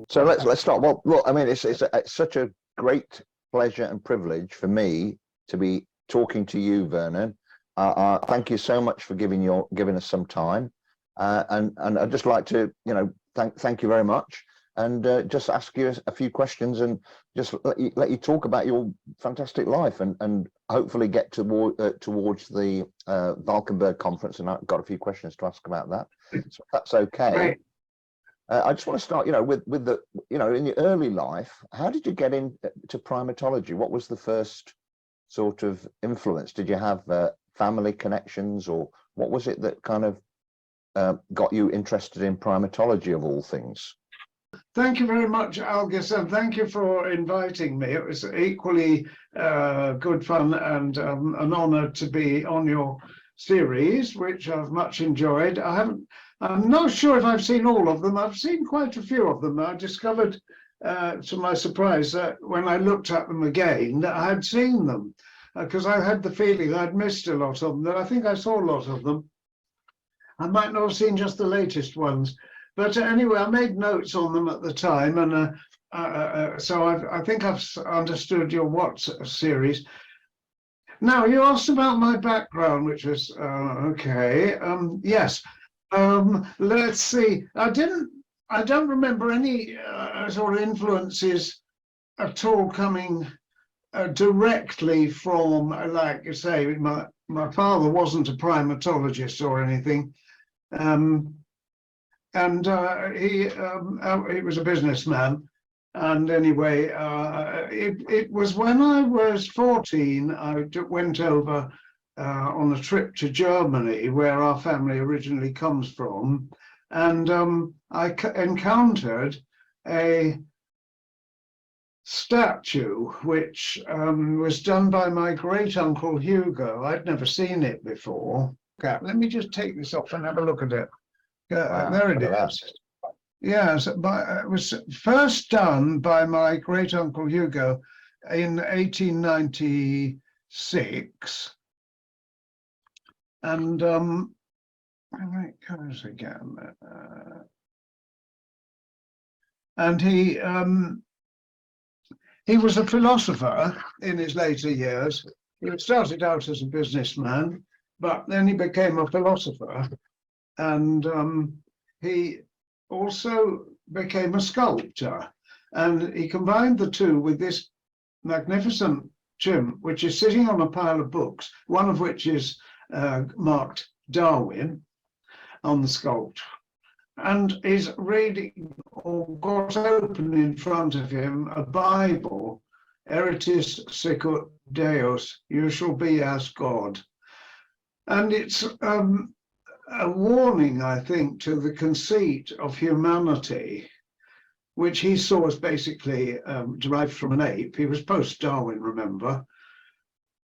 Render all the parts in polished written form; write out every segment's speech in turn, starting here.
So let's start. Well, look, I mean, it's such a great pleasure and privilege for me to be talking to you, Vernon. Thank you so much for giving us some time, and I'd just like to, thank you very much, and just ask you a few questions, and just let you talk about your fantastic life, and hopefully get towards the Valkenberg Conference. And I've got a few questions to ask about that, so if that's okay. Right. I just want to start, with the, in your early life, how did you get into primatology? What was the first sort of influence? Did you have family connections, or what was it that kind of got you interested in primatology of all things? Thank you very much, Algis, and thank you for inviting me. It was equally good fun and an honor to be on your series, which I've much enjoyed. I'm not sure if I've seen all of them. I've seen quite a few of them. I discovered, to my surprise, that when I looked at them again, that I had seen them, because I had the feeling I'd missed a lot of them, that I think I saw a lot of them. I might not have seen just the latest ones, but anyway, I made notes on them at the time, and so I think I've understood your what series. Now, you asked about my background, which was, okay, yes. Let's see. I don't remember any sort of influences at all coming directly from, like you say, my father wasn't a primatologist or anything, and he was a businessman. And anyway, it was when I was 14, I went over on a trip to Germany, where our family originally comes from, and I encountered a statue which was done by my great uncle Hugo. I'd never seen it before. Okay, let me just take this off and have a look at it. Wow, there it is. Yes, it was first done by my great uncle Hugo in 1896. And there it goes again. And he was a philosopher in his later years. He started out as a businessman, but then he became a philosopher, and he also became a sculptor. And he combined the two with this magnificent chimp, which is sitting on a pile of books, one of which is marked Darwin on the sculpture, and is reading, or got open in front of him, a Bible, Eritis Sicut Deus, you shall be as God. And it's a warning, I think, to the conceit of humanity, which he saw as basically derived from an ape. He was post-Darwin, remember,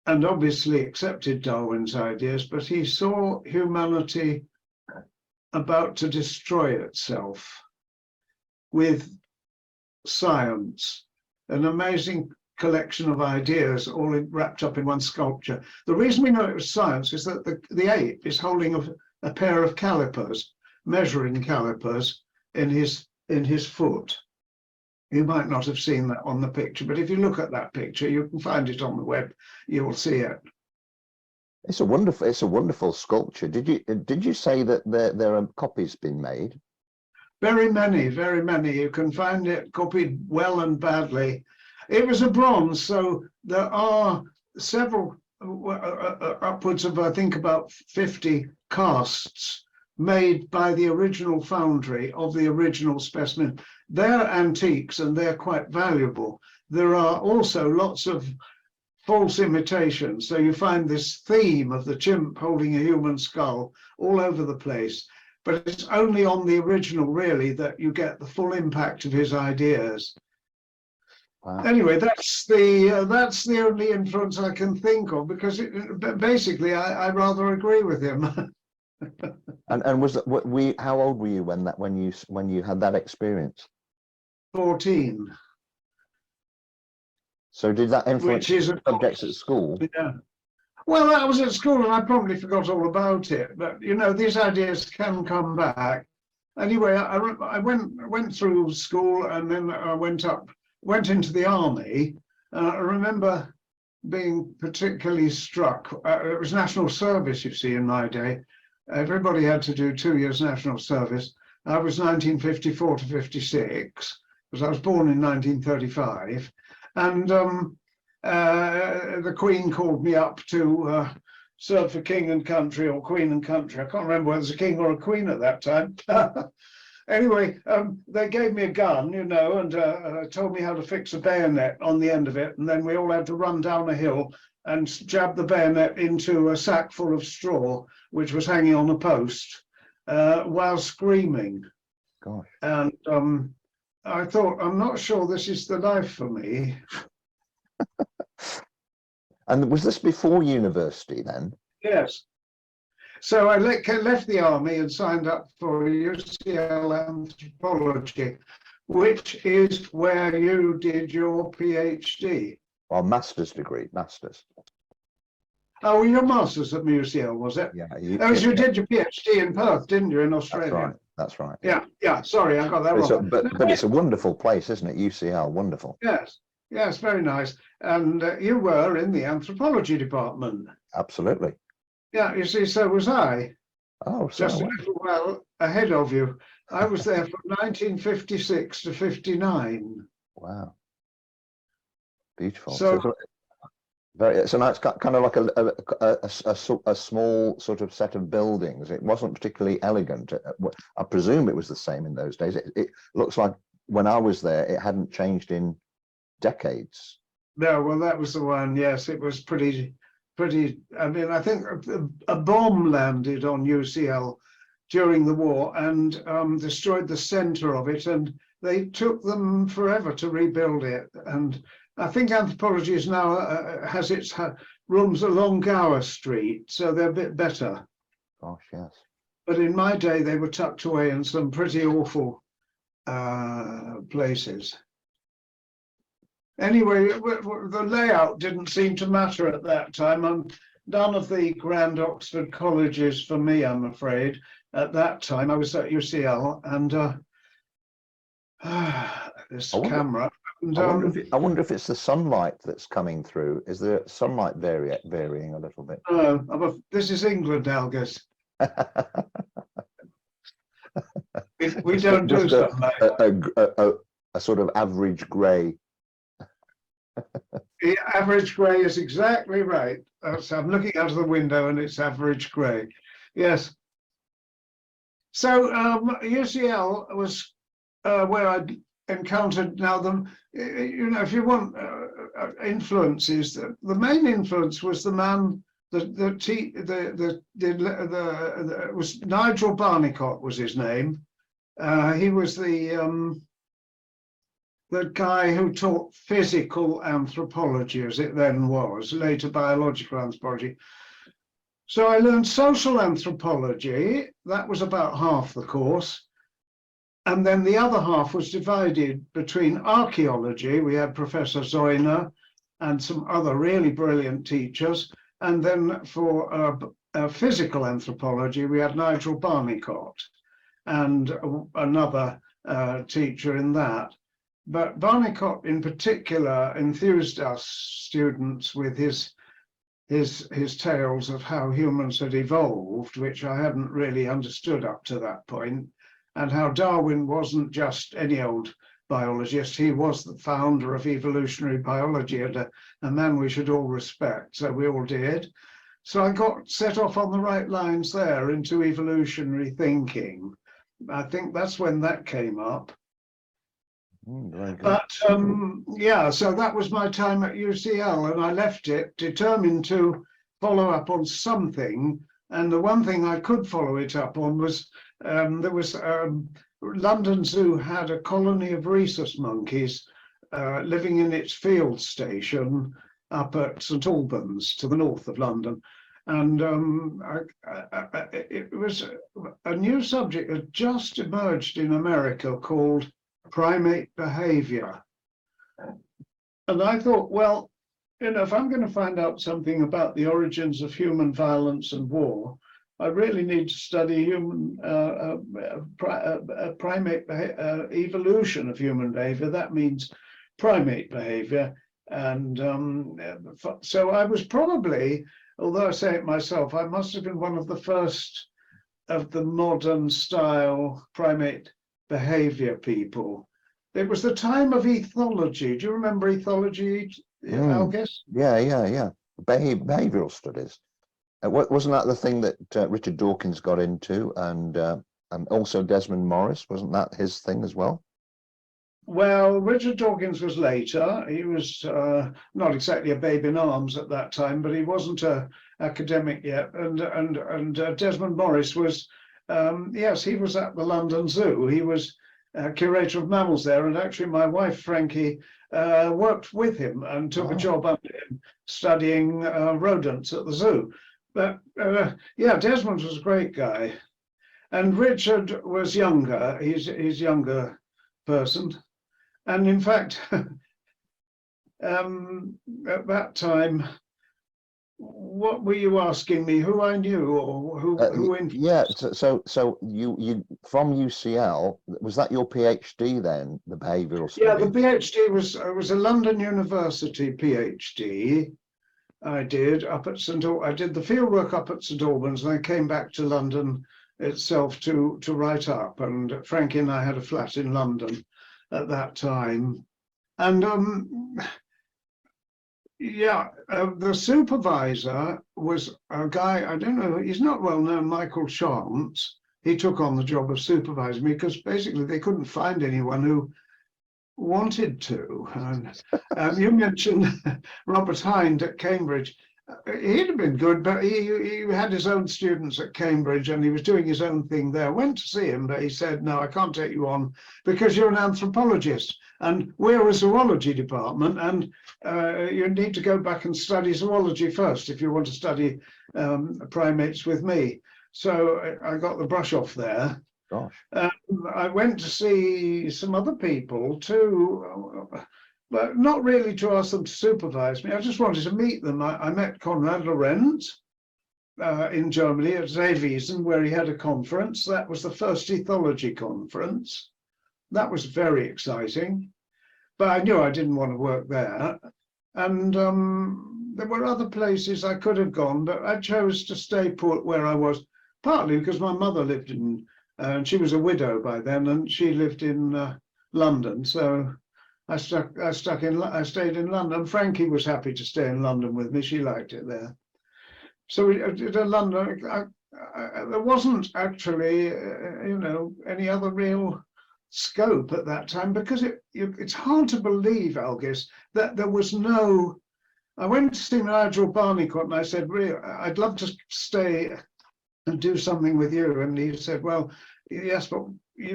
and obviously accepted Darwin's ideas, but he saw humanity about to destroy itself with science, an amazing collection of ideas all wrapped up in one sculpture. The reason we know it was science is that the ape is holding a pair of calipers, measuring calipers, in his foot. You might not have seen that on the picture, but if you look at that picture, you can find it on the web. You will see it. It's a wonderful sculpture. Did you say that there are copies being made? Very many, very many. You can find it copied well and badly. It was a bronze, so there are several, upwards of, I think, about 50 casts made by the original foundry of the original specimen. They're antiques and they're quite valuable. There are also lots of false imitations. So you find this theme of the chimp holding a human skull all over the place, but it's only on the original, really, that you get the full impact of his ideas. Wow. Anyway, that's the only influence I can think of, because basically I rather agree with him. And was that how old were you when you had that experience? 14. So did that influence subjects at school? Yeah. Well, I was at school and I probably forgot all about it. But, these ideas can come back. Anyway, I went through school, and then I went into the army. I remember being particularly struck. It was national service, you see, in my day. Everybody had to do 2 years national service. I was 1954 to 56, because I was born in 1935. And the Queen called me up to serve for King and Country, or Queen and Country. I can't remember whether it was a king or a queen at that time. Anyway, they gave me a gun, you know, and told me how to fix a bayonet on the end of it. And then we all had to run down a hill and jab the bayonet into a sack full of straw, which was hanging on a post, while screaming. Gosh. And I thought, I'm not sure this is the life for me. And was this before university then? Yes. So I left the army and signed up for UCL anthropology, which is where you did your PhD. Well, master's degree, master's. Oh, your master's at UCL, was it? Yeah. You did your PhD in Perth, didn't you, in Australia? That's right. Yeah. Sorry, I got that wrong. But it's a wonderful place, isn't it? UCL, wonderful. Yes, very nice. And you were in the anthropology department. Absolutely. Yeah, you see, so was I. Oh, so Just a little while ahead of you. I was there from 1956 to 59. Wow. Beautiful. So now it's got kind of like a small sort of set of buildings. It wasn't particularly elegant. I presume it was the same in those days. It looks like when I was there, it hadn't changed in decades. No, well, that was the one. Yes, it was pretty. I mean, I think a bomb landed on UCL during the war and destroyed the center of it, and they took them forever to rebuild it. And I think anthropology is now has its rooms along Gower Street, so they're a bit better. Gosh, yes. But in my day, they were tucked away in some pretty awful places. Anyway, the layout didn't seem to matter at that time. And none of the grand Oxford colleges for me, I'm afraid. At that time, I was at UCL, and this camera. And, I wonder if it's the sunlight that's coming through. Is there sunlight varying a little bit? No, this is England, Algus. we don't do sunlight. A sort of average grey. The average grey is exactly right. So I'm looking out of the window and it's average grey. Yes. So UCL was where I encountered if you want influences, the main influence was the man was Nigel Barnicott was his name. He was the guy who taught physical anthropology, as it then was, later biological anthropology. So I learned social anthropology. That was about half the course. And then the other half was divided between archaeology. We had Professor Zoyner and some other really brilliant teachers. And then for physical anthropology, we had Nigel Barnicott and another teacher in that. But Barnicott in particular enthused us students with his tales of how humans had evolved, which I hadn't really understood up to that point, and how Darwin wasn't just any old biologist. He was the founder of evolutionary biology and a man we should all respect. So we all did. So I got set off on the right lines there into evolutionary thinking. I think that's when that came up. But yeah, so that was my time at UCL, and I left it determined to follow up on something. And the one thing I could follow it up on was there was London Zoo had a colony of rhesus monkeys living in its field station up at St Albans to the north of London. And it was a new subject that just emerged in America called primate behavior. And I thought, well, if I'm going to find out something about the origins of human violence and war, I really need to study human primate evolution of human behavior. That means primate behavior. And so I was probably, although I say it myself, I must have been one of the first of the modern style primate behavior people. It was the time of ethology. Do you remember ethology, Algis? Yeah. Behavioral studies. Wasn't that the thing that Richard Dawkins got into, and also Desmond Morris? Wasn't that his thing as well? Well, Richard Dawkins was later. He was not exactly a babe in arms at that time, but he wasn't a academic yet. And Desmond Morris was, yes, he was at the London Zoo. He was curator of mammals there, and actually my wife Frankie worked with him and took a job under him studying rodents at the zoo. But yeah, Desmond was a great guy, and Richard was younger. He's younger person. And in fact, at that time, what were you asking me? Who I knew, or who? Yeah. So you from UCL, was that your PhD then? The behavioural studies? Yeah, the PhD was a London University PhD. I did up at I did the fieldwork up at St Albans, and I came back to London itself to write up. And Frankie and I had a flat in London at that time, and yeah, the supervisor was a guy, I don't know, he's not well known, Michael Chance. He took on the job of supervising me because basically they couldn't find anyone who wanted to. And you mentioned Robert Hind at Cambridge. He'd have been good, but he had his own students at Cambridge and he was doing his own thing there. Went to see him, but he said, no, I can't take you on because you're an anthropologist and we're a zoology department, and you need to go back and study zoology first if you want to study primates with me. So I got the brush off there. Gosh. I went to see some other people too, but not really to ask them to supervise me. I just wanted to meet them. I met Konrad Lorenz in Germany at Seewiesen, where he had a conference. That was the first ethology conference. That was very exciting, but I knew I didn't want to work there. And there were other places I could have gone, but I chose to stay put where I was, partly because my mother lived in, and she was a widow by then, and she lived in London. So I stayed in London. Frankie was happy to stay in London with me. She liked it there. So we did a London. There wasn't actually, any other real scope at that time, because it's hard to believe, Algis, that there was no. I went to see Nigel Barnicott and I said, really, I'd love to stay and do something with you. And he said, well, yes, but we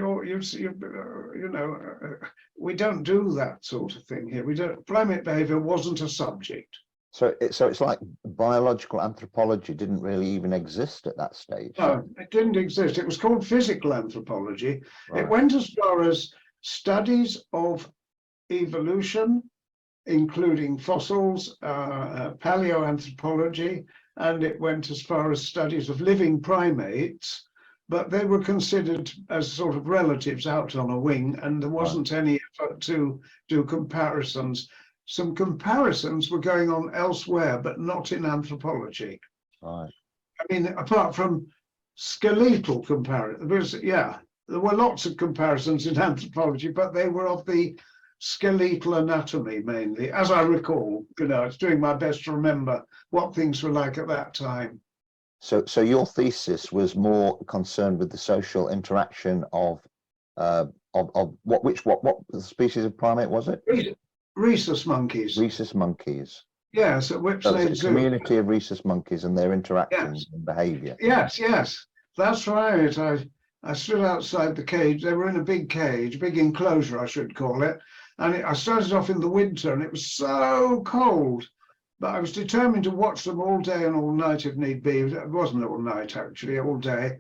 don't do that sort of thing here. We don't. Primate behavior wasn't a subject. So it's like biological anthropology didn't really even exist at that stage. No, it didn't exist. It was called physical anthropology. Right. It went as far as studies of evolution, including fossils, paleoanthropology, and it went as far as studies of living primates, but they were considered as sort of relatives out on a wing, and there wasn't any effort to do comparisons. Some comparisons were going on elsewhere, but not in anthropology. Right. I mean, apart from skeletal comparisons, there were lots of comparisons in anthropology, but they were of the skeletal anatomy mainly, as I recall. It's doing my best to remember what things were like at that time. So your thesis was more concerned with the social interaction of what species of primate was it? Rhesus monkeys. Rhesus monkeys. Yes, at Whipslade Zoo. A community of rhesus monkeys and their interactions and behaviour. Yes, that's right. I stood outside the cage. They were in a big cage, big enclosure, I should call it. And I started off in the winter, and it was so cold. But I was determined to watch them all day and all night if need be. It wasn't all night, actually, all day.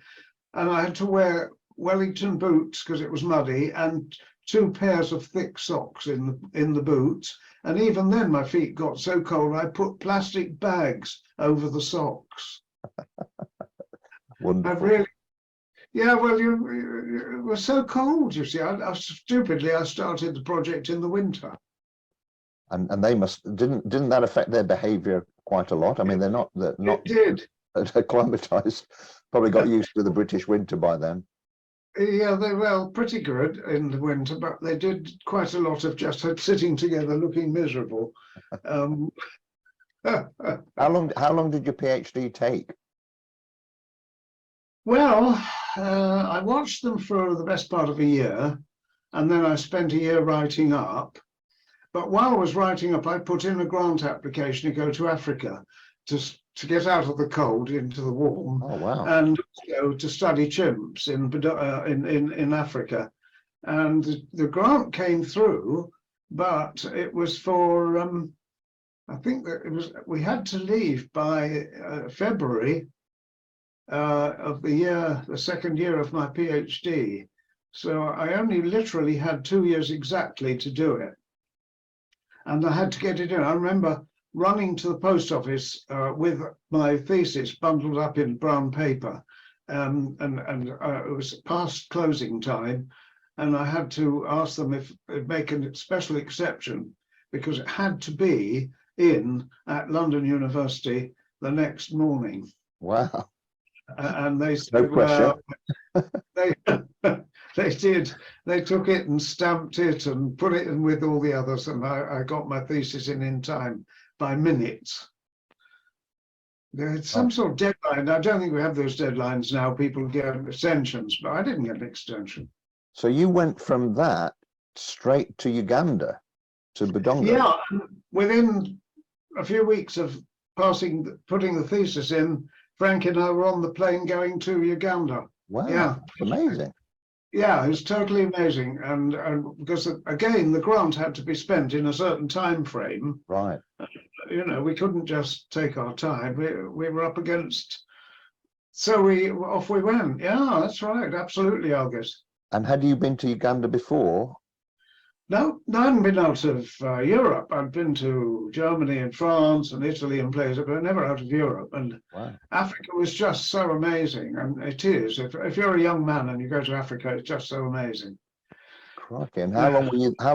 And I had to wear Wellington boots because it was muddy, and 2 pairs of thick socks in the boots. And even then my feet got so cold I put plastic bags over the socks. Wonderful. really, yeah, well, it was so cold, you see. I stupidly, I started the project in the winter. And they didn't that affect their behavior quite a lot? I mean, they're not It did. acclimatized, probably got used to the British winter by then. Yeah, they were pretty good in the winter, but they did quite a lot of just sitting together looking miserable. How long did your PhD take? Well, I watched them for the best part of a year, and then I spent a year writing up. But while I was writing up, I put in a grant application to go to Africa to get out of the cold into the warm. Oh wow! And to study chimps in Africa. And the grant came through, but it was for I think that we had to leave by February of the second year of my PhD. So I only literally had 2 years exactly to do it. And I had to get it in. I remember running to the post office with my thesis bundled up in brown paper. And it was past closing time. And I had to ask them if they'd make a special exception because it had to be in at London University the next morning. Wow. And they said, no pressure. Well, they did. They took it and stamped it and put it in with all the others. And I got my thesis in time by minutes. There's some sort of deadline. I don't think we have those deadlines now. People get extensions, but I didn't get an extension. So you went from that straight to Uganda, to Budongo? Yeah, within a few weeks of putting the thesis in, Frank and I were on the plane going to Uganda. Wow, yeah, amazing. Yeah, it was totally amazing. And because, again, the grant had to be spent in a certain time frame. Right. You know, we couldn't just take our time. We were up against... So off we went. Yeah, that's right. Absolutely, August. And had you been to Uganda before? No, I hadn't been out of Europe. I'd been to Germany and France and Italy and places, but never out of Europe. And wow. Africa was just so amazing. And it is. If you're a young man and you go to Africa, it's just so amazing. Crikey. And how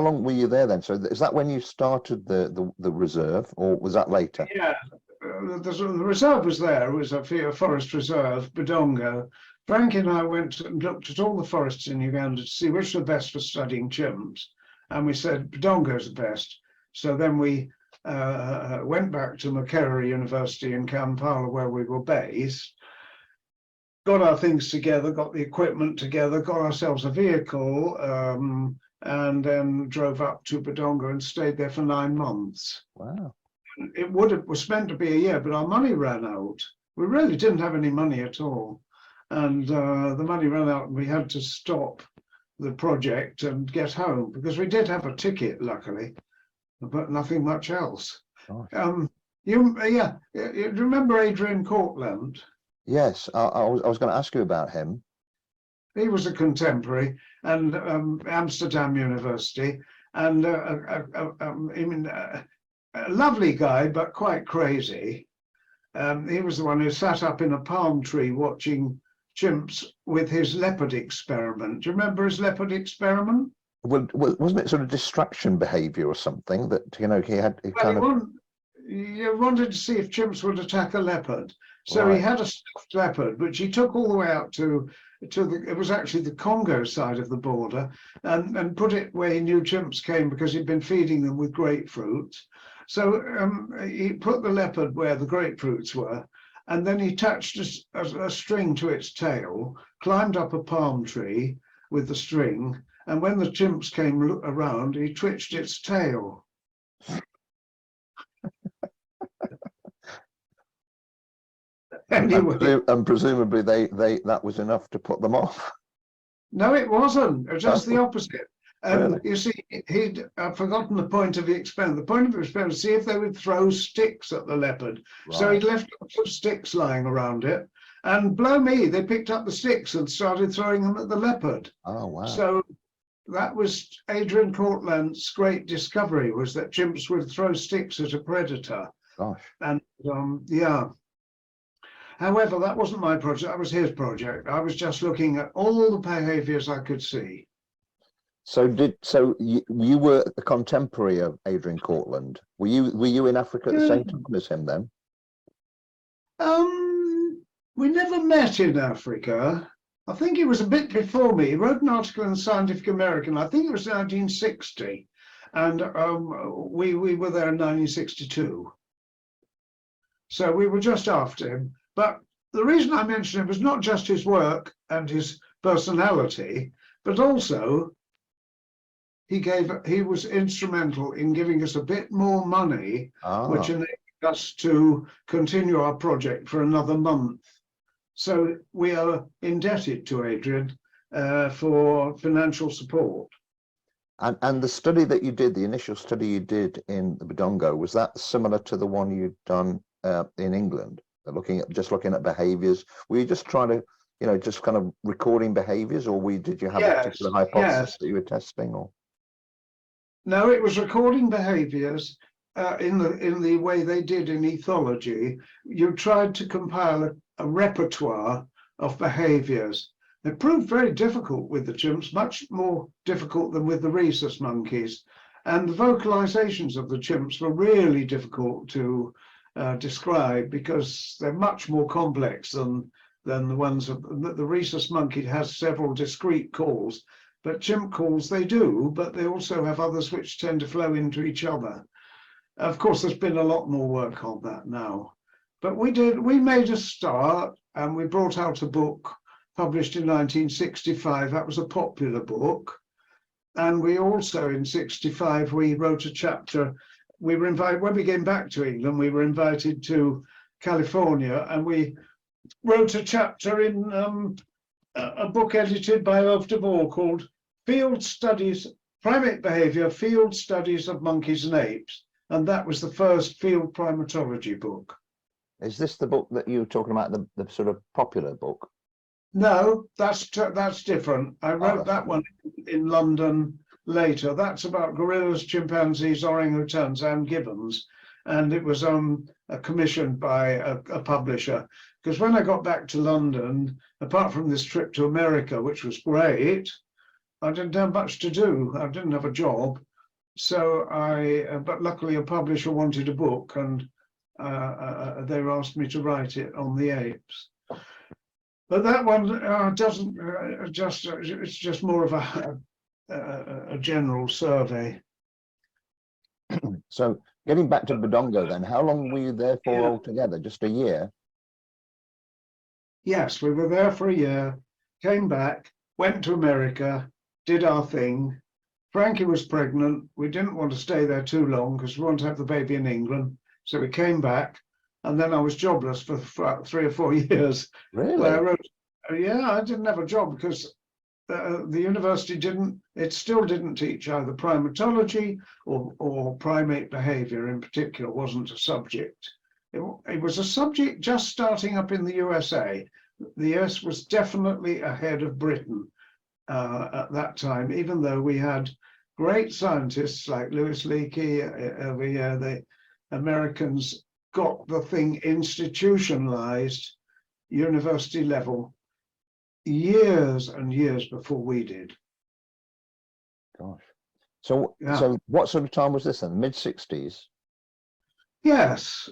long were you there then? So is that when you started the reserve, or was that later? Yeah, the reserve was there. It was a forest reserve, Budongo. Frank and I went and looked at all the forests in Uganda to see which were best for studying chimps. And we said Budongo's the best. So then we went back to Makerere University in Kampala, where we were based, got our things together, got the equipment together, got ourselves a vehicle, and then drove up to Budongo and stayed there for 9 months. Wow. It was meant to be a year, but our money ran out. We really didn't have any money at all. And the money ran out and we had to stop the project and get home, because we did have a ticket, luckily, but nothing much else. You remember Adrian Cortland? Yes, I was going to ask you about him. He was a contemporary, and Amsterdam University, and a lovely guy, but quite crazy. He was the one who sat up in a palm tree watching chimps with his leopard experiment. Do you remember his leopard experiment? Well, wasn't it sort of distraction behavior or something that, you know, he wanted to see if chimps would attack a leopard. So right. He had a stuffed leopard, which he took all the way out to it was actually the Congo side of the border, and put it where he knew chimps came because he'd been feeding them with grapefruit. So he put the leopard where the grapefruits were, and then he attached a string to its tail, climbed up a palm tree with the string, and when the chimps came around, he twitched its tail. Anyway. And presumably that was enough to put them off. No, it wasn't. It was just the opposite. Really? You see, he'd forgotten the point of the experiment. The point of the experiment was to see if they would throw sticks at the leopard. Right. So he'd left lots of sticks lying around it, and blow me, they picked up the sticks and started throwing them at the leopard. Oh, wow. So that was Adrian Cortland's great discovery, was that chimps would throw sticks at a predator. Gosh. And yeah. However, that wasn't my project, that was his project. I was just looking at all the behaviours I could see. So you were a contemporary of Adrian Cortland. Were you in Africa at the same time as him then? We never met in Africa. I think he was a bit before me. He wrote an article in Scientific American. I think it was 1960, and we were there in 1962. So we were just after him. But the reason I mentioned it was not just his work and his personality, but also he was instrumental in giving us a bit more money, which enabled us to continue our project for another month. So we are indebted to Adrian for financial support. And the study that you did, the initial study you did in the Budongo, was that similar to the one you'd done in England? Looking at behaviours. Were you just trying to, just kind of recording behaviours, or did you have a particular hypothesis that you were testing? Or no, it was recording behaviours in the way they did in ethology. You tried to compile a repertoire of behaviours. It proved very difficult with the chimps, much more difficult than with the rhesus monkeys. And the vocalizations of the chimps were really difficult to describe because they're much more complex than the ones of the rhesus monkey. Has several discrete calls, but chimp calls they do, but they also have others which tend to flow into each other. Of course, there's been a lot more work on that now, but we made a start, and we brought out a book published in 1965. That was a popular book. And we also, in 65, we wrote a chapter. We were invited, when we came back to England, we were invited to California, and we wrote a chapter in a book edited by Overdue called Field Studies, Primate Behavior, Field Studies of Monkeys and Apes. And that was the first field primatology book. Is this the book that you were talking about, the sort of popular book? No, that's different. I wrote that one in London later. That's about gorillas, chimpanzees, orangutans, and gibbons. And it was commissioned by a publisher. Because when I got back to London, apart from this trip to America, which was great, I didn't have much to do. I didn't have a job. So but luckily a publisher wanted a book, and they asked me to write it on the apes. But that one doesn't it's just more of a general survey. So getting back to Budongo then, how long were you there for altogether? Just a year? Yes, we were there for a year, came back, went to America, did our thing. Frankie was pregnant. We didn't want to stay there too long because we wanted to have the baby in England. So we came back, and then I was jobless for 3 or 4 years. Really? Where I wrote, I didn't have a job because the university still didn't teach either primatology or primate behavior in particular. Wasn't a subject. It was a subject just starting up in the USA. The US was definitely ahead of Britain at that time, even though we had great scientists like Louis Leakey. The Americans got the thing institutionalized, university level, years and years before we did. Gosh. So what sort of time was this then? Mid-60s? Yes,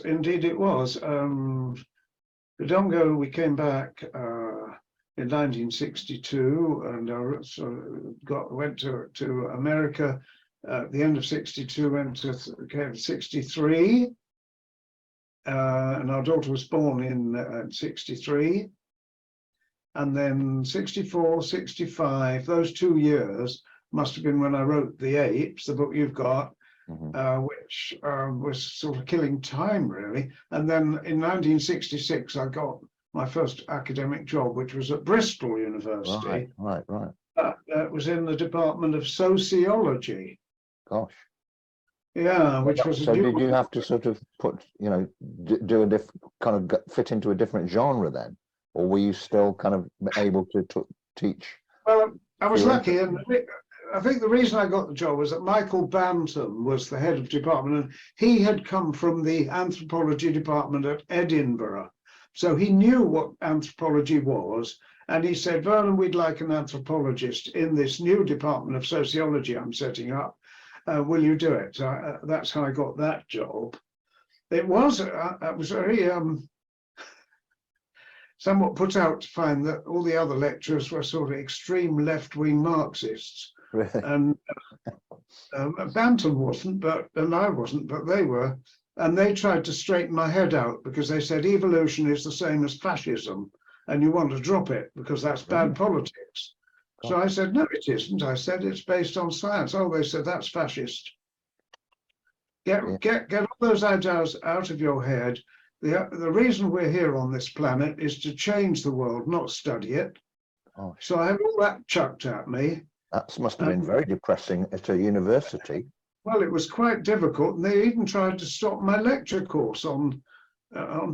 indeed it was. Budongo, we came back in 1962, and went to America at the end of 62, went to 63, and our daughter was born in 63, and then 64, 65, those 2 years must have been when I wrote The Apes, the book you've got, which was sort of killing time really. And then in 1966 I got my first academic job, which was at Bristol University. Right. That was in the Department of Sociology. Gosh. Yeah, which was. So did you have to sort of put, do a different fit into a different genre then, or were you still kind of able to teach? Well, I was lucky, and I think the reason I got the job was that Michael Bantam was the head of department, and he had come from the anthropology department at Edinburgh. So he knew what anthropology was. And he said, Vernon, we'd like an anthropologist in this new department of sociology I'm setting up. Will you do it? So that's how I got that job. It was, I was very somewhat put out to find that all the other lecturers were sort of extreme left-wing Marxists. Really? And Bantam wasn't, and I wasn't, but they were. And they tried to straighten my head out because they said evolution is the same as fascism and you want to drop it because that's bad politics. God. So I said, no, it isn't. I said, it's based on science. Oh, they said, that's fascist. Get all those ideas out of your head. The reason we're here on this planet is to change the world, not study it. Oh. So I had all that chucked at me. That must have been very depressing at a university. Well, it was quite difficult, and they even tried to stop my lecture course on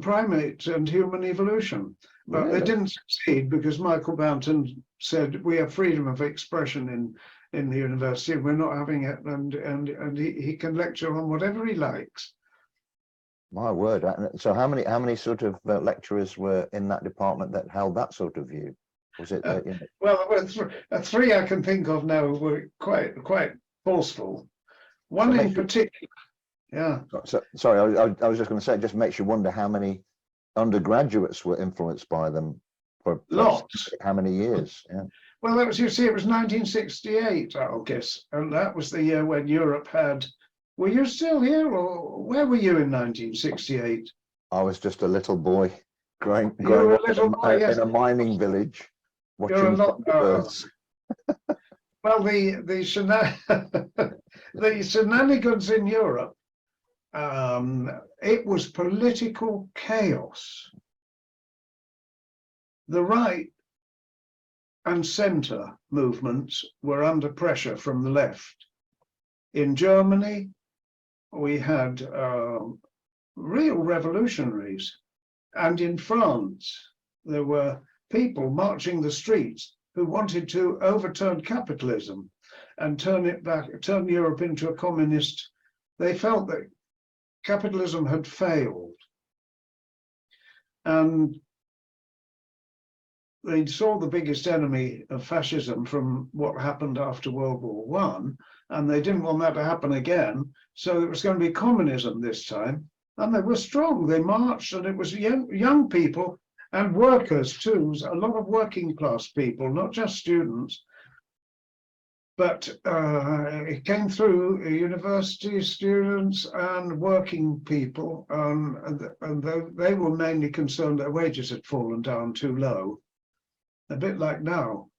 primate and human evolution, but really? They didn't succeed because Michael Bantam said we have freedom of expression in the university, and we're not having it, and he can lecture on whatever he likes. My word! So how many sort of lecturers were in that department that held that sort of view? Was it? Well, three I can think of now were quite forceful. One in particular, yeah. So, sorry, I was just going to say, it just makes you wonder how many undergraduates were influenced by them for lots. How many years? Yeah. Well, that was, you see, it was 1968, I'll guess, and that was the year when Europe had. Were you still here, or where were you in 1968? I was just a little boy growing up in a mining village, watching birds. Well, the shenanigans in Europe, it was political chaos. The right and centre movements were under pressure from the left. In Germany, we had real revolutionaries. And in France, there were people marching the streets who wanted to overturn capitalism and turn Europe into a communist. They felt that capitalism had failed. And they saw the biggest enemy of fascism from what happened after World War I, and they didn't want that to happen again. So it was going to be communism this time. And they were strong. They marched, and it was young people and workers too, a lot of working class people, not just students. But it came through university students and working people, and they were mainly concerned their wages had fallen down too low, a bit like now.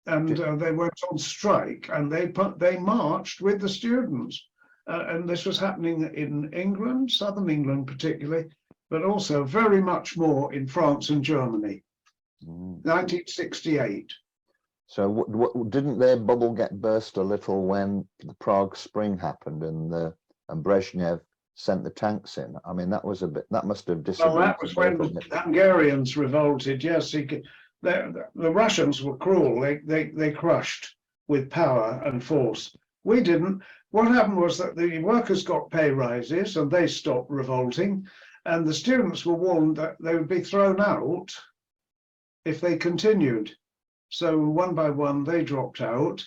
And they went on strike, and they marched with the students. And this was happening in England, southern England particularly, but also very much more in France and Germany. 1968. So didn't their bubble get burst a little when the Prague Spring happened and Brezhnev sent the tanks in? I mean, that must have disappointed. Well, that was when the Hungarians revolted. Yes, the Russians were cruel. They crushed with power and force. We didn't. What happened was that the workers got pay rises and they stopped revolting, and the students were warned that they would be thrown out if they continued. So one by one, they dropped out,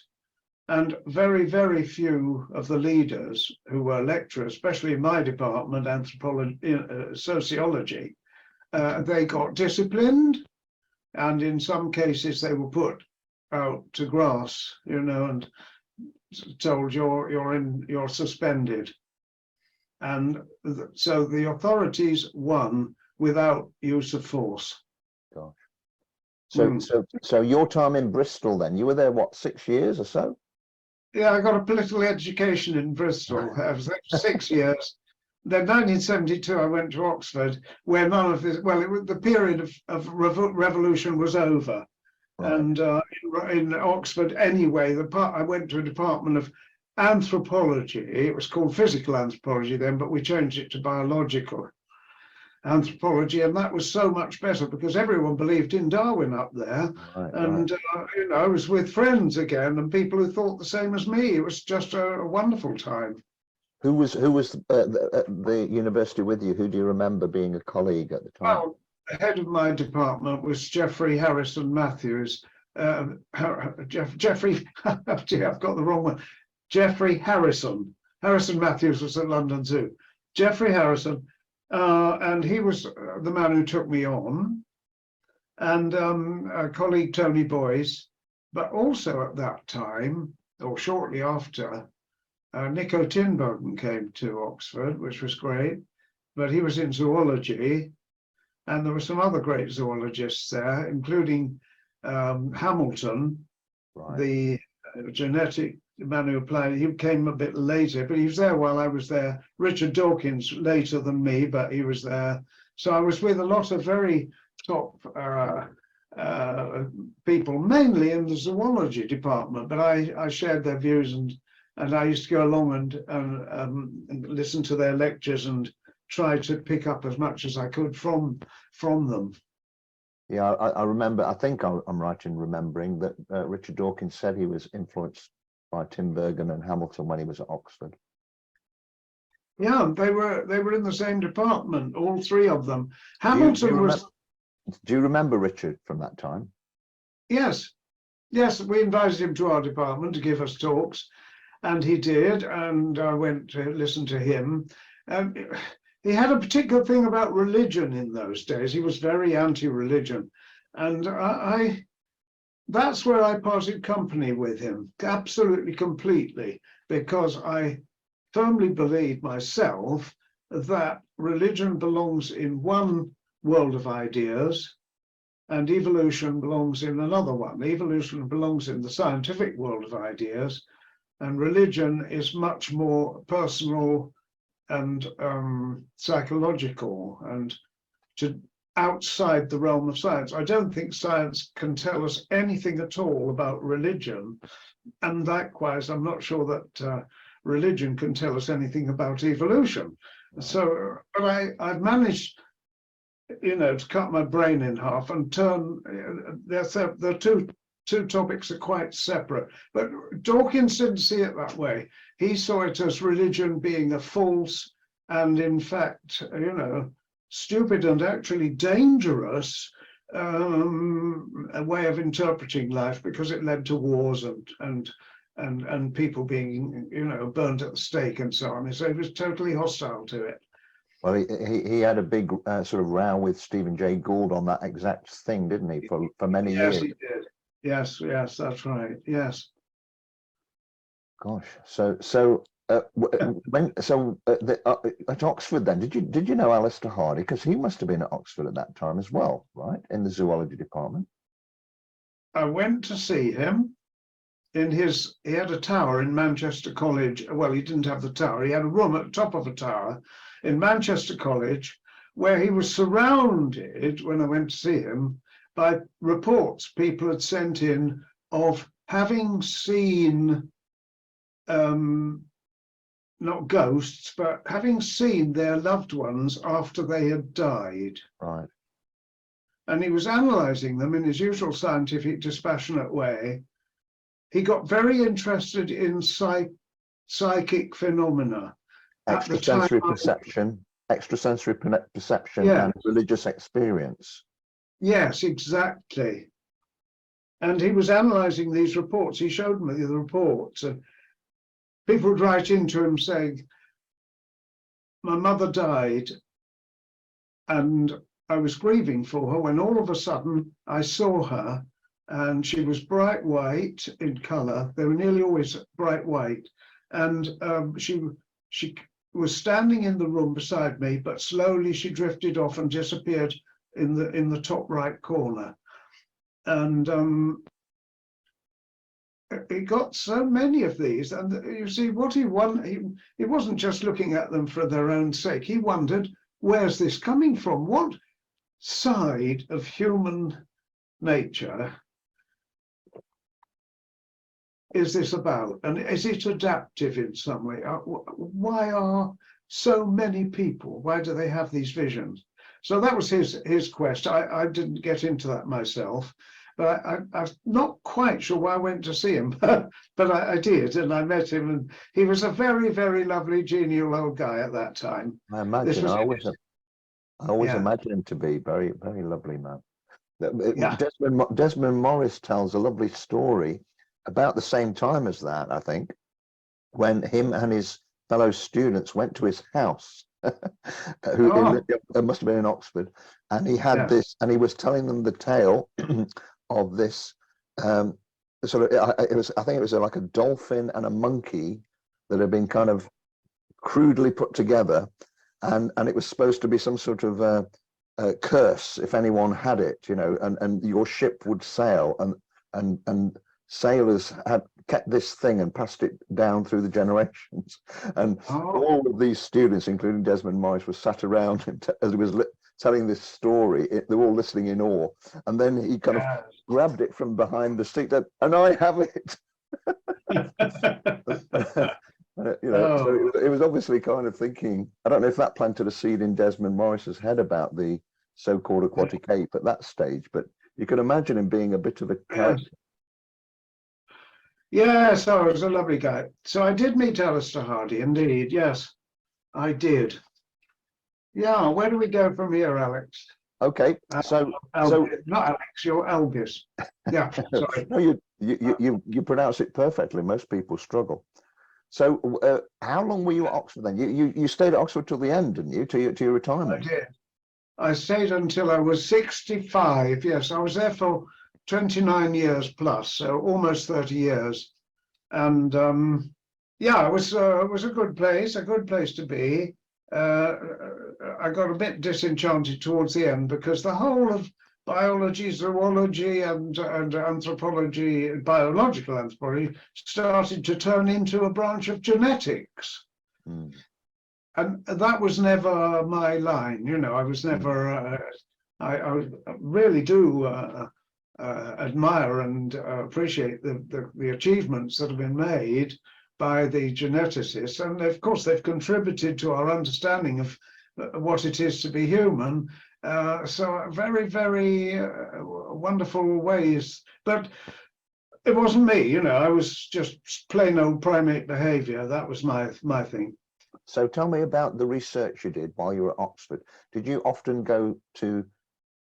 and very, very few of the leaders who were lecturers, especially in my department, anthropology, sociology, they got disciplined, and in some cases they were put out to grass, and told you're suspended. And so the authorities won without use of force. Gosh. So your time in Bristol then, you were there, what, 6 years or so? Yeah, I got a political education in Bristol. I was there for 6 years. Then 1972, I went to Oxford, where none of this, well, the period of revolution was over. Right. And in Oxford anyway, I went to a department of anthropology. It was called physical anthropology then, but we changed it to biological anthropology, and that was so much better because everyone believed in Darwin up there. Right, and right. I was with friends again and people who thought the same as me. It was just a wonderful time. Who was at the university with you? Who do you remember being a colleague at the time? Well, the head of my department was Geoffrey Harrison Matthews. Geoffrey, gee, I've got the wrong one. Geoffrey Harrison. Harrison Matthews was at London Zoo. Geoffrey Harrison, and he was the man who took me on, and a colleague, Tony Boyce, but also at that time, or shortly after, Nico Tinbergen came to Oxford, which was great, but he was in zoology, and there were some other great zoologists there, including Hamilton, Right. the genetic man who applied. He came a bit later, but he was there while I was there. Richard Dawkins later than me, but he was there. So I was with a lot of very top people, mainly in the zoology department, but I shared their views, and I used to go along and listen to their lectures and try to pick up as much as I could from them. Yeah, I remember, I think I'm right in remembering that Richard Dawkins said he was influenced by Tinbergen and Hamilton when he was at Oxford. Yeah, they were in the same department, all three of them. Hamilton was. Do you remember Richard from that time? Yes, we invited him to our department to give us talks, and he did, and I went to listen to him. He had a particular thing about religion in those days. He was very anti-religion, and that's where I parted company with him, absolutely, completely, because I firmly believe myself that religion belongs in one world of ideas and evolution belongs in another one. Evolution belongs in the scientific world of ideas, and religion is much more personal and psychological and outside the realm of science. I don't think science can tell us anything at all about religion, and likewise I'm not sure that religion can tell us anything about evolution. So, but I've managed, to cut my brain in half and turn. The two topics are quite separate. But Dawkins didn't see it that way. He saw it as religion being a false and, in fact, stupid and actually dangerous a way of interpreting life, because it led to wars and people being, burnt at the stake and so on. So he was totally hostile to it. Well, he had a big sort of row with Stephen Jay Gould on that exact thing, didn't he? For many years. Yes, he did. Yes, that's right. Yes. Gosh. So at Oxford then, did you know Alistair Hardy? Because he must have been at Oxford at that time as well, right? In the zoology department. I went to see him he had a tower in Manchester College. Well, he didn't have the tower. He had a room at the top of a tower in Manchester College, where he was surrounded, when I went to see him, by reports people had sent in of having seen, not ghosts, but having seen their loved ones after they had died. Right. And he was analysing them in his usual scientific, dispassionate way. He got very interested in psychic phenomena. Extrasensory perception, yeah. And religious experience. Yes, exactly. And he was analysing these reports. He showed me the reports, and people would write into him saying, my mother died and I was grieving for her, when all of a sudden I saw her, and she was bright white in colour. They were nearly always bright white, and she was standing in the room beside me, but slowly she drifted off and disappeared in the top right corner. And he got so many of these, and you see what he wasn't just looking at them for their own sake. He wondered, where's this coming from? What side of human nature is this about? And is it adaptive in some way? Why are so many people, why do they have these visions? So that was his quest. I didn't get into that myself, but I'm not quite sure why I went to see him, but I did, and I met him, and he was a very, very lovely, genial old guy at that time. I imagine. I always Yeah, imagine him to be very, very lovely man. yeah. Desmond Morris tells a lovely story about the same time as that, I think, when him and his fellow students went to his house, who Oh, it must have been in Oxford, and he had yes. this, and he was telling them the tale of this sort of, it was, I think it was like a dolphin and a monkey that had been kind of crudely put together, and it was supposed to be some sort of curse if anyone had it, you know, and your ship would sail, and sailors had kept this thing and passed it down through the generations, and Oh, all of these students, including Desmond Morris, were sat around as he was telling this story. They were all listening in awe, and then he kind of yes. grabbed it from behind the seat, and I have it. You know, so Oh, it was obviously kind of thinking. I don't know if that planted a seed in Desmond Morris's head about the so-called aquatic ape at that stage, but you can imagine him being a bit of a yes. character. Yes, oh, he was a lovely guy. So I did meet Alistair Hardy, indeed. Yes, I did. Yeah, where do we go from here, Alex? Okay, Uh, so Not Alex, you're Elvis. Yeah, sorry. no, you pronounce it perfectly. Most people struggle. So, how long were you at Oxford then? You stayed at Oxford till the end, didn't you? To your I retirement. did. I stayed until I was 65. Yes, I was there for 29 years plus, so almost 30 years. And yeah, it was a good place to be. Uh, I got a bit disenchanted towards the end because the whole of biology, zoology, and anthropology, biological anthropology, started to turn into a branch of genetics. Mm, And that was never my line. You know, I was mm, never. I really do admire and appreciate the achievements that have been made by the geneticists, and of course they've contributed to our understanding of what it is to be human. So very, very wonderful ways, but it wasn't me. You know, I was just plain old primate behavior. That was my thing. So tell me about the research you did while you were at Oxford. Did you often go to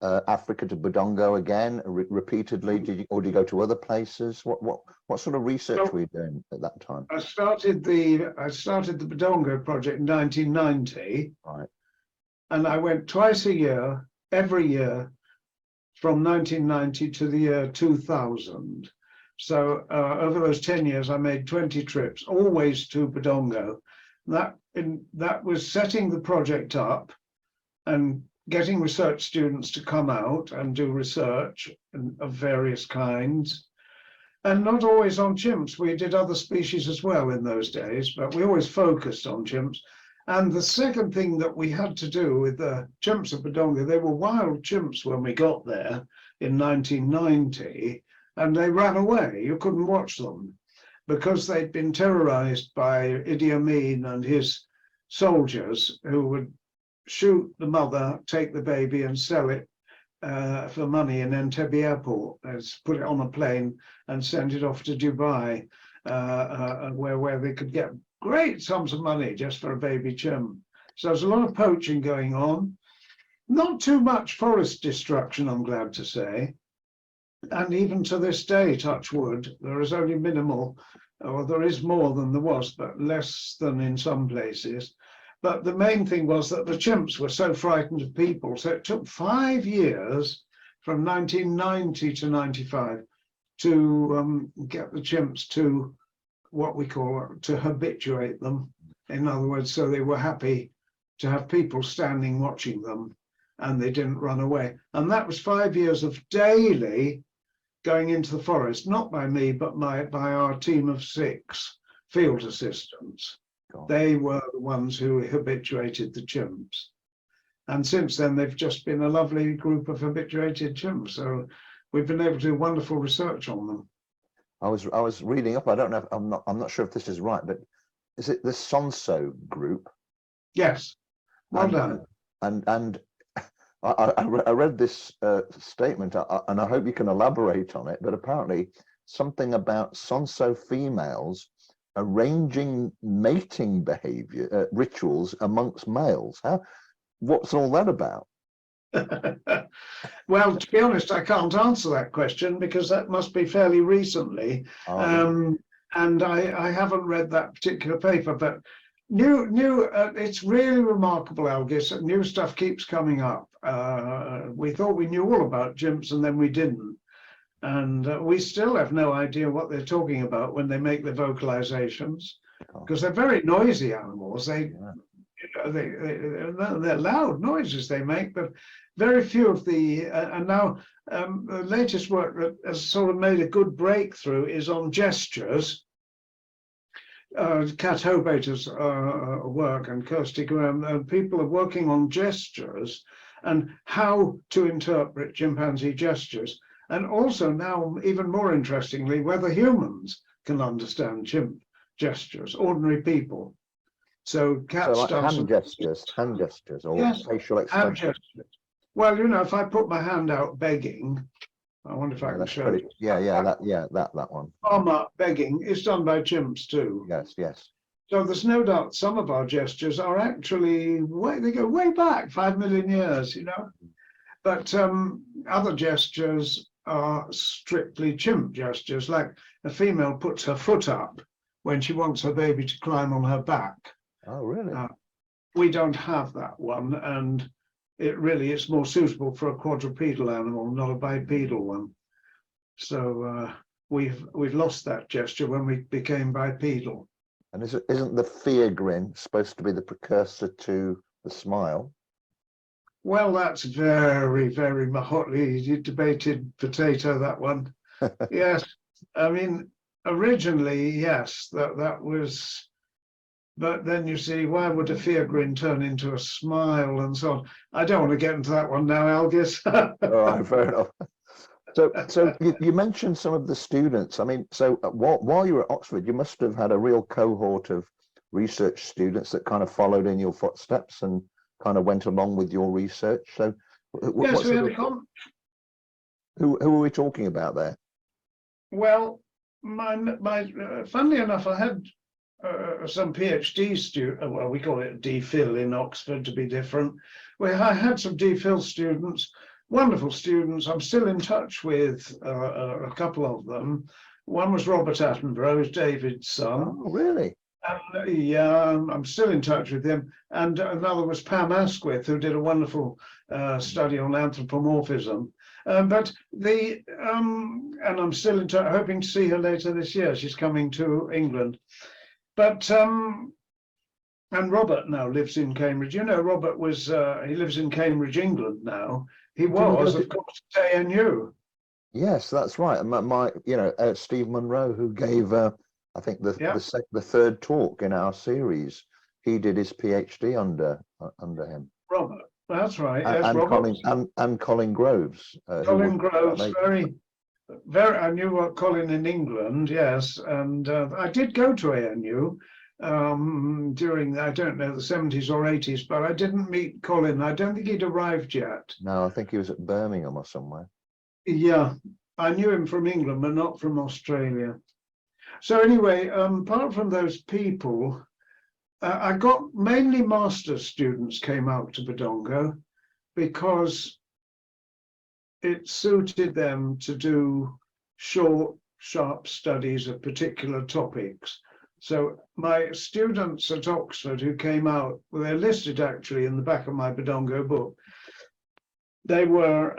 Africa, to Budongo again, repeatedly? Or did you go to other places? What sort of research So were you doing at that time? I started the Badongo project in 1990, Right. and I went twice a year, every year, from 1990 to the year 2000. So over those 10 years, I made 20 trips, always to Badongo. That was setting the project up and getting research students to come out and do research of various kinds. And not always on chimps. We did other species as well in those days, but we always focused on chimps. And the second thing that we had to do with the chimps of Badonga, they were wild chimps when we got there in 1990, and they ran away. You couldn't watch them because they'd been terrorized by Idi Amin and his soldiers, who would shoot the mother, take the baby and sell it for money in Entebbe airport. Put it on a plane and send it off to Dubai, where they could get great sums of money just for a baby chimp. So there's a lot of poaching going on. Not too much forest destruction, I'm glad to say. And even to this day, touch wood, there is only minimal, or there is more than there was, but less than in some places. But the main thing was that the chimps were so frightened of people. So it took 5 years from 1990 to 95 to get the chimps to what we call to habituate them. In other words, so they were happy to have people standing watching them and they didn't run away. And that was 5 years of daily going into the forest, not by me, but by our team of 6 field assistants. They were the ones who habituated the chimps. And since then, they've just been a lovely group of habituated chimps. So we've been able to do wonderful research on them. I was reading up. I don't know. I'm not sure if this is right, but is it the Sonso group? Yes, well And done. and I read this statement, and I hope you can elaborate on it. But apparently, something about Sonso females arranging mating behavior rituals amongst males. what's all that about? Well, to be honest, I can't answer that question because that must be fairly recently. And I haven't read that particular paper, but it's really remarkable, Algis. New stuff keeps coming up. We thought we knew all about chimps and then we didn't. And we still have no idea what they're talking about when they make their vocalizations, because they're very noisy animals. They're loud noises they make, but very few of the, and now the latest work that has sort of made a good breakthrough is on gestures. Kat Hobater's work and Kirsty Graham, people are working on gestures and how to interpret chimpanzee gestures. And also now, even more interestingly, whether humans can understand chimp gestures, ordinary people. So Kat like hand gestures, or yes, facial expression. hand gestures. Well, you know, if I put my hand out begging, I wonder if I can show it. That one. Arm up begging is done by chimps too. Yes. So there's no doubt some of our gestures are actually they go way back 5 million years, you know. But other gestures are strictly chimp gestures, like a female puts her foot up when she wants her baby to climb on her back. Oh, really? We don't have that one, and it's more suitable for a quadrupedal animal, not a bipedal one. So we've lost that gesture when we became bipedal. And isn't the fear grin supposed to be the precursor to the smile? Well, that's very, very hotly debated potato, that one. Yes, I mean, originally, yes, that was, but then you see, why would a fear grin turn into a smile and so on? I don't want to get into that one now, Algis. All right, fair enough. So you mentioned some of the students. I mean, so while you were at Oxford, you must have had a real cohort of research students that kind of followed in your footsteps and kind of went along with your research. So yes, we had who are we talking about there? Well, funnily enough, I had some PhD students, well, we call it DPhil in Oxford to be different. I had some DPhil students, wonderful students. I'm still in touch with a couple of them. One was Robert Attenborough, who's David's son. Oh, really? Yeah, I'm still in touch with him. And another was Pam Asquith, who did a wonderful study on anthropomorphism. And I'm still in touch, hoping to see her later this year. She's coming to England. But and Robert now lives in Cambridge. You know, Robert was he lives in Cambridge, England now. He was, of course, at ANU. Yes, that's right. My Steve Munro, who gave I think the third talk in our series, he did his PhD under him. Robert, that's right. And Colin Groves. Colin Groves, very. I knew Colin in England, yes, and I did go to ANU during, I don't know, the 70s or 80s, but I didn't meet Colin. I don't think he'd arrived yet. No, I think he was at Birmingham or somewhere. Yeah, I knew him from England, but not from Australia. So anyway, apart from those people, I got mainly master's students came out to Badongo because it suited them to do short, sharp studies of particular topics. So my students at Oxford who came out, well, they're listed actually in the back of my Badongo book. They were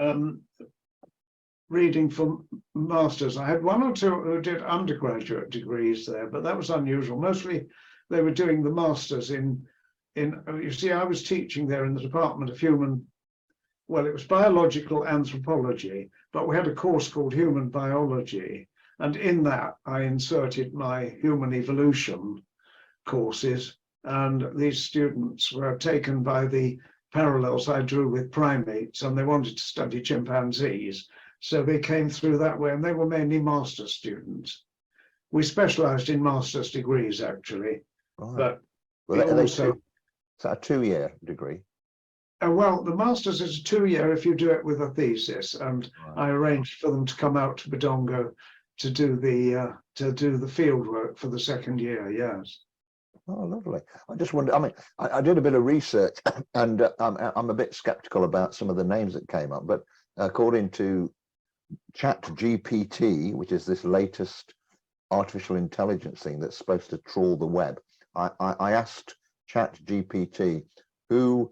reading for masters. I had one or two who did undergraduate degrees there, but that was unusual. Mostly they were doing the masters in you see, I was teaching there in the Department of it was biological anthropology, but we had a course called human biology. And in that, I inserted my human evolution courses. And these students were taken by the parallels I drew with primates, and they wanted to study chimpanzees. So they came through that way, and they were mainly master's students. We specialized in master's degrees, actually. Right. But is that a 2-year degree? Well, the master's is a 2-year if you do it with a thesis, and right. I arranged for them to come out to Badongo to do the field work for the 2nd year. Yes. Oh, lovely. I just wonder, I mean, I did a bit of research and I'm a bit skeptical about some of the names that came up, but according to Chat GPT, which is this latest artificial intelligence thing that's supposed to trawl the web, I asked Chat GPT who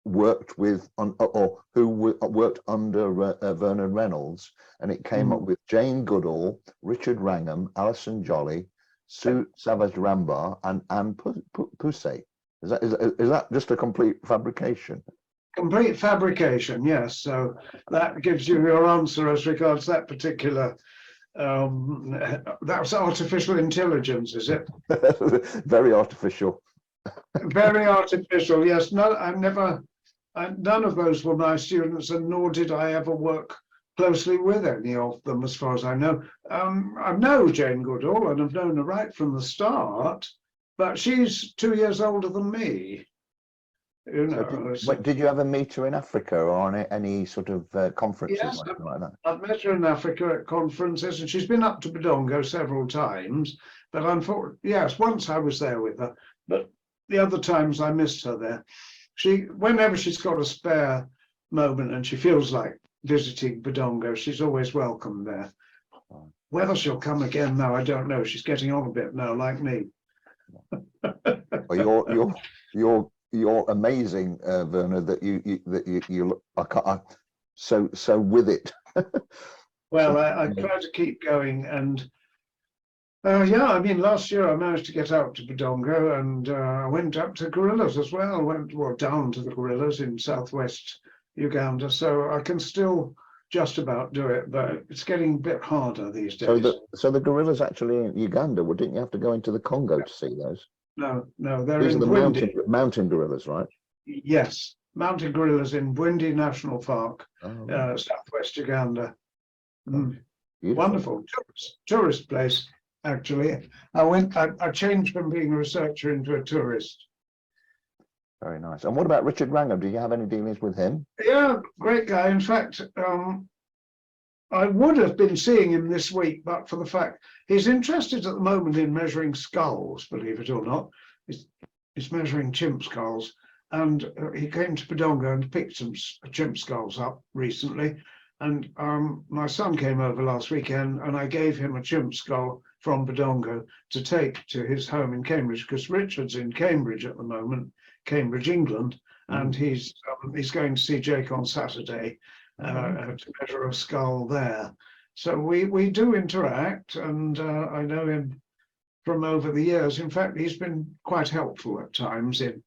worked with or who worked under Vernon Reynolds, and it came up with Jane Goodall, Richard Wrangham, Alison Jolly, Sue Savage Rambar, and Anne Poussey. Is that just a complete fabrication? Complete fabrication, yes. So that gives you your answer as regards that particular. That was artificial intelligence, is it? Very artificial. Very artificial. Yes. No, none of those were my students, and nor did I ever work closely with any of them, as far as I know. I know Jane Goodall, and I've known her right from the start, but she's 2 years older than me. You know. Did you ever meet her in Africa or on any sort of conferences? Yes, like that? I've met her in Africa at conferences, and she's been up to Badongo several times. But unfortunately, yes, once I was there with her, but the other times I missed her there. Whenever she's got a spare moment and she feels like visiting Badongo, she's always welcome there. Whether she'll come again now, I don't know. She's getting on a bit now, like me. Well, you're amazing, Werner. That you so with it. Well, I try to keep going, and yeah, I mean, last year I managed to get out to Badongo, and I went up to gorillas as well. Went down to the gorillas in southwest Uganda, so I can still just about do it, but it's getting a bit harder these days. So the gorillas actually in Uganda, well, didn't you have to go into the Congo to see those? No, they're These in are the mountain gorillas, right? Yes, mountain gorillas in Bwindi National Park, southwest Uganda. Wonderful tourist place, actually. I changed from being a researcher into a tourist. Very nice. And what about Richard Wrangham? Did you have any dealings with him? Yeah, great guy. In fact, I would have been seeing him this week, but for the fact he's interested at the moment in measuring skulls, believe it or not. He's measuring chimp skulls. And he came to Badongo and picked some chimp skulls up recently. And my son came over last weekend, and I gave him a chimp skull from Badongo to take to his home in Cambridge, because Richard's in Cambridge at the moment, Cambridge, England, and he's going to see Jake on Saturday to measure a skull there. So we do interact, and I know him from over the years. In fact, he's been quite helpful at times in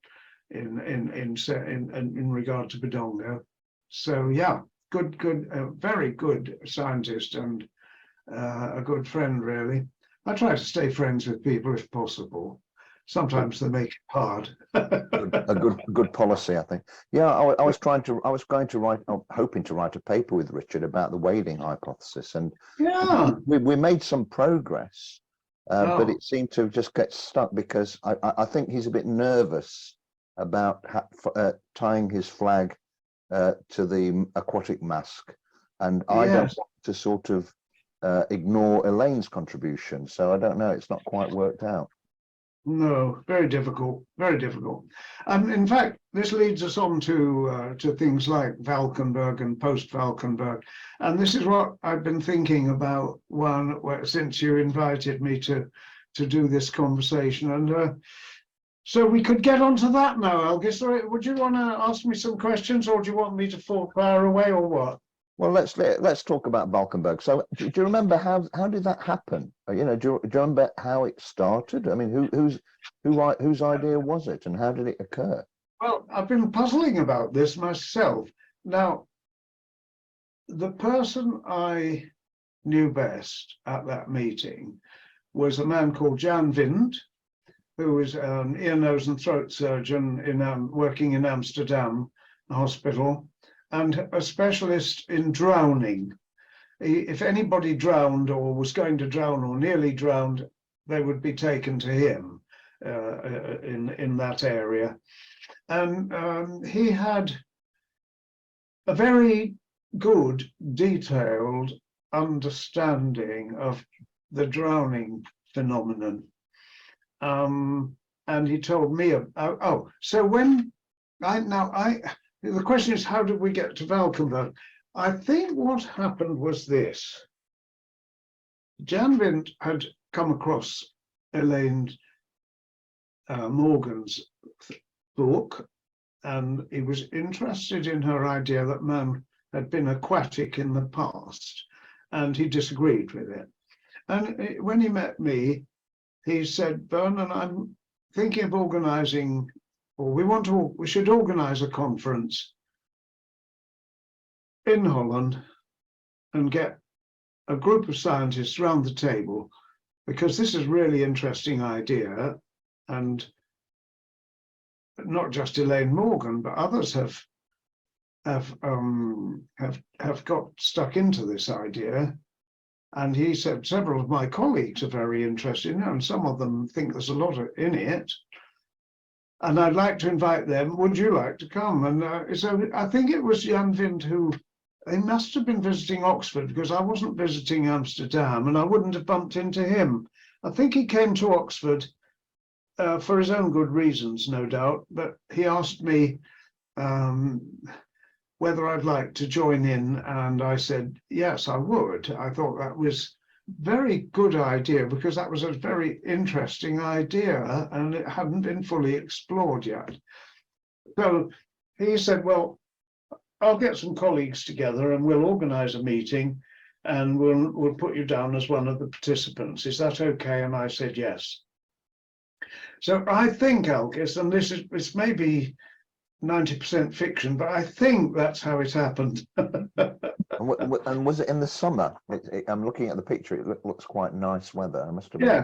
regard to Badongo. So yeah, very good scientist, and a good friend, really. I try to stay friends with people if possible. Sometimes they make it hard. a good policy, I think. Yeah, I was hoping to write a paper with Richard about the wading hypothesis, and yeah, we made some progress, but it seemed to just get stuck because I think he's a bit nervous about tying his flag to the aquatic mask, and I don't want to sort of ignore Elaine's contribution, so I don't know, it's not quite worked out. No, very difficult, very difficult. In fact, this leads us on to things like Valkenberg and post-Valkenberg, and this is what I've been thinking about since you invited me to do this conversation, and so we could get onto that now, Elgis. Would you want to ask me some questions, or do you want me to fire away, or what? Well, let's talk about Valkenberg. So, do you remember how did that happen? You know, do you remember how it started? I mean, whose idea was it, and how did it occur? Well, I've been puzzling about this myself. Now, the person I knew best at that meeting was a man called Jan Vind, who was an ear, nose, and throat surgeon working in Amsterdam Hospital, and a specialist in drowning. If anybody drowned or was going to drown or nearly drowned, they would be taken to him in that area. And he had a very good, detailed understanding of the drowning phenomenon. and he told me, so when the question is, how did we get to Valkenberg? I think what happened was this. Jan Vint had come across Elaine Morgan's book, and he was interested in her idea that man had been aquatic in the past, and he disagreed with it. And when he met me, he said, Vernon, I'm thinking of organizing, or we should organize a conference in Holland and get a group of scientists around the table, because this is a really interesting idea, and not just Elaine Morgan, but others have got stuck into this idea. And he said several of my colleagues are very interested in it, and some of them think there's a lot in it. And I'd like to invite them. Would you like to come? And so I think it was Jan Vint who, he must have been visiting Oxford, because I wasn't visiting Amsterdam, and I wouldn't have bumped into him. I think he came to Oxford for his own good reasons, no doubt, but he asked me whether I'd like to join in, and I said, yes, I would. I thought that was a very good idea, because that was a very interesting idea, and it hadn't been fully explored yet. So he said, well, I'll get some colleagues together and we'll organize a meeting, and we'll put you down as one of the participants. Is that okay? And I said, yes. So I think, Alkis, and this may be 90% fiction, but I think that's how it happened. And was it in the summer? I'm looking at the picture. It looks quite nice weather. It must have been.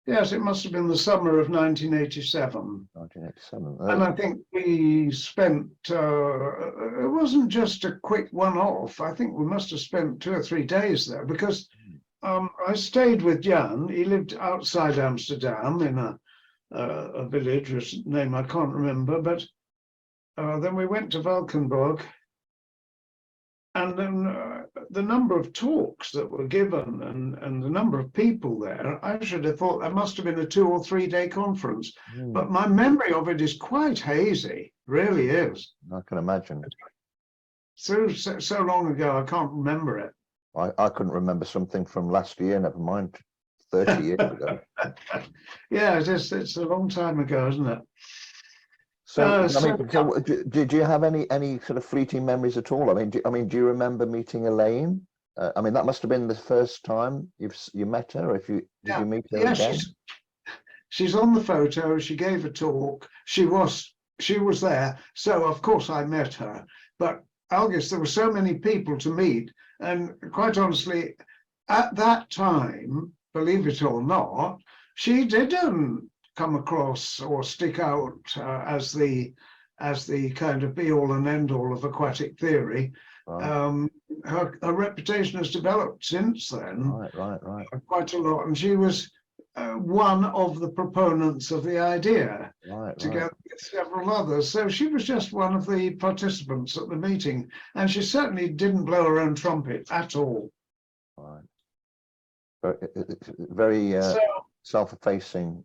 Yes, it must have been the summer of 1987. 1987. And I think we spent, it wasn't just a quick one-off. I think we must have spent 2 or 3 days there, because I stayed with Jan. He lived outside Amsterdam in a village whose name I can't remember, but then we went to Valkenberg, and then the number of talks that were given and the number of people there, I should have thought that must have been a 2 or 3 day conference. But my memory of it is quite hazy, really is. I can imagine. So long ago, I can't remember it. I couldn't remember something from last year, never mind 30 years ago. Yeah, it's a long time ago, isn't it? So, did you have any sort of fleeting memories at all? I mean, do you remember meeting Elaine? I mean, that must have been the first time you met her. Did you meet her again? She's on the photo. She gave a talk. She was there. So of course I met her. But Algis, there were so many people to meet, and quite honestly, at that time, believe it or not, she didn't come across or stick out as the kind of be all and end all of aquatic theory. Wow. Her reputation has developed since then. Right. Quite a lot, and she was one of the proponents of the idea, together with several others. So she was just one of the participants at the meeting, and she certainly didn't blow her own trumpet at all. Right. Very self-effacing.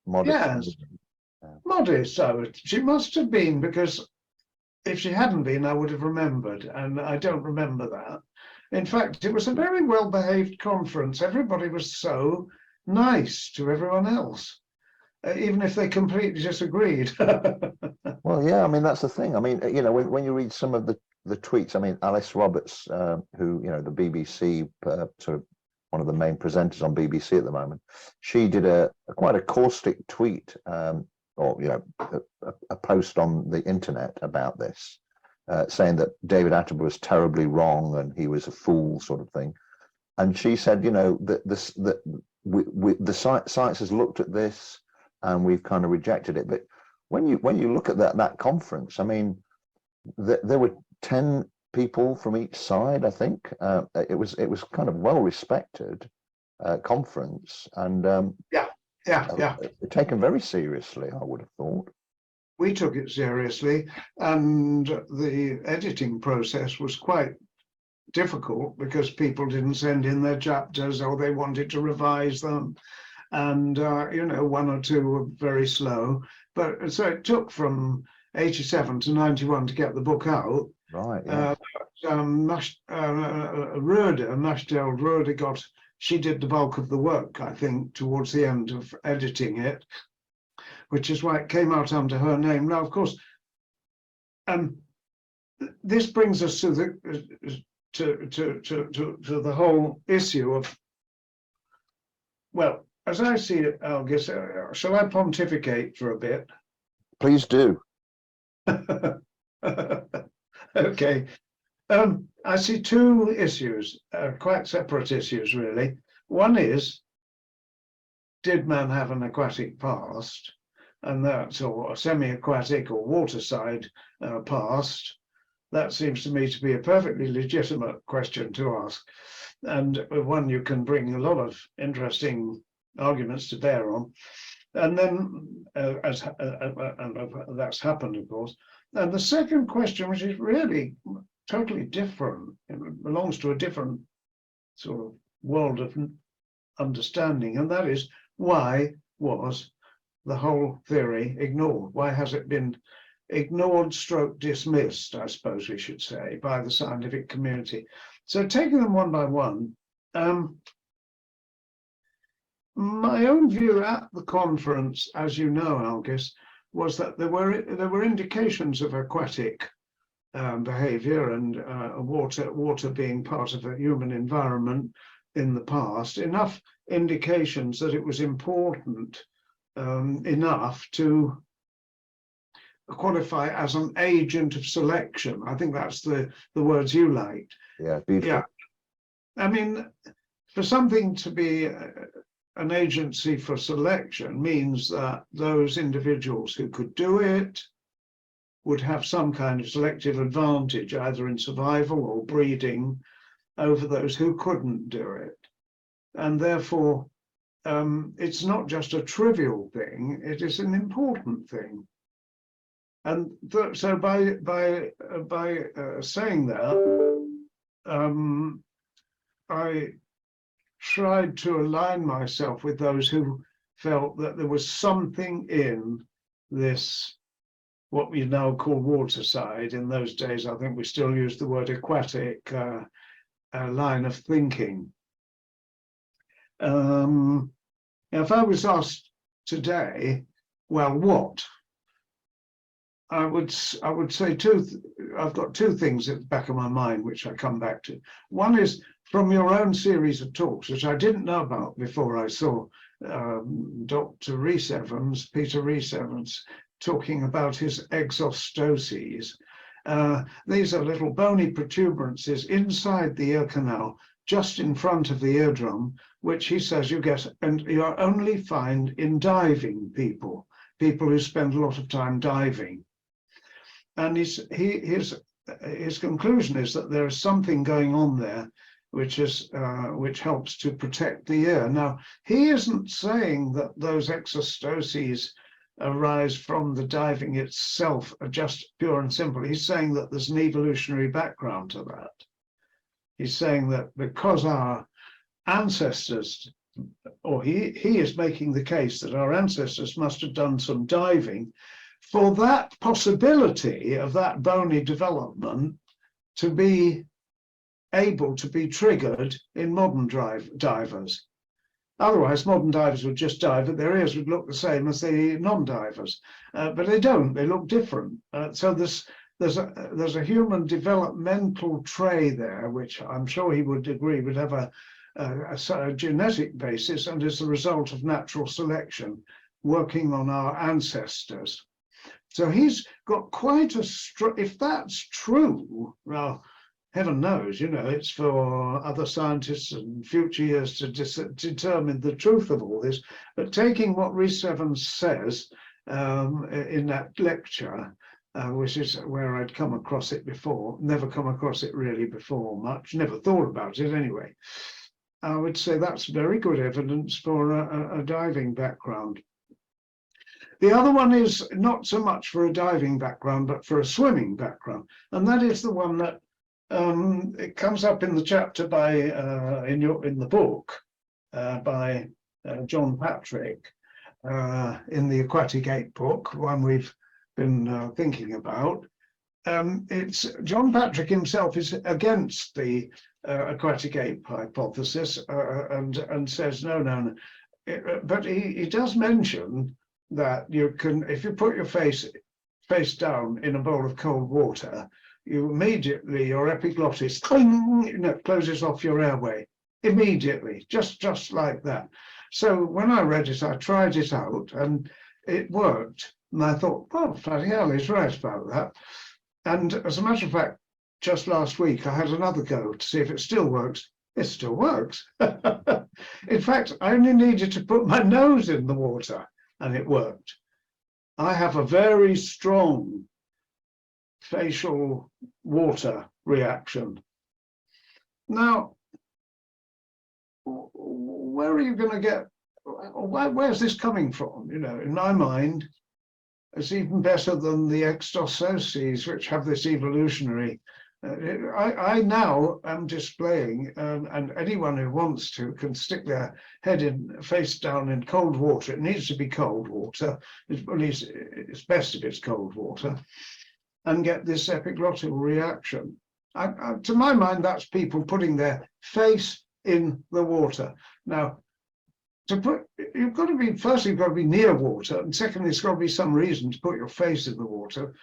Modest. Yes, modest. So she must have been, because if she hadn't been, I would have remembered, and I don't remember that. In fact, it was a very well-behaved conference. Everybody was so nice to everyone else, even if they completely disagreed. Well, yeah, I mean, that's the thing. I mean, you know, when you read some of the tweets, I mean, Alice Roberts, who, you know, the BBC sort of one of the main presenters on BBC at the moment, she did quite a caustic tweet, or you know, a post on the internet about this, saying that David Attenborough was terribly wrong and he was a fool, sort of thing. And she said, you know, that the science has looked at this and we've kind of rejected it. But when you look at that conference, I mean, there were 10 people from each side. I think it was kind of well respected conference, and taken very seriously, I would have thought. We took it seriously, and the editing process was quite difficult because people didn't send in their chapters, or they wanted to revise them. and you know, one or two were very slow. But so it took from 87 to 91 to get the book out. Right. Yeah. Roede she did the bulk of the work, I think, towards the end of editing it, which is why it came out under her name. Now, of course, this brings us to the whole issue of, well, as I see it, Algis, shall I pontificate for a bit? Please do. Okay. I see two issues, quite separate issues, really. One is, did man have an aquatic past? And that's, or a semi-aquatic or waterside past. That seems to me to be a perfectly legitimate question to ask, and one you can bring a lot of interesting arguments to bear on. And then, that's happened, of course. And the second question, which is really totally different, it belongs to a different sort of world of understanding, and that is, why was the whole theory ignored? Why has it been ignored stroke dismissed, I suppose we should say, by the scientific community? So taking them one by one, my own view at the conference, as you know, Algis, was that there were indications of aquatic behavior and water being part of a human environment in the past, enough indications that it was important enough to qualify as an agent of selection. I think that's the words you liked. Yeah, beautiful. Yeah. I mean, for something to be an agency for selection means that those individuals who could do it would have some kind of selective advantage, either in survival or breeding, over those who couldn't do it. And therefore, it's not just a trivial thing, it is an important thing. And so by saying that, I tried to align myself with those who felt that there was something in this, what we now call waterside. In those days, I think we still use the word aquatic line of thinking. If I was asked today, well, what? I would say I've got two things at the back of my mind, which I come back to. One is from your own series of talks, which I didn't know about before I saw Dr. Peter Rees-Evans, talking about his exostoses. These are little bony protuberances inside the ear canal, just in front of the eardrum, which he says you get, and you only find in diving people who spend a lot of time diving. And his conclusion is that there is something going on there which helps to protect the ear. Now, he isn't saying that those exostoses arise from the diving itself, are just pure and simple. He's saying that there's an evolutionary background to that. He's saying that because our ancestors, or he is making the case that our ancestors must have done some diving, for that possibility of that bony development to be able to be triggered in modern divers. Otherwise, modern divers would just dive, but their ears would look the same as the non-divers. But they don't, they look different. So there's a human developmental trait there, which I'm sure he would agree would have a genetic basis and is the result of natural selection working on our ancestors. So he's got quite if that's true, well, heaven knows, it's for other scientists in future years to determine the truth of all this. But taking what Rees-Evans says in that lecture, which is where I'd come across it before, never come across it really before much, never thought about it anyway, I would say that's very good evidence for a diving background. The other one is not so much for a diving background, but for a swimming background. And that is the one that it comes up in the chapter in the book by John Patrick in the Aquatic Ape book, one we've been thinking about. It's John Patrick himself is against the aquatic ape hypothesis and says no. But he does mention that you can, if you put your face down in a bowl of cold water, you immediately, your epiglottis closes off your airway immediately, just like that. So when I read it, I tried it out and it worked. And I thought, oh, bloody hell, he's right about that. And as a matter of fact, just last week, I had another go to see if it still works. It still works. In fact, I only needed to put my nose in the water and it worked. I have a very strong facial water reaction. Now, where are you going to get, where's this coming from? You know, in my mind, it's even better than the extososes, which have this evolutionary. I now am displaying, and anyone who wants to can stick their head in, face down in cold water. It needs to be cold water. At least it's best if it's cold water, and get this epiglottal reaction. To my mind, that's people putting their face in the water. Now, you've got to be, firstly, you've got to be near water, and secondly, it's got to be some reason to put your face in the water,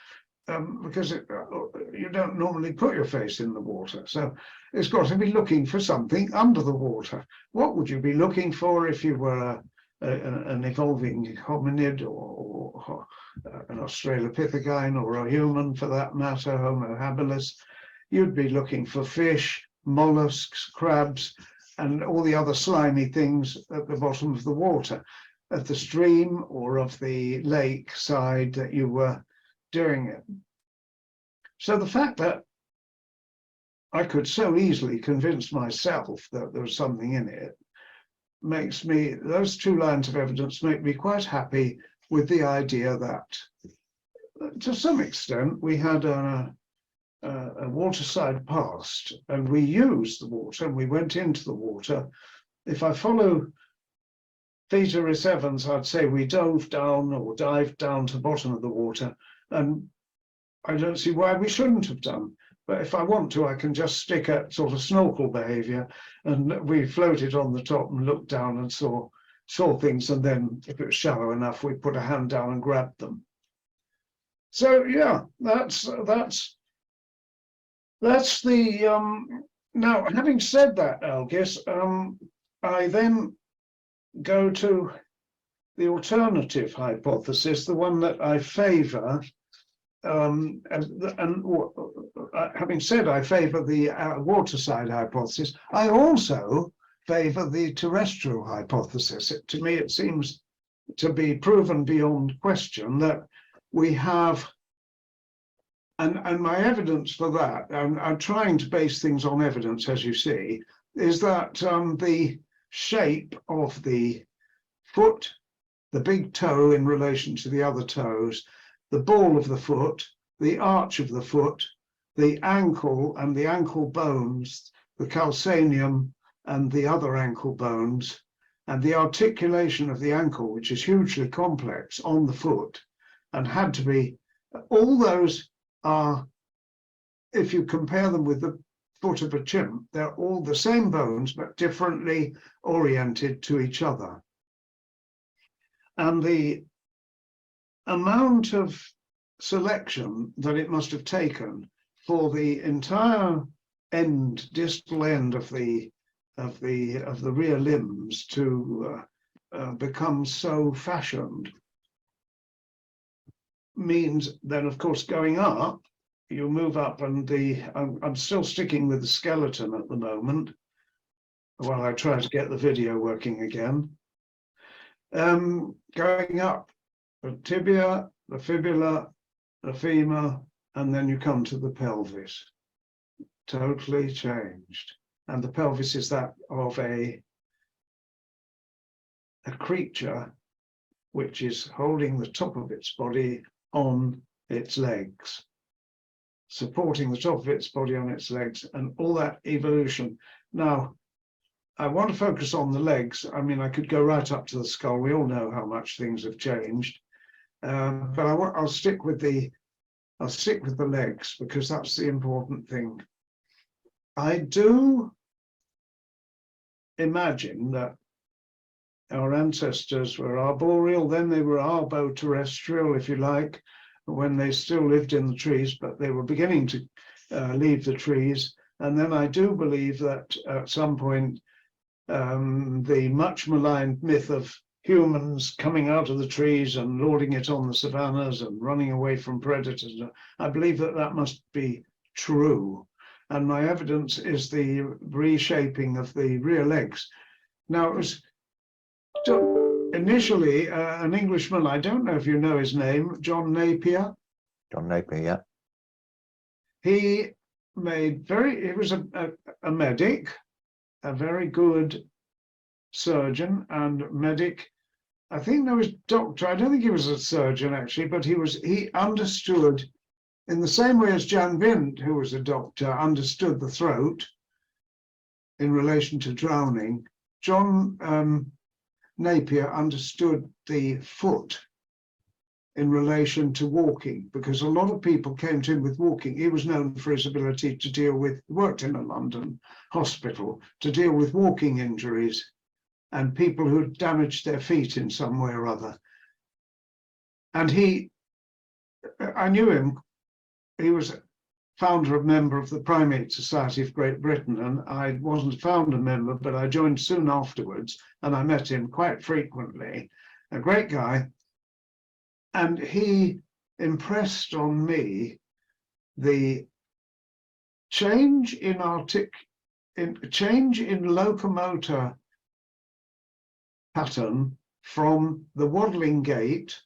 because you don't normally put your face in the water. So it's got to be looking for something under the water. What would you be looking for if you were an evolving hominid or an Australopithecine or a human for that matter, Homo habilis? You'd be looking for fish, mollusks, crabs, and all the other slimy things at the bottom of the water, at the stream or of the lake side that you were doing it. So the fact that I could so easily convince myself that there was something in it makes me, those two lines of evidence make me quite happy with the idea that, to some extent, we had a waterside past, and we used the water, and we went into the water. If I follow Peter Rhys Evans, I'd say we dove down or dived down to the bottom of the water, and I don't see why we shouldn't have done. But if I want to, I can just stick at sort of snorkel behavior, and we floated on the top and looked down and saw things, and then if it was shallow enough, we put a hand down and grabbed them. So yeah, that's the now, having said that, Algis, I then go to the alternative hypothesis, the one that I favor. And having said I favor the waterside hypothesis, I also favor the terrestrial hypothesis. To me, it seems to be proven beyond question that we have. And my evidence for that, I'm trying to base things on evidence, as you see, is that the shape of the foot, the big toe in relation to the other toes, the ball of the foot, the arch of the foot, the ankle and the ankle bones, the calcaneum and the other ankle bones, and the articulation of the ankle, which is hugely complex on the foot and had to be, all those are, if you compare them with the foot of a chimp, they're all the same bones, but differently oriented to each other. And the amount of selection that it must have taken for the entire end, distal end of the rear limbs to become so fashioned means then, of course, going up, you move up, and I'm still sticking with the skeleton at the moment while I try to get the video working again. Going up, the tibia, the fibula, the femur, and then you come to the pelvis. Totally changed. And the pelvis is that of a creature which is holding the top of its body on its legs, supporting the top of its body on its legs, and all that evolution. Now, I want to focus on the legs. I mean, I could go right up to the skull. We all know how much things have changed, but I'll stick with the legs because that's the important thing. I do imagine that our ancestors were arboreal, then they were arboterrestrial, if you like, when they still lived in the trees, but they were beginning to leave the trees. And then I do believe that at some point, the much maligned myth of humans coming out of the trees and lording it on the savannas and running away from predators, I believe that that must be true. And my evidence is the reshaping of the rear legs. Now, it was initially an Englishman, I don't know if you know his name, John Napier. John Napier, yeah. He was a medic, a very good surgeon and medic. I think there was doctor, I don't think he was a surgeon actually, but he understood in the same way as Jan Vint, who was a doctor, understood the throat in relation to drowning. John Napier understood the foot in relation to walking, because a lot of people came to him with walking. He was known for his ability to deal with, worked in a London hospital, to deal with walking injuries and people who damaged their feet in some way or other. And I knew him. He was founder and member of the Primate Society of Great Britain, and I wasn't a founder member, but I joined soon afterwards, and I met him quite frequently. A great guy, and he impressed on me the change in locomotor pattern from the waddling gait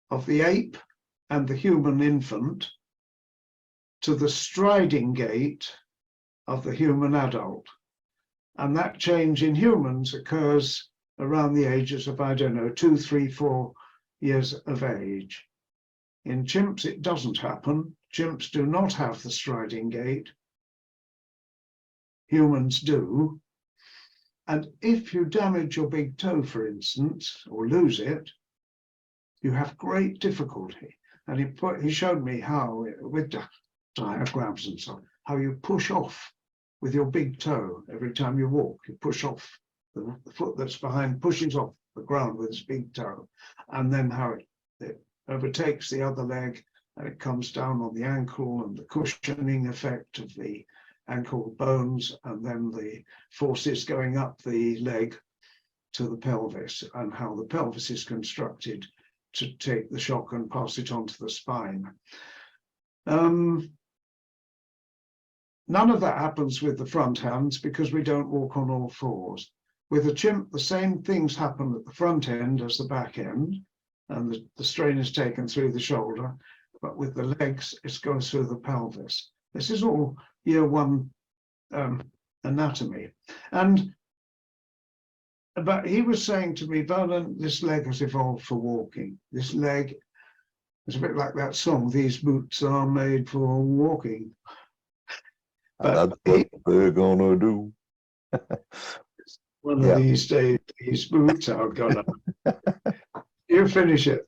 of the ape and the human infant to the striding gait of the human adult. And that change in humans occurs around the ages of, I don't know, 2, 3, 4 years of age. In chimps, it doesn't happen. Chimps do not have the striding gait. Humans do. And if you damage your big toe, for instance, or lose it, you have great difficulty. And he showed me how, with diagrams and so on, how you push off with your big toe every time you walk. You push off, the foot that's behind pushes off the ground with its big toe, and then how it overtakes the other leg and it comes down on the ankle, and the cushioning effect of the ankle bones, and then the forces going up the leg to the pelvis, and how the pelvis is constructed to take the shock and pass it on to the spine. None of that happens with the front hands because we don't walk on all fours. With a chimp, the same things happen at the front end as the back end, and the strain is taken through the shoulder, but with the legs, it goes through the pelvis. This is all year one anatomy. But he was saying to me, Vernon, this leg has evolved for walking. This leg is a bit like that song, these boots are made for walking. But that's what they're gonna do. One of these days, these boots are gonna. You finish it.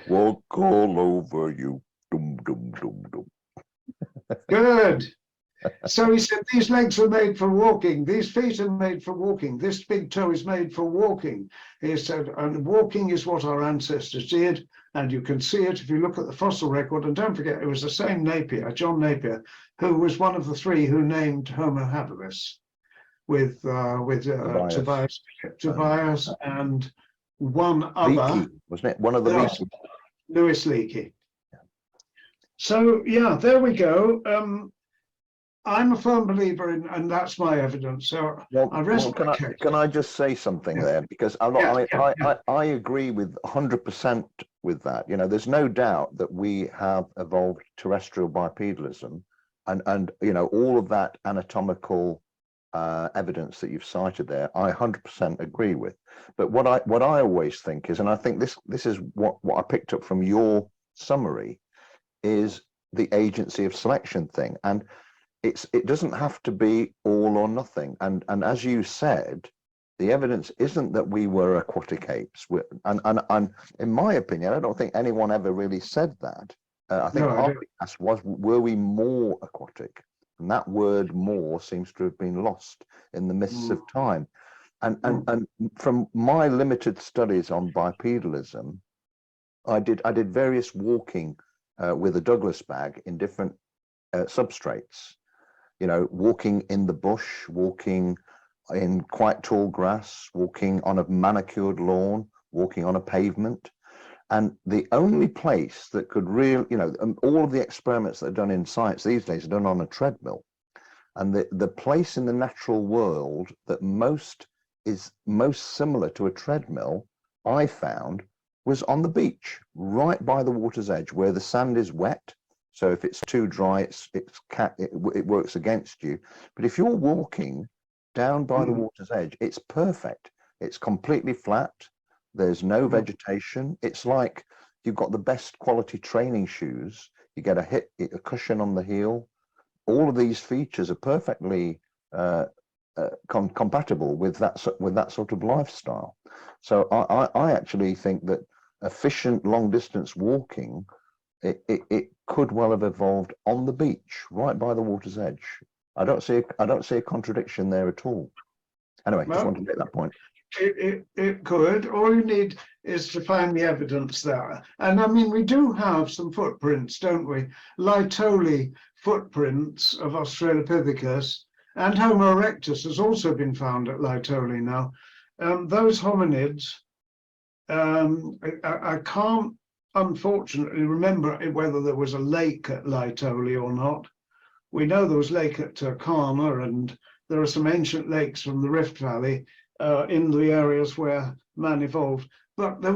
Walk all over you. Dum, dum, dum, dum. Good. So he said, these legs are made for walking. These feet are made for walking. This big toe is made for walking. He said, and walking is what our ancestors did. And you can see it if you look at the fossil record. And don't forget, it was the same Napier, John Napier, who was one of the three who named Homo habilis with Tobias and one other. Leakey, wasn't it? One of the Leakey. Louis Leakey. Yeah. So, yeah, there we go. I'm a firm believer in, and that's my evidence. So can I just say something there? Because I agree with 100% with that. You know, there's no doubt that we have evolved terrestrial bipedalism, and you know, all of that anatomical evidence that you've cited there, I 100% agree with. But what I always think is, and I think this is what I picked up from your summary, is the agency of selection thing. And it doesn't have to be all or nothing. And as you said, the evidence isn't that we were aquatic apes. And in my opinion, I don't think anyone ever really said that. I think No, I part don't. of the ask was, were we more aquatic? And that word "more" seems to have been lost in the mists of time. And from my limited studies on bipedalism, I did various walking with a Douglas bag in different substrates. You know, walking in the bush, walking in quite tall grass, walking on a manicured lawn, walking on a pavement. And the only place that could really, you know, all of the experiments that are done in science these days are done on a treadmill. And the place in the natural world that is most similar to a treadmill, I found, was on the beach, right by the water's edge, where the sand is wet. So if it's too dry, it works against you. But if you're walking down by the water's edge, it's perfect. It's completely flat. There's no vegetation. It's like you've got the best quality training shoes. You get a cushion on the heel. All of these features are perfectly compatible with that sort of lifestyle. So I actually think that efficient long distance walking, it could well have evolved on the beach, right by the water's edge. I don't see a contradiction there at all. Anyway, just want to make that point. It could. All you need is to find the evidence there. And I mean, we do have some footprints, don't we? Laetoli footprints of Australopithecus, and Homo erectus has also been found at Laetoli now. Those hominids, I can't unfortunately remember whether there was a lake at Laetoli or not. We know there was a lake at Turkana, and there are some ancient lakes from the Rift Valley in the areas where man evolved. But there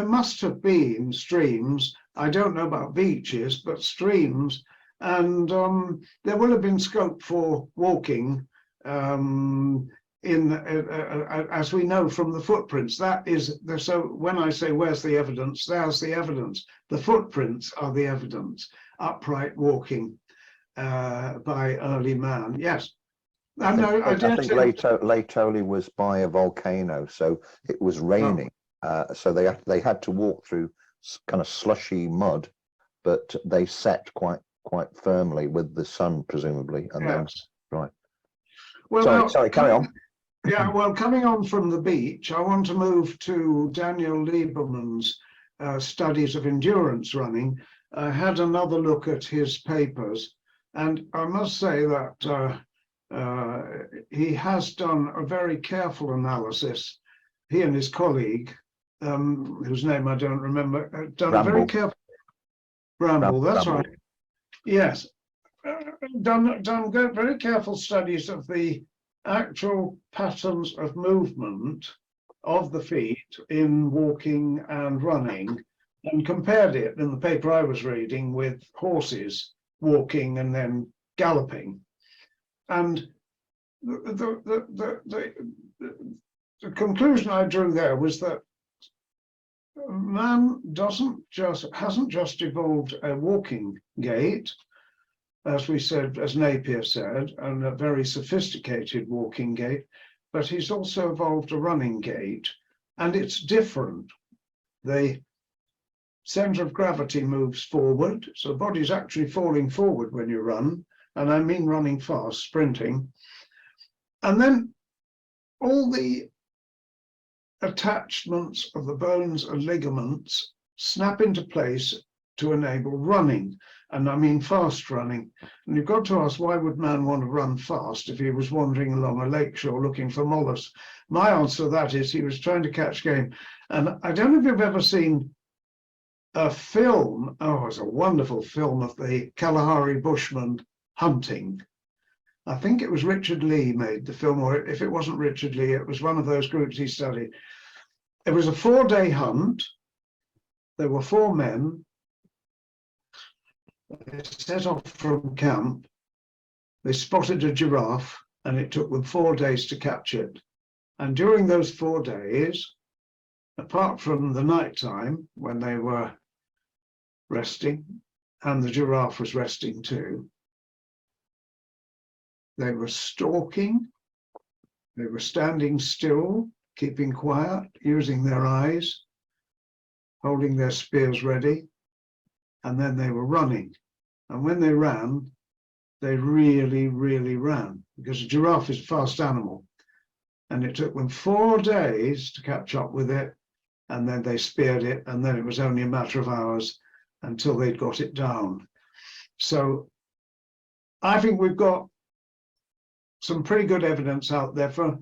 must have been streams. I don't know about beaches, but streams. And there will have been scope for walking as we know from the footprints. So when I say where's the evidence, there's the evidence. The footprints are the evidence. Upright walking by early man. Yes. I think Laetoli was by a volcano, so it was raining. So they had to walk through kind of slushy mud, but they set quite firmly with the sun, presumably. And then right. Well, sorry, carry on. Yeah, well, coming on from the beach, I want to move to Daniel Lieberman's studies of endurance running. I had another look at his papers, and I must say that he has done a very careful analysis. He and his colleague, whose name I don't remember, done Bramble. a very careful. Bramble, that's Bramble. right. Yes, done very careful studies of the actual patterns of movement of the feet in walking and running, and compared it in the paper I was reading with horses walking and then galloping. And the conclusion I drew there was that man hasn't just evolved a walking gait, as we said, as Napier said, and a very sophisticated walking gait, but he's also evolved a running gait, and it's different. The center of gravity moves forward, so the body's actually falling forward when you run, and I mean running fast, sprinting. And then all the attachments of the bones and ligaments snap into place to enable running, and I mean fast running. And you've got to ask, why would man want to run fast if he was wandering along a lakeshore looking for mollusks? My answer to that is he was trying to catch game. And I don't know if you've ever seen a film, it's a wonderful film of the Kalahari Bushman hunting. I think it was Richard Lee made the film, or if it wasn't Richard Lee, it was one of those groups he studied. It was a 4-day hunt. There were 4 men. They set off from camp. They spotted a giraffe, and it took them 4 days to catch it. And during those 4 days, apart from the night time when they were resting, and the giraffe was resting too, they were stalking, they were standing still, keeping quiet, using their eyes, holding their spears ready, and then they were running. And when they ran, they really, really ran, because a giraffe is a fast animal. And it took them 4 days to catch up with it, and then they speared it, and then it was only a matter of hours until they'd got it down. So I think we've got some pretty good evidence out there for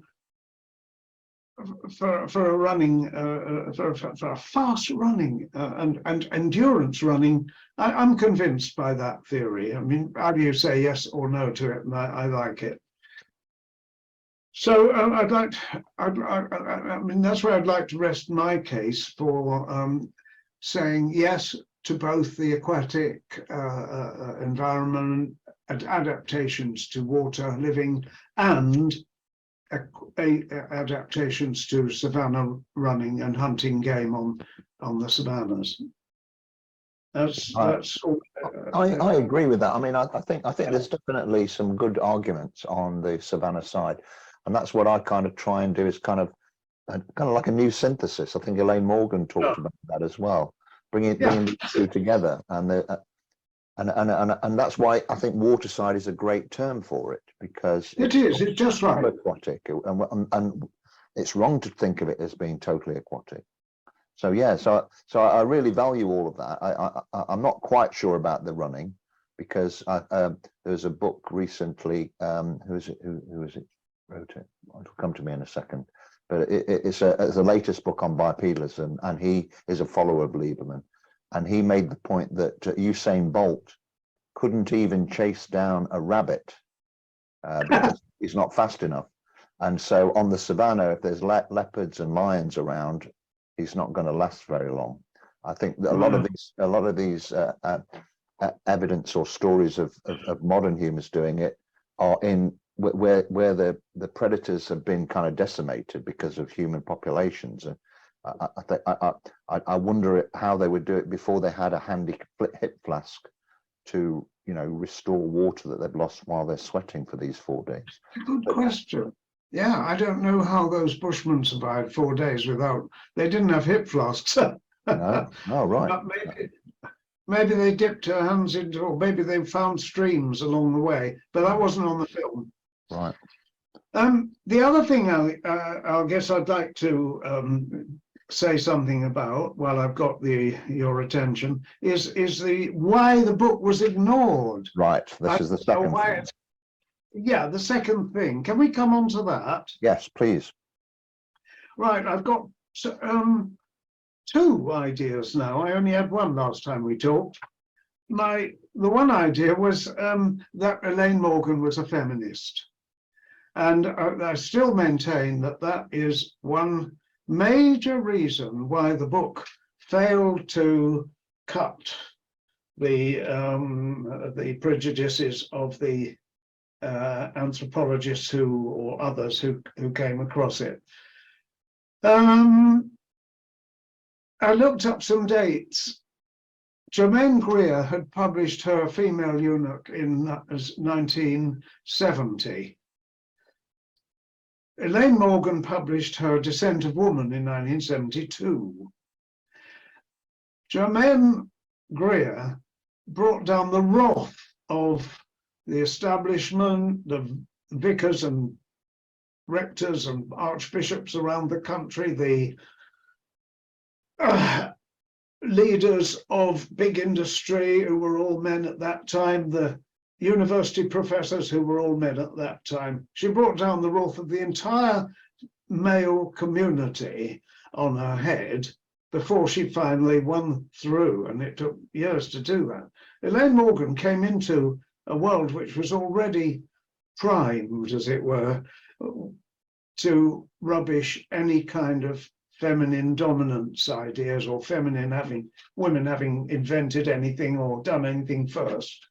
a running, for a fast running and endurance running. I'm convinced by that theory. I mean, how do you say yes or no to it? And I like it. So I mean, that's where I'd like to rest my case for saying yes to both the aquatic environment, adaptations to water living, and adaptations to savanna running and hunting game on the savannas. That's all. I agree with that. I mean, I think there's definitely some good arguments on the savanna side, and that's what I kind of try and do, is kind of like a new synthesis. I think Elaine Morgan talked about that as well, bringing the two together, and that's why I think waterside is a great term for it, because it's just right. Aquatic, and it's wrong to think of it as being totally aquatic. So yeah, so I really value all of that. I'm not quite sure about the running, because there was a book recently. Who was it wrote it? It'll come to me in a second. But it's the latest book on bipedalism, and he is a follower of Lieberman, and he made the point that Usain Bolt couldn't even chase down a rabbit because he's not fast enough. And so on the savannah, if there's leopards and lions around, he's not going to last very long. I think that a lot of these evidence or stories of modern humans doing it are in where the predators have been kind of decimated because of human populations. And I wonder how they would do it before they had a handy hip flask to, you know, restore water that they've lost while they're sweating for these 4 days. Good question. Yeah, I don't know how those Bushmen survived 4 days without. They didn't have hip flasks. No. Oh, right. But maybe they dipped their hands into, or maybe they found streams along the way. But that wasn't on the film. Right. The other thing I guess I'd like to say something about, while I've got your attention, is the why the book was ignored. Right. This is the second thing. Yeah, the second thing. Can we come on to that? Yes, please. Right, I've got 2 ideas now. I only had one last time we talked. The one idea was that Elaine Morgan was a feminist. And I still maintain that that is one major reason why the book failed to cut the prejudices of the anthropologists or others who came across it. I looked up some dates. Germaine Greer had published her Female Eunuch in 1970. Elaine Morgan published her Descent of Woman in 1972. Germaine Greer brought down the wrath of the establishment, the vicars and rectors and archbishops around the country, the leaders of big industry who were all men at that time, the university professors who were all men at that time. She brought down the wrath of the entire male community on her head before she finally won through, and it took years to do that. Elaine Morgan came into a world which was already primed, as it were, to rubbish any kind of feminine dominance ideas, or women having invented anything or done anything first.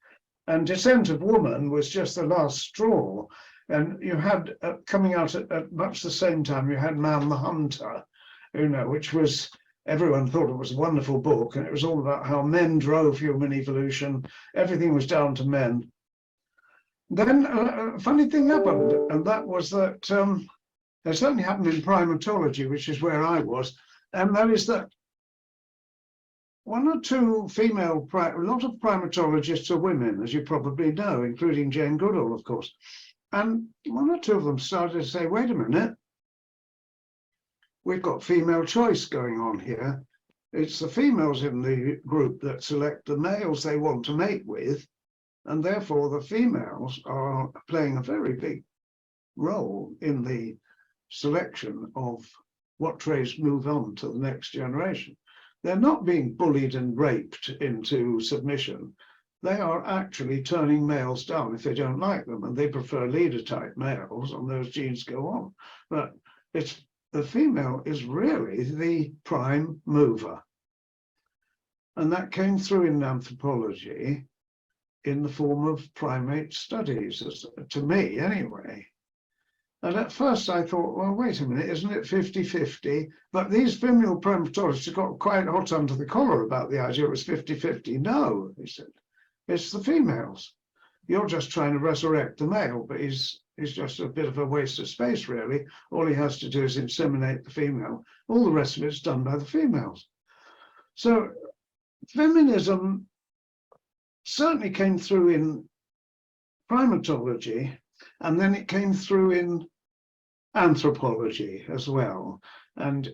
And Descent of Woman was just the last straw. And you had, coming out at much the same time, you had Man the Hunter, you know, which was, everyone thought it was a wonderful book, and it was all about how men drove human evolution. Everything was down to men. Then a funny thing happened, and that was that it certainly happened in primatology, which is where I was, and that is that one or two female, a lot of primatologists are women, as you probably know, including Jane Goodall, of course. And one or two of them started to say, wait a minute, we've got female choice going on here. It's the females in the group that select the males they want to mate with, and therefore the females are playing a very big role in the selection of what traits move on to the next generation. They're not being bullied and raped into submission. They are actually turning males down if they don't like them, and they prefer leader type males, and those genes go on. But it's the female is really the prime mover. And that came through in anthropology in the form of primate studies, to me anyway. And at first I thought, well, wait a minute, isn't it 50-50? But these female primatologists got quite hot under the collar about the idea it was 50-50. No, he said, it's the females. You're just trying to resurrect the male, but he's just a bit of a waste of space, really. All he has to do is inseminate the female. All the rest of it's done by the females. So feminism certainly came through in primatology, and then it came through in anthropology as well. And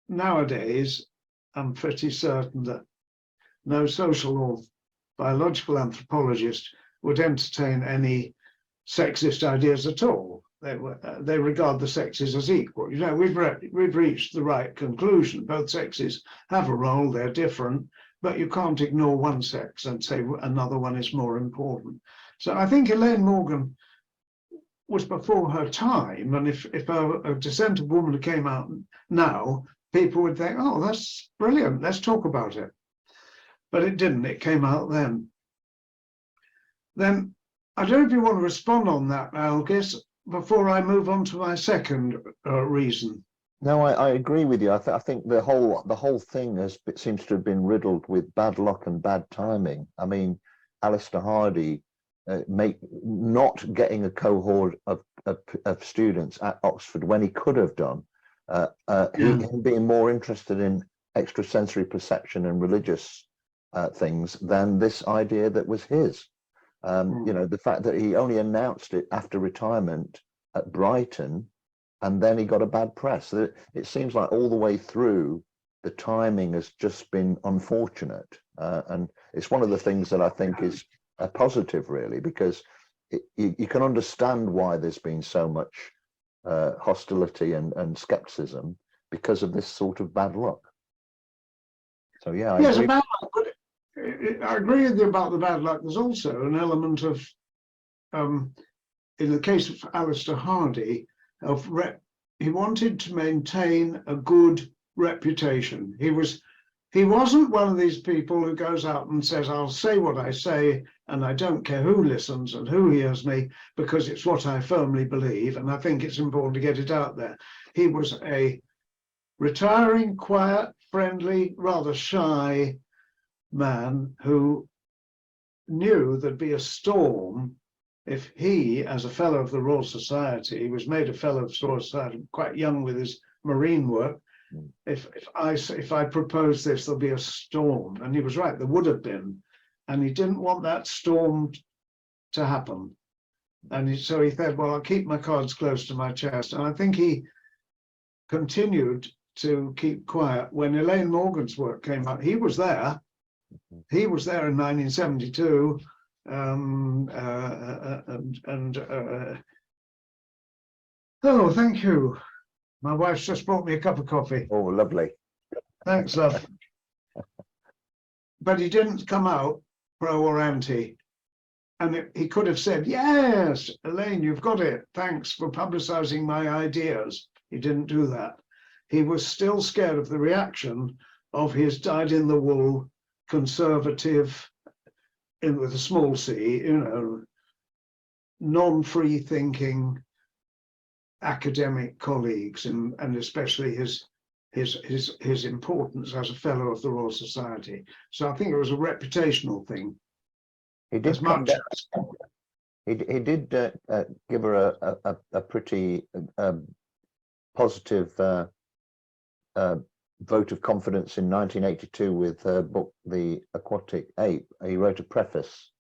nowadays, I'm pretty certain that no social or biological anthropologist would entertain any sexist ideas at all. They regard the sexes as equal. You know, we've reached the right conclusion. Both sexes have a role, they're different, but you can't ignore one sex and say another one is more important. So I think Elaine Morgan was before her time, and if a descendant woman came out now, people would think, oh, that's brilliant, let's talk about it. But it didn't, it came out then. Then, I don't know if you want to respond on that, Algis, before I move on to my second reason. No, I agree with you. I think the whole thing seems to have been riddled with bad luck and bad timing. I mean, Alistair Hardy not getting a cohort of students at Oxford when he could have done, him being more interested in extrasensory perception and religious things than this idea that was his. You know, the fact that he only announced it after retirement at Brighton, and then he got a bad press. It seems like all the way through, the timing has just been unfortunate. And it's one of the things that I think is a positive, really, because you can understand why there's been so much hostility and skepticism because of this sort of bad luck. So, yeah, I agree. Bad luck, but I agree with you about the bad luck. There's also an element of, in the case of Alistair Hardy, he wanted to maintain a good reputation. He wasn't one of these people who goes out and says, I'll say what I say, and I don't care who listens and who hears me, because it's what I firmly believe, and I think it's important to get it out there. He was a retiring, quiet, friendly, rather shy man who knew there'd be a storm if he, as a fellow of the Royal Society, he was made a fellow of the Royal Society quite young with his marine work. If I propose this, there'll be a storm. And he was right, there would have been. And he didn't want that storm to happen. And so he said, well, I'll keep my cards close to my chest. And I think he continued to keep quiet. When Elaine Morgan's work came out, he was there. He was there in 1972. Oh, thank you. My wife's just brought me a cup of coffee. Oh, lovely. Thanks, love. But he didn't come out pro or anti. And he could have said, yes, Elaine, you've got it. Thanks for publicizing my ideas. He didn't do that. He was still scared of the reaction of his dyed-in-the-wool conservative, with a small c, you know, non-free thinking academic colleagues, and especially his importance as a fellow of the Royal Society. So I think it was a reputational thing. He did come down. He did give her a pretty positive vote of confidence in 1982 with her book, The Aquatic Ape. He wrote a preface,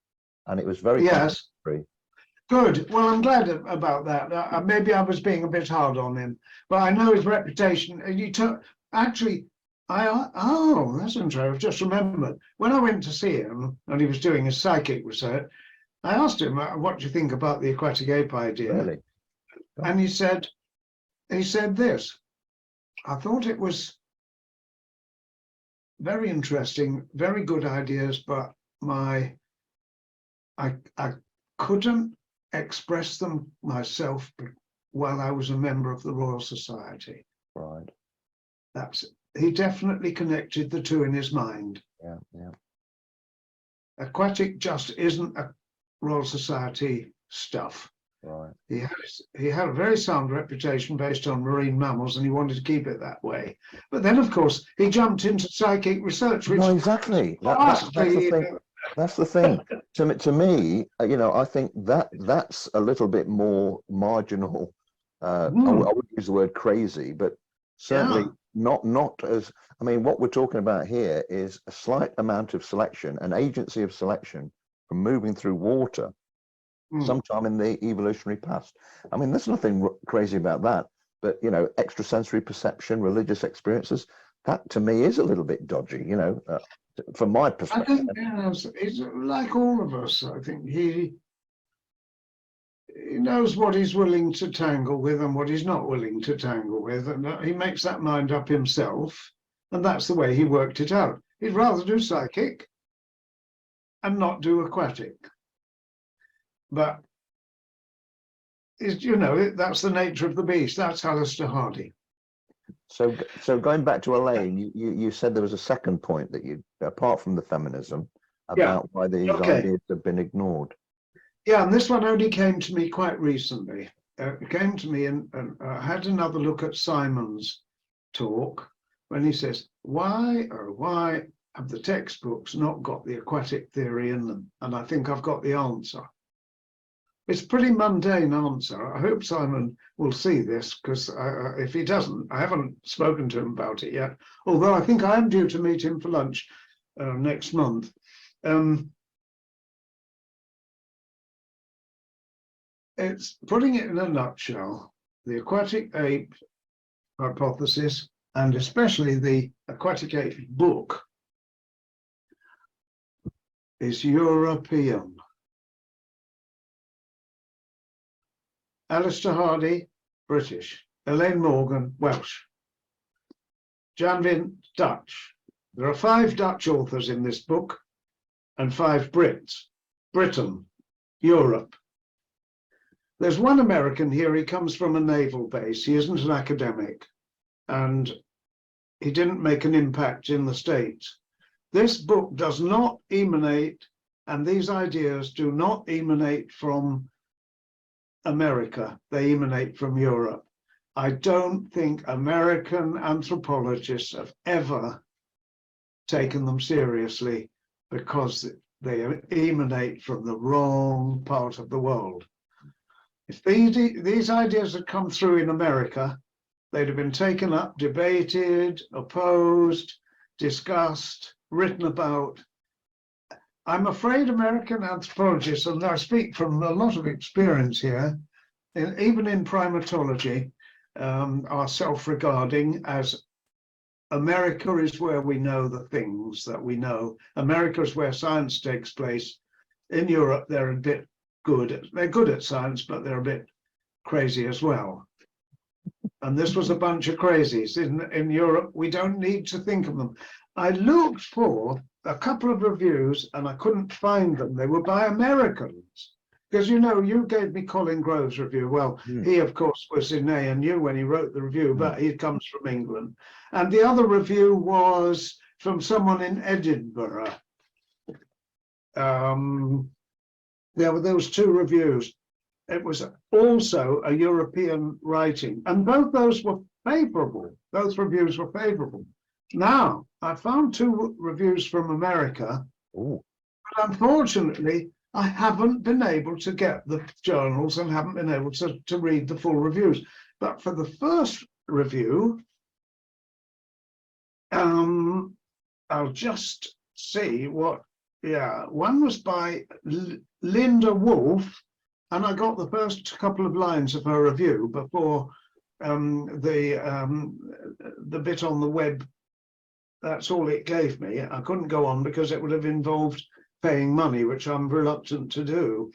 and it was very complimentary. Good. Well, I'm glad about that. Maybe I was being a bit hard on him, but I know his reputation. And you took actually. Oh, that's interesting. I've just remembered when I went to see him and he was doing his psychic research. I asked him, "What do you think about the aquatic ape idea?" Really? And he said this. I thought it was very interesting, very good ideas, but I couldn't express them myself while I was a member of the Royal Society. Right. He definitely connected the two in his mind. Yeah, yeah. Aquatic just isn't a Royal Society stuff. Right. He had a very sound reputation based on marine mammals, and he wanted to keep it that way. But then, of course, he jumped into psychic research, which exactly. That's the thing. That's the thing. To me, I think that's a little bit more marginal. I wouldn't use the word crazy, but certainly not as. I mean, what we're talking about here is a slight amount of selection, an agency of selection from moving through water sometime in the evolutionary past. I mean, there's nothing crazy about that, but extrasensory perception, religious experiences, that to me is a little bit dodgy, from my perspective. I think it's like all of us. I think he knows what he's willing to tangle with and what he's not willing to tangle with, and he makes that mind up himself, and that's the way he worked it out. He'd rather do psychic and not do aquatic. But that's the nature of the beast. That's Alistair Hardy. So going back to Elaine, you said there was a second point that apart from the feminism, about why these ideas have been ignored. Yeah, and this one only came to me quite recently. It came to me, and I had another look at Simon's talk when he says, why have the textbooks not got the aquatic theory in them? And I think I've got the answer. It's a pretty mundane answer. I hope Simon will see this, because if he doesn't, I haven't spoken to him about it yet, although I think I am due to meet him for lunch next month. It's putting it in a nutshell, the aquatic ape hypothesis, and especially the aquatic ape book, is European. Alistair Hardy, British. Elaine Morgan, Welsh. Jan Vint, Dutch. There are 5 Dutch authors in this book and 5 Brits. Britain, Europe. There's one American here. He comes from a naval base. He isn't an academic, and he didn't make an impact in the States. This book does not emanate, and these ideas do not emanate from America. They emanate from Europe. I don't think American anthropologists have ever taken them seriously because they emanate from the wrong part of the world. If these ideas had come through in America, they'd have been taken up, debated, opposed, discussed, written about. I'm afraid American anthropologists, and I speak from a lot of experience here, even in primatology, are self-regarding as America is where we know the things that we know. America is where science takes place. In Europe, they're good at science, but they're a bit crazy as well. And this was a bunch of crazies. In Europe, we don't need to think of them. I looked for a couple of reviews and I couldn't find them. They were by Americans. Because, you gave me Colin Grove's review. Well, he, of course, was in ANU when he wrote the review, but he comes from England. And the other review was from someone in Edinburgh. There were those 2 reviews. It was also a European writing, and both those were favorable. Those reviews were favorable. Now, I found 2 reviews from America, but unfortunately, I haven't been able to get the journals and haven't been able to read the full reviews. But for the first review, I'll just see what, one was by Linda Wolf, and I got the first couple of lines of her review before the bit on the web. That's all it gave me. I couldn't go on because it would have involved paying money, which I'm reluctant to do.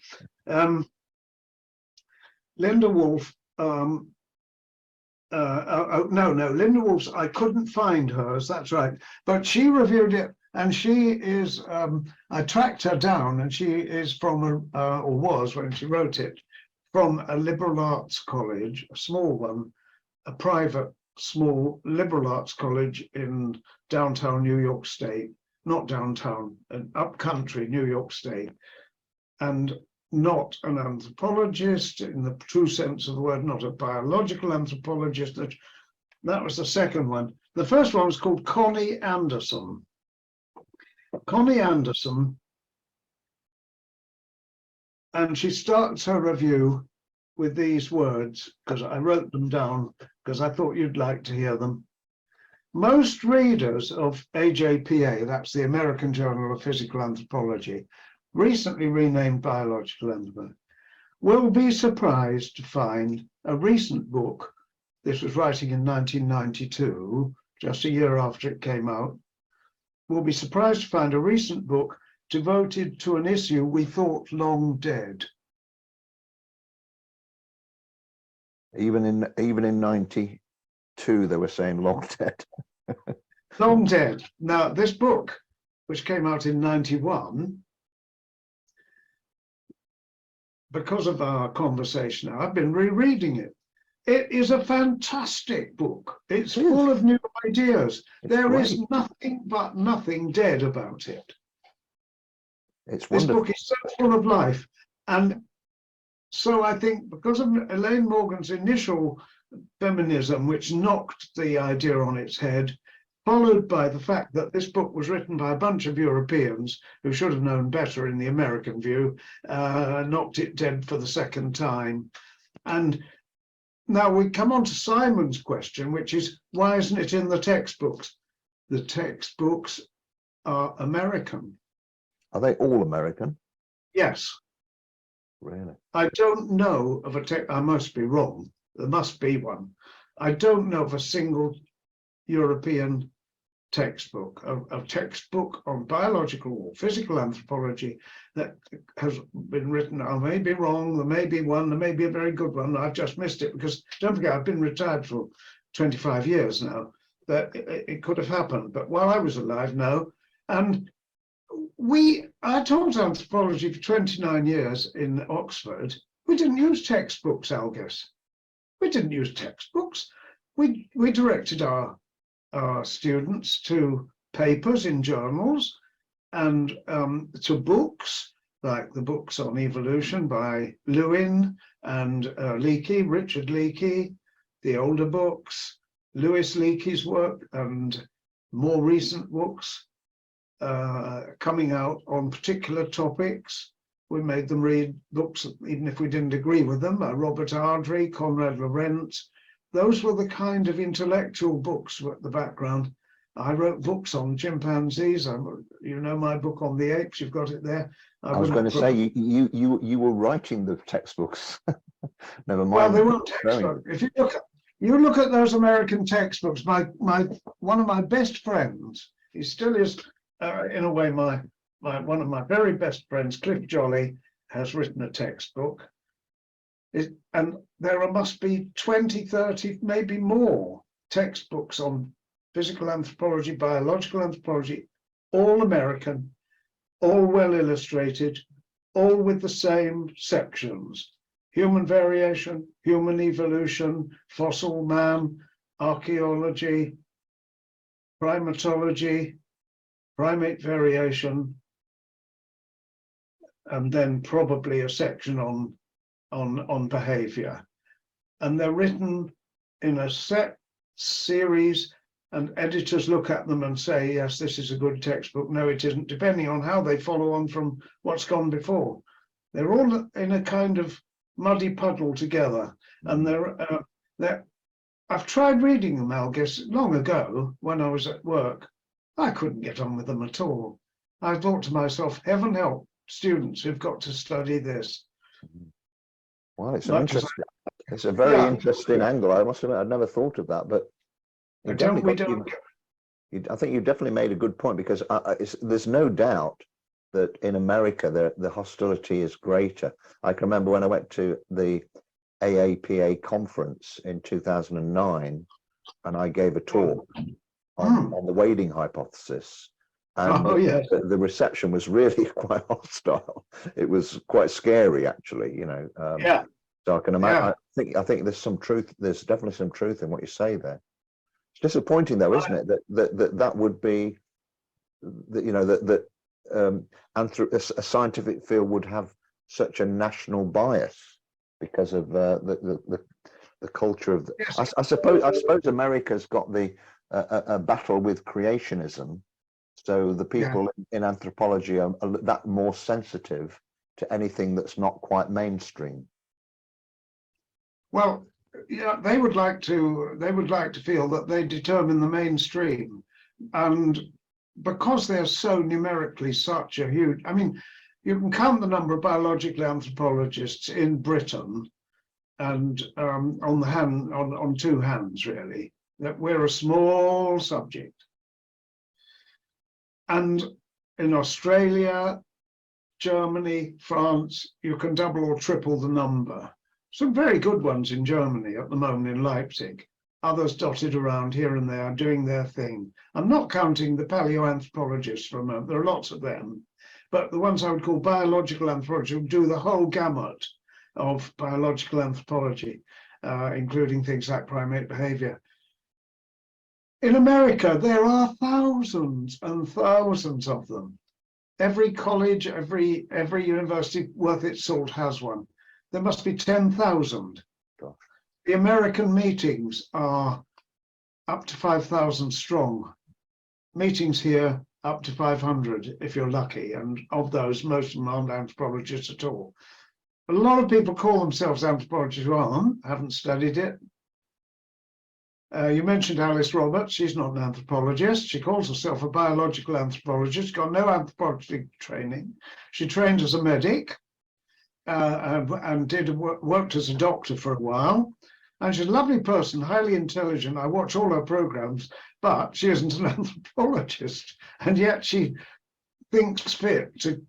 Linda Wolf, no, Linda Wolf's, I couldn't find hers, that's right. But she reviewed it, and she is, I tracked her down, and she is from, or was when she wrote it, from a liberal arts college, a small one, a private small liberal arts college in downtown New York State, not downtown, upcountry New York State, and not an anthropologist in the true sense of the word, not a biological anthropologist. That was the second one. The first one was called Connie Anderson. Connie Anderson, and she starts her review with these words, because I wrote them down, because I thought you'd like to hear them. Most readers of AJPA, that's the American Journal of Physical Anthropology, recently renamed Biological Anthropology, will be surprised to find a recent book, this was writing in 1992, just a year after it came out, will be surprised to find a recent book devoted to an issue we thought long dead. Even in 92, they were saying long dead. Long dead. Now, this book, which came out in 91, because of our conversation, I've been rereading it. It is a fantastic book. It's full of new ideas. There is nothing but nothing dead about it. It's wonderful. This book is so full of life. And so I think because of Elaine Morgan's initial feminism, which knocked the idea on its head, followed by the fact that this book was written by a bunch of Europeans who should have known better in the American view, knocked it dead for the second time. And now we come on to Simon's question, which is, why isn't it in the textbooks? The textbooks are American. Are they all American? Yes. Really? I don't know of I must be wrong. There must be one. I don't know of a single European textbook, a textbook on biological or physical anthropology that has been written. I may be wrong, there may be one, there may be a very good one. I've just missed it because, don't forget, I've been retired for 25 years now, that it could have happened. But while I was alive, no. And I taught anthropology for 29 years in Oxford. We didn't use textbooks, Algis. We didn't use textbooks. We directed our students to papers in journals and to books, like the books on evolution by Lewin and Leakey, Richard Leakey, the older books, Louis Leakey's work, and more recent books coming out on particular topics. We made them read books, even if we didn't agree with them, by Robert Ardrey, Conrad Lorenz. Those were the kind of intellectual books at the background. I wrote books on chimpanzees. You know my book on the apes, you've got it there. I was going to say, you were writing the textbooks. Never mind. Well, they weren't textbooks. If you look at those American textbooks, one of my best friends, he still is, in a way, one of my very best friends, Cliff Jolly, has written a textbook. And there must be 20, 30, maybe more textbooks on physical anthropology, biological anthropology, all American, all well illustrated, all with the same sections: human variation, human evolution, fossil man, archaeology, primatology, primate variation, and then probably a section on behavior. And they're written in a set series, and editors look at them and say, yes, this is a good textbook. No, it isn't, depending on how they follow on from what's gone before. They're all in a kind of muddy puddle together, and they're. I've tried reading them, Algis, long ago when I was at work. I couldn't get on with them at all. I thought to myself, heaven help students who've got to study this. Well, it's Much as it's a very Yeah. interesting angle. I must admit, I'd never thought of that, but you definitely I think you definitely made a good point, because there's no doubt that in America, the hostility is greater. I can remember when I went to the AAPA conference in 2009, and I gave a talk on the wading hypothesis. And yes. the reception was really quite hostile. It was quite scary, actually, you know. So I can imagine. I think there's some truth. There's definitely some truth in what you say there. It's disappointing, though, isn't it? That would be, that, you know, that a scientific field would have such a national bias because of the culture of. I suppose America's got a battle with creationism. So the people in anthropology are that more sensitive to anything that's not quite mainstream. Well, yeah, they would like to feel that they determine the mainstream, and because they're so numerically such a huge. I mean, you can count the number of biological anthropologists in Britain, and on two hands, really. That we're a small subject. And in Australia, Germany, France, you can double or triple the number. Some very good ones in Germany at the moment in Leipzig, others dotted around here and there doing their thing. I'm not counting the paleoanthropologists for a moment, there are lots of them, but the ones I would call biological anthropology would do the whole gamut of biological anthropology, including things like primate behavior. In America, there are thousands and thousands of them. Every college, every university worth its salt has one. There must be 10,000. The American meetings are up to 5,000 strong. Meetings here up to 500 if you're lucky, and of those, most of them aren't anthropologists at all. A lot of people call themselves anthropologists who haven't studied it. You mentioned Alice Roberts. She's not an anthropologist. She calls herself a biological anthropologist, got no anthropology training. She trained as a medic and worked as a doctor for a while. And she's a lovely person, highly intelligent. I watch all her programs, but she isn't an anthropologist. And yet she thinks fit to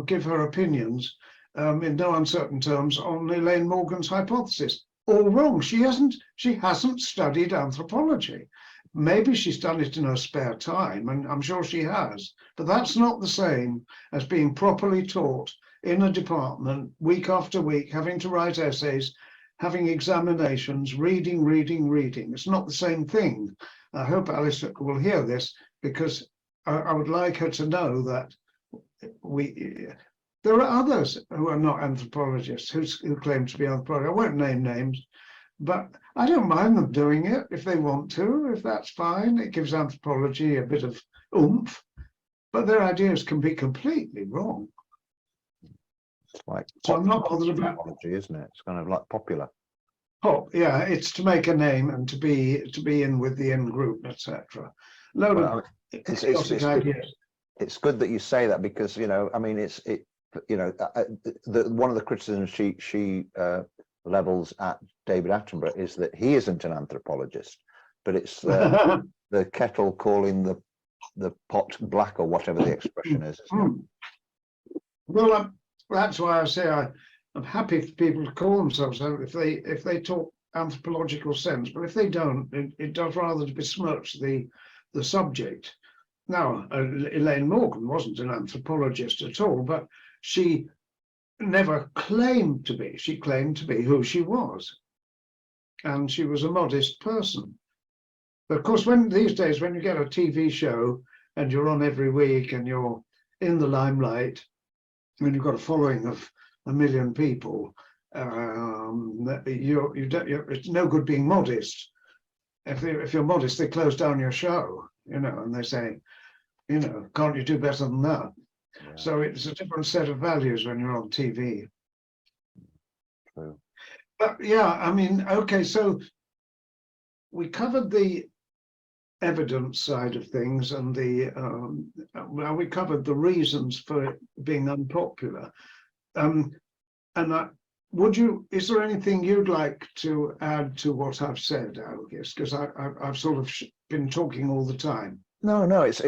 give her opinions in no uncertain terms on Elaine Morgan's hypothesis. All wrong. She hasn't studied anthropology. Maybe she's done it in her spare time, and I'm sure she has, but that's not the same as being properly taught in a department week after week, having to write essays, having examinations, reading. It's not the same thing. I hope Alice will hear this, because I would like her to know that there are others who are not anthropologists who claim to be anthropologists. I won't name names, but I don't mind them doing it if they want to, if that's fine. It gives anthropology a bit of oomph, but their ideas can be completely wrong. It's like so I'm not bothered about anthropology, isn't it? It's kind of like popular. Pop, yeah, it's to make a name and to be in with the in group, etc. It's good that you say that, because, you know, I mean, one of the criticisms she levels at David Attenborough is that he isn't an anthropologist, but it's the kettle calling the pot black, or whatever the expression is. Well, that's why I say I'm happy for people to call themselves if they talk anthropological sense, but if they don't, it does rather to besmirch the subject. Now, Elaine Morgan wasn't an anthropologist at all, but she never claimed to be. She claimed to be who she was, and she was a modest person. But of course, these days, when you get a TV show and you're on every week and you're in the limelight, when you've got a following of 1 million people, it's no good being modest. If you're modest, they close down your show, you know, and they say, you know, can't you do better than that? Yeah, So it's a different set of values when you're on TV. true. But yeah, I mean, okay, so we covered the evidence side of things and well, we covered the reasons for it being unpopular. And is there anything you'd like to add to what I've said, August? Because I've sort of been talking all the time. No, it's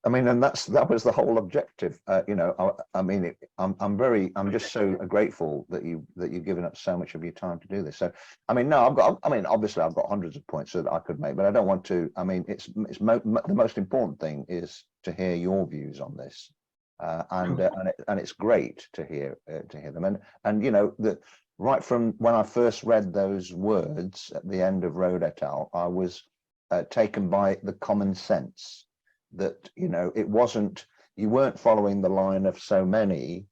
I mean, and that was the whole objective. You know, I mean, I'm just so grateful that you've given up so much of your time to do this. So, I mean, no, obviously I've got hundreds of points that I could make, but I don't want to. I mean, the most important thing is to hear your views on this, and it's great to hear them. And you know, right from when I first read those words at the end of Roede et al., I was taken by the common sense that, you know, you weren't following the line of so many,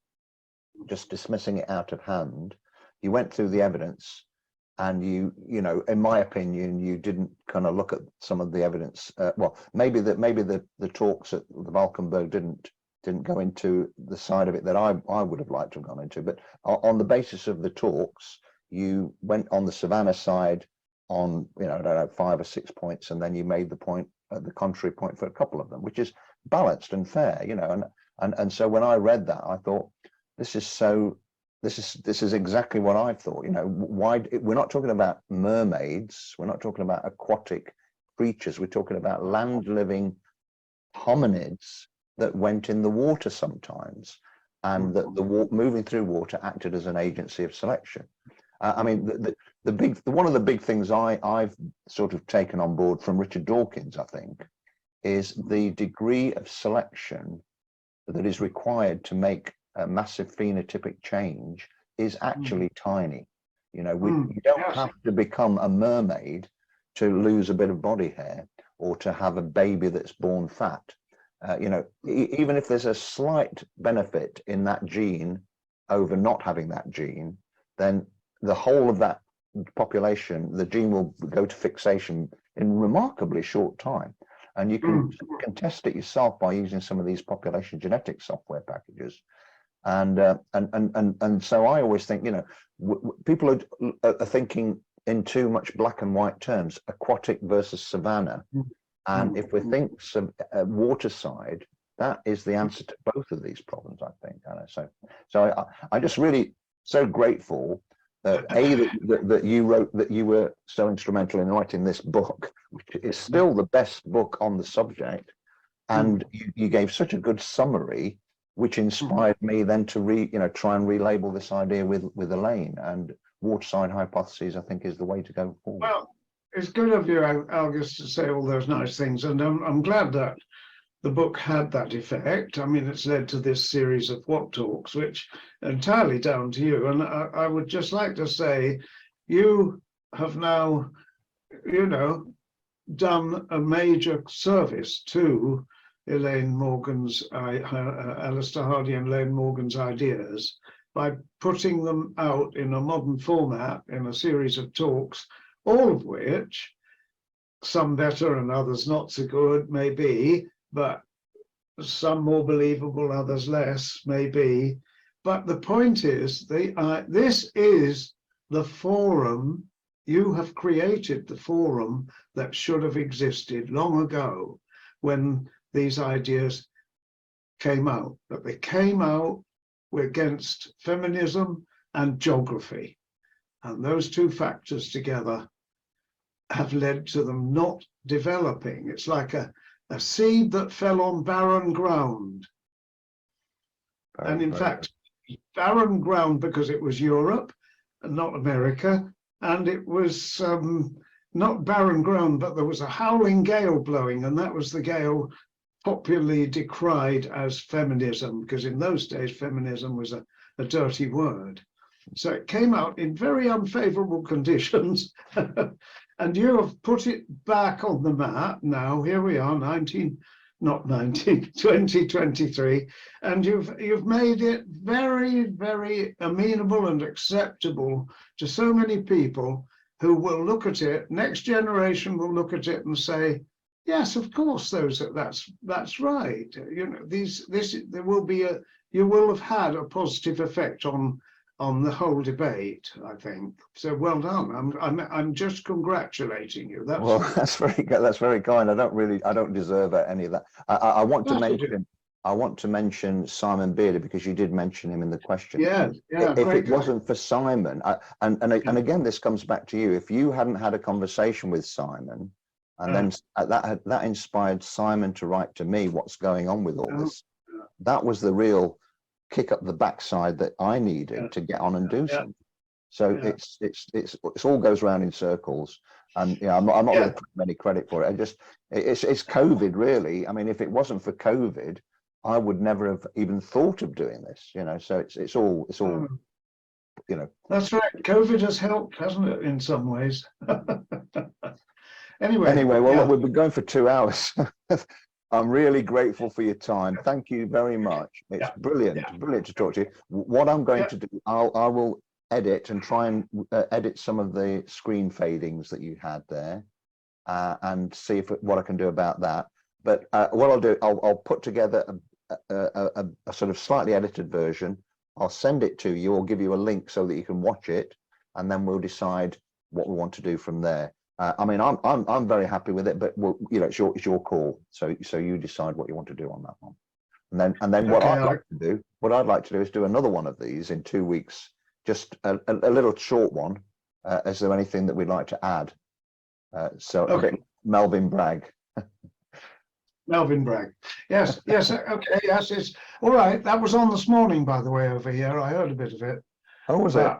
just dismissing it out of hand. You went through the evidence, and you know, in my opinion, you didn't kind of look at some of the evidence. Well, maybe the talks at the Valkenberg didn't go into the side of it that I would have liked to have gone into, but on the basis of the talks, you went on the Savannah side on, you know, I don't know, 5 or 6 points, and then you made the point, the contrary point for a couple of them, which is balanced and fair, you know. And so when I read that, I thought, this is exactly what I thought. You know, we're not talking about mermaids, we're not talking about aquatic creatures, we're talking about land living hominids that went in the water sometimes, and that moving through water acted as an agency of selection. I mean, one of the big things I've sort of taken on board from Richard Dawkins, I think, is the degree of selection that is required to make a massive phenotypic change is actually tiny. You know, you don't have to become a mermaid to lose a bit of body hair or to have a baby that's born fat. You know, even if there's a slight benefit in that gene over not having that gene, then the whole of that population, the gene will go to fixation in remarkably short time. And you can test it yourself by using some of these population genetic software packages. And so I always think, you know, people are thinking in too much black and white terms, aquatic versus savanna. And if we think water side, that is the answer to both of these problems, I think. So I just really so grateful that you were so instrumental in writing this book, which is still the best book on the subject, and you gave such a good summary, which inspired me then to try and relabel this idea with Elaine. And waterside hypotheses, I think, is the way to go forward. Well, it's good of you, August, to say all those nice things, and I'm glad that the book had that effect. I mean, it's led to this series of What Talks, which are entirely down to you. And I would just like to say, you have now, you know, done a major service to Elaine Morgan's, Alistair Hardy and Elaine Morgan's ideas by putting them out in a modern format in a series of talks, all of which, some better and others not so good, maybe, but some more believable, others less, maybe. But the point is, this is the forum. You have created the forum that should have existed long ago when these ideas came out. But they came out against feminism and geography. And those two factors together have led to them not developing. It's like a seed that fell on barren ground. And in fact, barren ground because it was Europe and not America. And it was not barren ground, but there was a howling gale blowing, and that was the gale popularly decried as feminism, because in those days, feminism was a dirty word. So it came out in very unfavorable conditions. And you have put it back on the map now. Here we are, 2023, and you've made it very, very amenable and acceptable to so many people who will look at it. Next generation will look at it and say, Yes, of course, that's right. You know, there will be you will have had a positive effect on the whole debate, I think. So well done. I'm just congratulating you. That's Well, that's very good. That's very kind. I don't deserve any of that. I want to Yes, you do. mention, I want to mention Simon Bearder, because you did mention him in the question. Yeah, If great it guy. wasn't for Simon, and again, this comes back to you. If you hadn't had a conversation with Simon, and then that inspired Simon to write to me, what's going on with all this? That was the real kick up the backside that I needed to get on and do something. So it's all goes round in circles, and yeah, I'm not going to put any credit for it. It's COVID, really. I mean, if it wasn't for COVID, I would never have even thought of doing this. You know, so it's all you know. That's right. COVID has helped, hasn't it, in some ways? Anyway, Well, look, we've been going for 2 hours. I'm really grateful for your time. Thank you very much. It's brilliant to talk to you. What I'm going to do, I will edit and try and edit some of the screen fadings that you had there, and see what I can do about that. But what I'll do, I'll put together a sort of slightly edited version. I'll send it to you or give you a link so that you can watch it, and then we'll decide what we want to do from there. I mean, I'm very happy with it, but you know, it's your call. So you decide what you want to do on that one. And then what I'd like to do is do another one of these in 2 weeks, just a little short one. Is there anything that we'd like to add? A bit Melvin Bragg. Melvin Bragg. Yes, okay, yes, it's all right. That was on this morning, by the way, over here. I heard a bit of it. Oh, was it?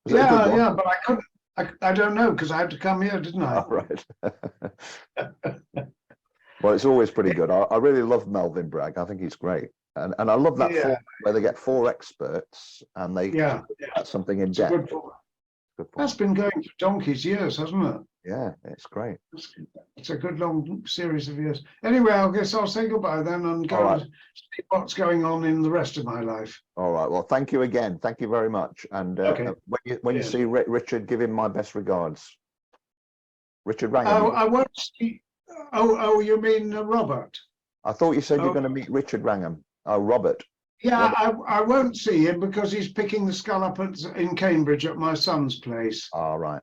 Yeah, but I couldn't. I don't know, because I had to come here, didn't I? Oh, right. Well, it's always pretty good. I really love Melvin Bragg. I think he's great. And I love that format where they get 4 experts and they add something in depth. Good format. That's been going for donkey's years, hasn't it? Yeah, it's great. It's a good long series of years. Anyway, I guess I'll say goodbye then and go and see what's going on in the rest of my life. All right. Well, thank you again. Thank you very much. And when you see Richard, give him my best regards. Richard Wrangham. Oh, I won't see. Oh, you mean Robert? I thought you said you're going to meet Richard Wrangham. Oh, Robert. Yeah, I won't see him because he's picking the skull up in Cambridge at my son's place. All right.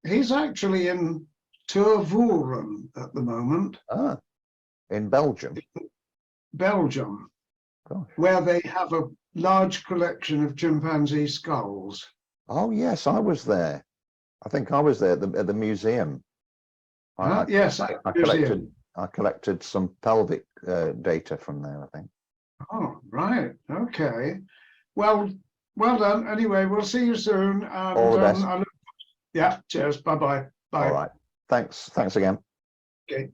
He's actually in Tervuren at the moment. Ah, in Belgium. Belgium, where they have a large collection of chimpanzee skulls. Oh yes, I was there. I think I was there at the museum. Yes, I collected some pelvic data from there, I think. Oh, right. Okay. Well done. Anyway, we'll see you soon. And, all the best. Cheers. Bye-bye. Bye. All right. Thanks again. Okay.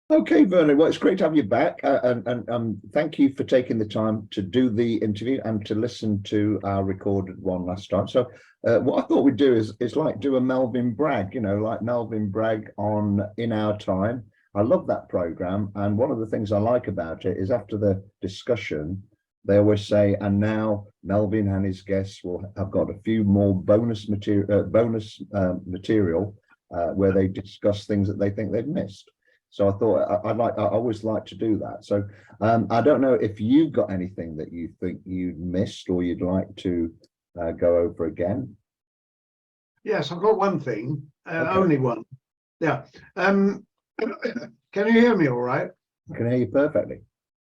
Okay, Vernon. Well, it's great to have you back, and thank you for taking the time to do the interview and to listen to our recorded one last time. So, what I thought we'd do is like do a Melvin Bragg, you know, like Melvin Bragg on In Our Time. I love that program, and one of the things I like about it is after the discussion, they always say, and now Melvin and his guests will have got a few more bonus material, where they discuss things that they think they've missed. So I thought I always like to do that. So I don't know if you've got anything that you think you missed or you'd like to go over again. Yes, I've got one thing, only one. Yeah. Can you hear me all right? I can hear you perfectly.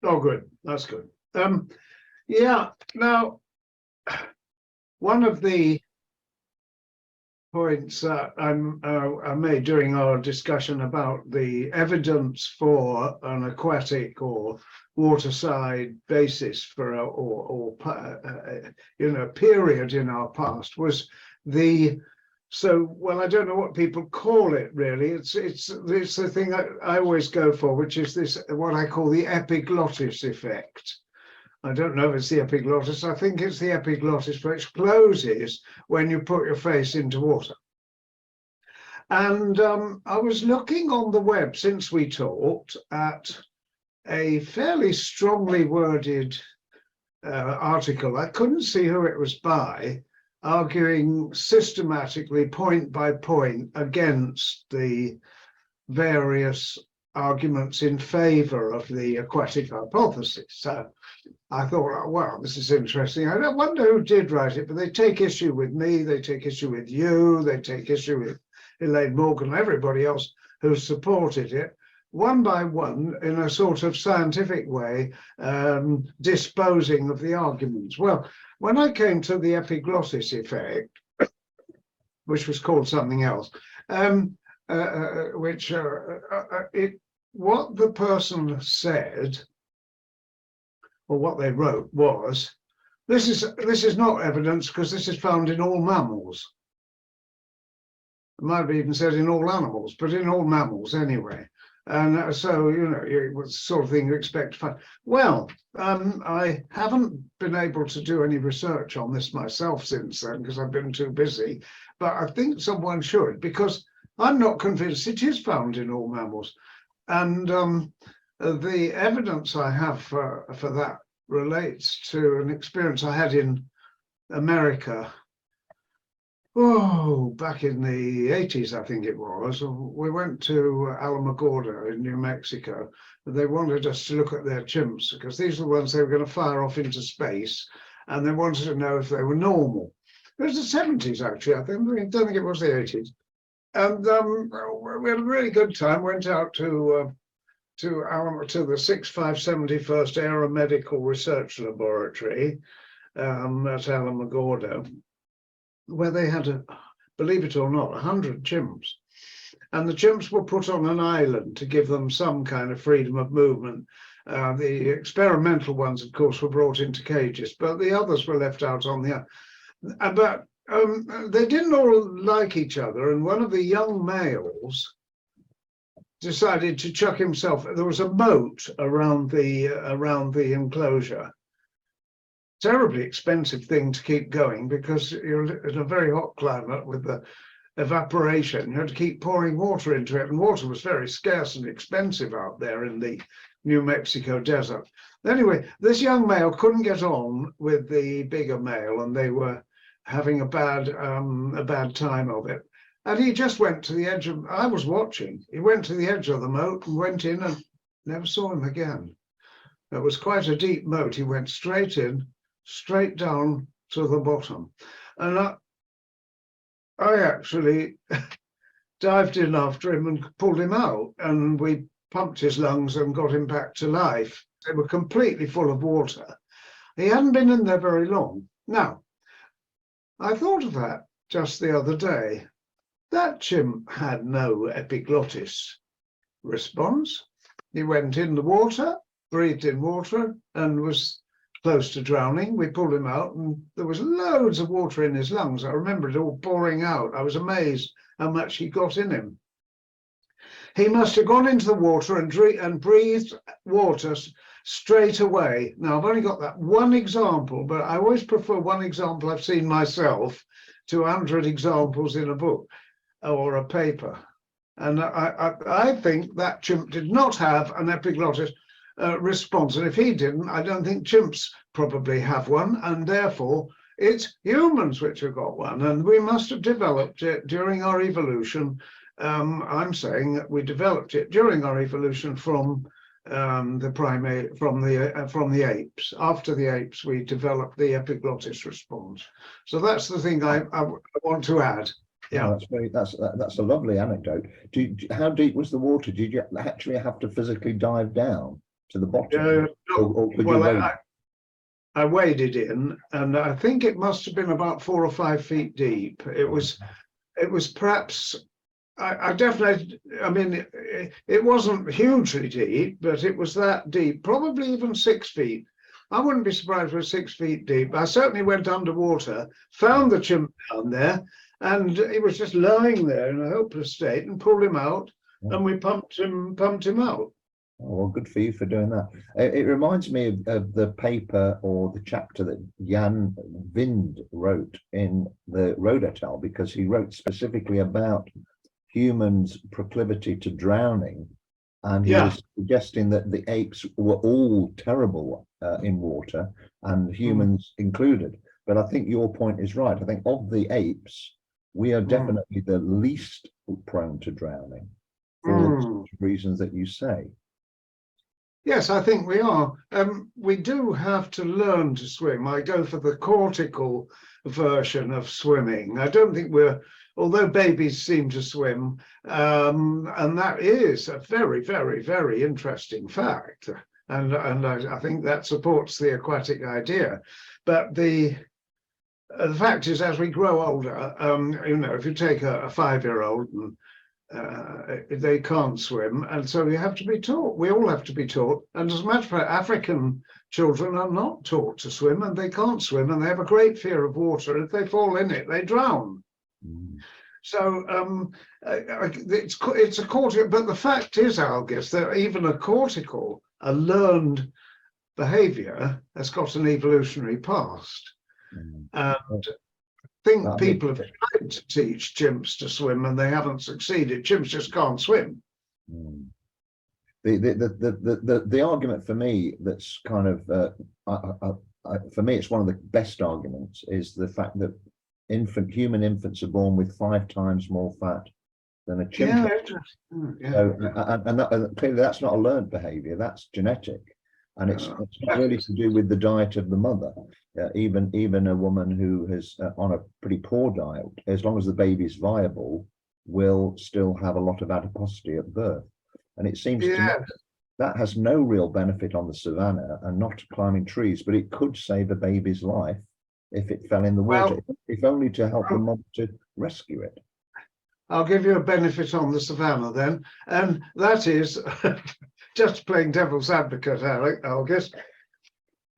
Oh, good. That's good. Yeah. Now, one of the points that I made during our discussion about the evidence for an aquatic or waterside basis for period in our past was well, I don't know what people call it really. It's the thing I always go for, which is this, what I call the epiglottis effect. I don't know if it's the epiglottis. I think it's the epiglottis, which closes when you put your face into water. And I was looking on the web since we talked at a fairly strongly worded article. I couldn't see who it was by, arguing systematically, point by point, against the various arguments in favor of the aquatic hypothesis. So I thought, oh, wow, this is interesting. I don't wonder who did write it, but they take issue with me, they take issue with you, they take issue with Elaine Morgan, everybody else who supported it, one by one, in a sort of scientific way, disposing of the arguments. Well, when I came to the epiglottis effect, which was called something else, what the person said, or what they wrote, was, this is not evidence because this is found in all mammals. It might have even said in all animals, but in all mammals anyway. And so, it was the sort of thing you expect to find. Well, I haven't been able to do any research on this myself since then because I've been too busy, but I think someone should, because I'm not convinced it is found in all mammals. And the evidence I have for that relates to an experience I had in America. Oh, back in the 80s, I think it was. We went to Alamogordo in New Mexico. They wanted us to look at their chimps because these are the ones they were going to fire off into space, and they wanted to know if they were normal. It was the 70s, actually. I don't think it was the 80s. And we had a really good time. Went out to the 6571st Aeromedical Research Laboratory at Alamogordo, where they had, believe it or not, 100 chimps. And the chimps were put on an island to give them some kind of freedom of movement. The experimental ones, of course, were brought into cages, but the others were left out on the island. But they didn't all like each other, and one of the young males decided to chuck himself. There was a moat around the enclosure. Terribly expensive thing to keep going because you're in a very hot climate with the evaporation. You had to keep pouring water into it, and water was very scarce and expensive out there in the New Mexico desert. Anyway, this young male couldn't get on with the bigger male, and they were having a bad time of it. And he just went to the edge of, I was watching, he went to the edge of the moat and went in and never saw him again. It was quite a deep moat. He went straight in, straight down to the bottom. And I actually dived in after him and pulled him out, and we pumped his lungs and got him back to life. They were completely full of water. He hadn't been in there very long. Now, I thought of that just the other day. That chimp had no epiglottis response. He went in the water, breathed in water, and was close to drowning. We pulled him out, and there was loads of water in his lungs. I remember it all pouring out. I was amazed how much he got in him. He must have gone into the water and breathed water straight away. Now, I've only got that one example, but I always prefer one example I've seen myself to 100 examples in a book or a paper. And I think that chimp did not have an epiglottis response. And if he didn't, I don't think chimps probably have one. And therefore, it's humans which have got one. And we must have developed it during our evolution. I'm saying that we developed it during our evolution from the primate, from the apes. After the apes, we developed the epiglottis response. So that's the thing I want to add. Yeah, that's a lovely anecdote. How deep was the water? Did you actually have to physically dive down to the bottom? I waded in, and I think it must have been about 4 or 5 feet deep. It was it was perhaps, I definitely, I mean, it wasn't hugely deep, but it was that deep, probably even 6 feet. I wouldn't be surprised if it was 6 feet deep. I certainly went underwater, found the chimp down there, and he was just lying there in a hopeless state, and pulled him out, and we pumped him out. Oh, well, good for you for doing that. It reminds me of the paper or the chapter that Jan Vind wrote in the Roede et al., because he wrote specifically about humans' proclivity to drowning, and he was suggesting that the apes were all terrible in water, and humans included. But I think your point is right. I think of the apes, we are definitely the least prone to drowning for the reasons that you say. Yes, I think we are. We do have to learn to swim. I go for the cortical version of swimming. I don't think although babies seem to swim, and that is a very, very, very interesting fact. And I think that supports the aquatic idea. But the fact is, as we grow older, if you take a 5-year-old and they can't swim, and so you have to be taught. We all have to be taught. And as a matter of fact, African children are not taught to swim, and they can't swim, and they have a great fear of water. If they fall in it, they drown. So it's a cortical, but the fact is, Algis, that even a learned behaviour has got an evolutionary past. And think people have tried to teach chimps to swim and they haven't succeeded. Chimps just can't swim. The argument for me that's kind of for me it's one of the best arguments is the fact that human infants are born with 5 times more fat than a chimp. So, and clearly that's not a learned behavior, that's genetic, and it's not really to do with the diet of the mother. Even a woman who is on a pretty poor diet, as long as the baby is viable, will still have a lot of adiposity at birth. And it seems to me that has no real benefit on the savannah and not climbing trees, but it could save a baby's life if it fell in the water, if only to help the mother to rescue it. I'll give you a benefit on the savannah then, and that is just playing devil's advocate, Algis.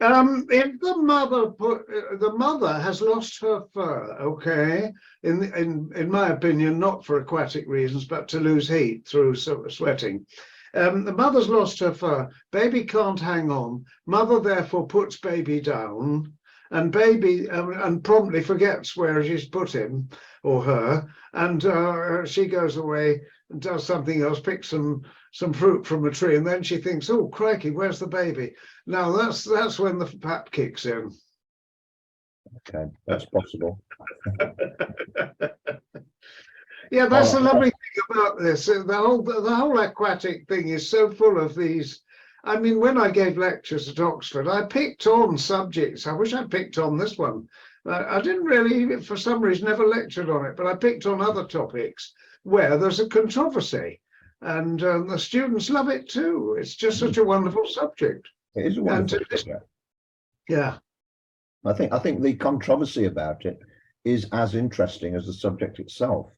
If the mother has lost her fur, okay, in my opinion, not for aquatic reasons, but to lose heat through sweating. The mother's lost her fur, baby can't hang on, mother therefore puts baby down, and baby and promptly forgets where she's put him or her, and she goes away and does something else, picks some fruit from a tree, and then she thinks, oh crikey, where's the baby? Now that's when the pap kicks in. Okay, that's possible. Yeah, that's the lovely thing about this. The whole aquatic thing is so full of these. I mean, when I gave lectures at Oxford, I picked on subjects. I wish I'd picked on this one. I didn't really, for some reason, never lectured on it, but I picked on other topics where there's a controversy, and the students love it too. It's just such a wonderful subject. It is a wonderful subject. Yeah. I think the controversy about it is as interesting as the subject itself.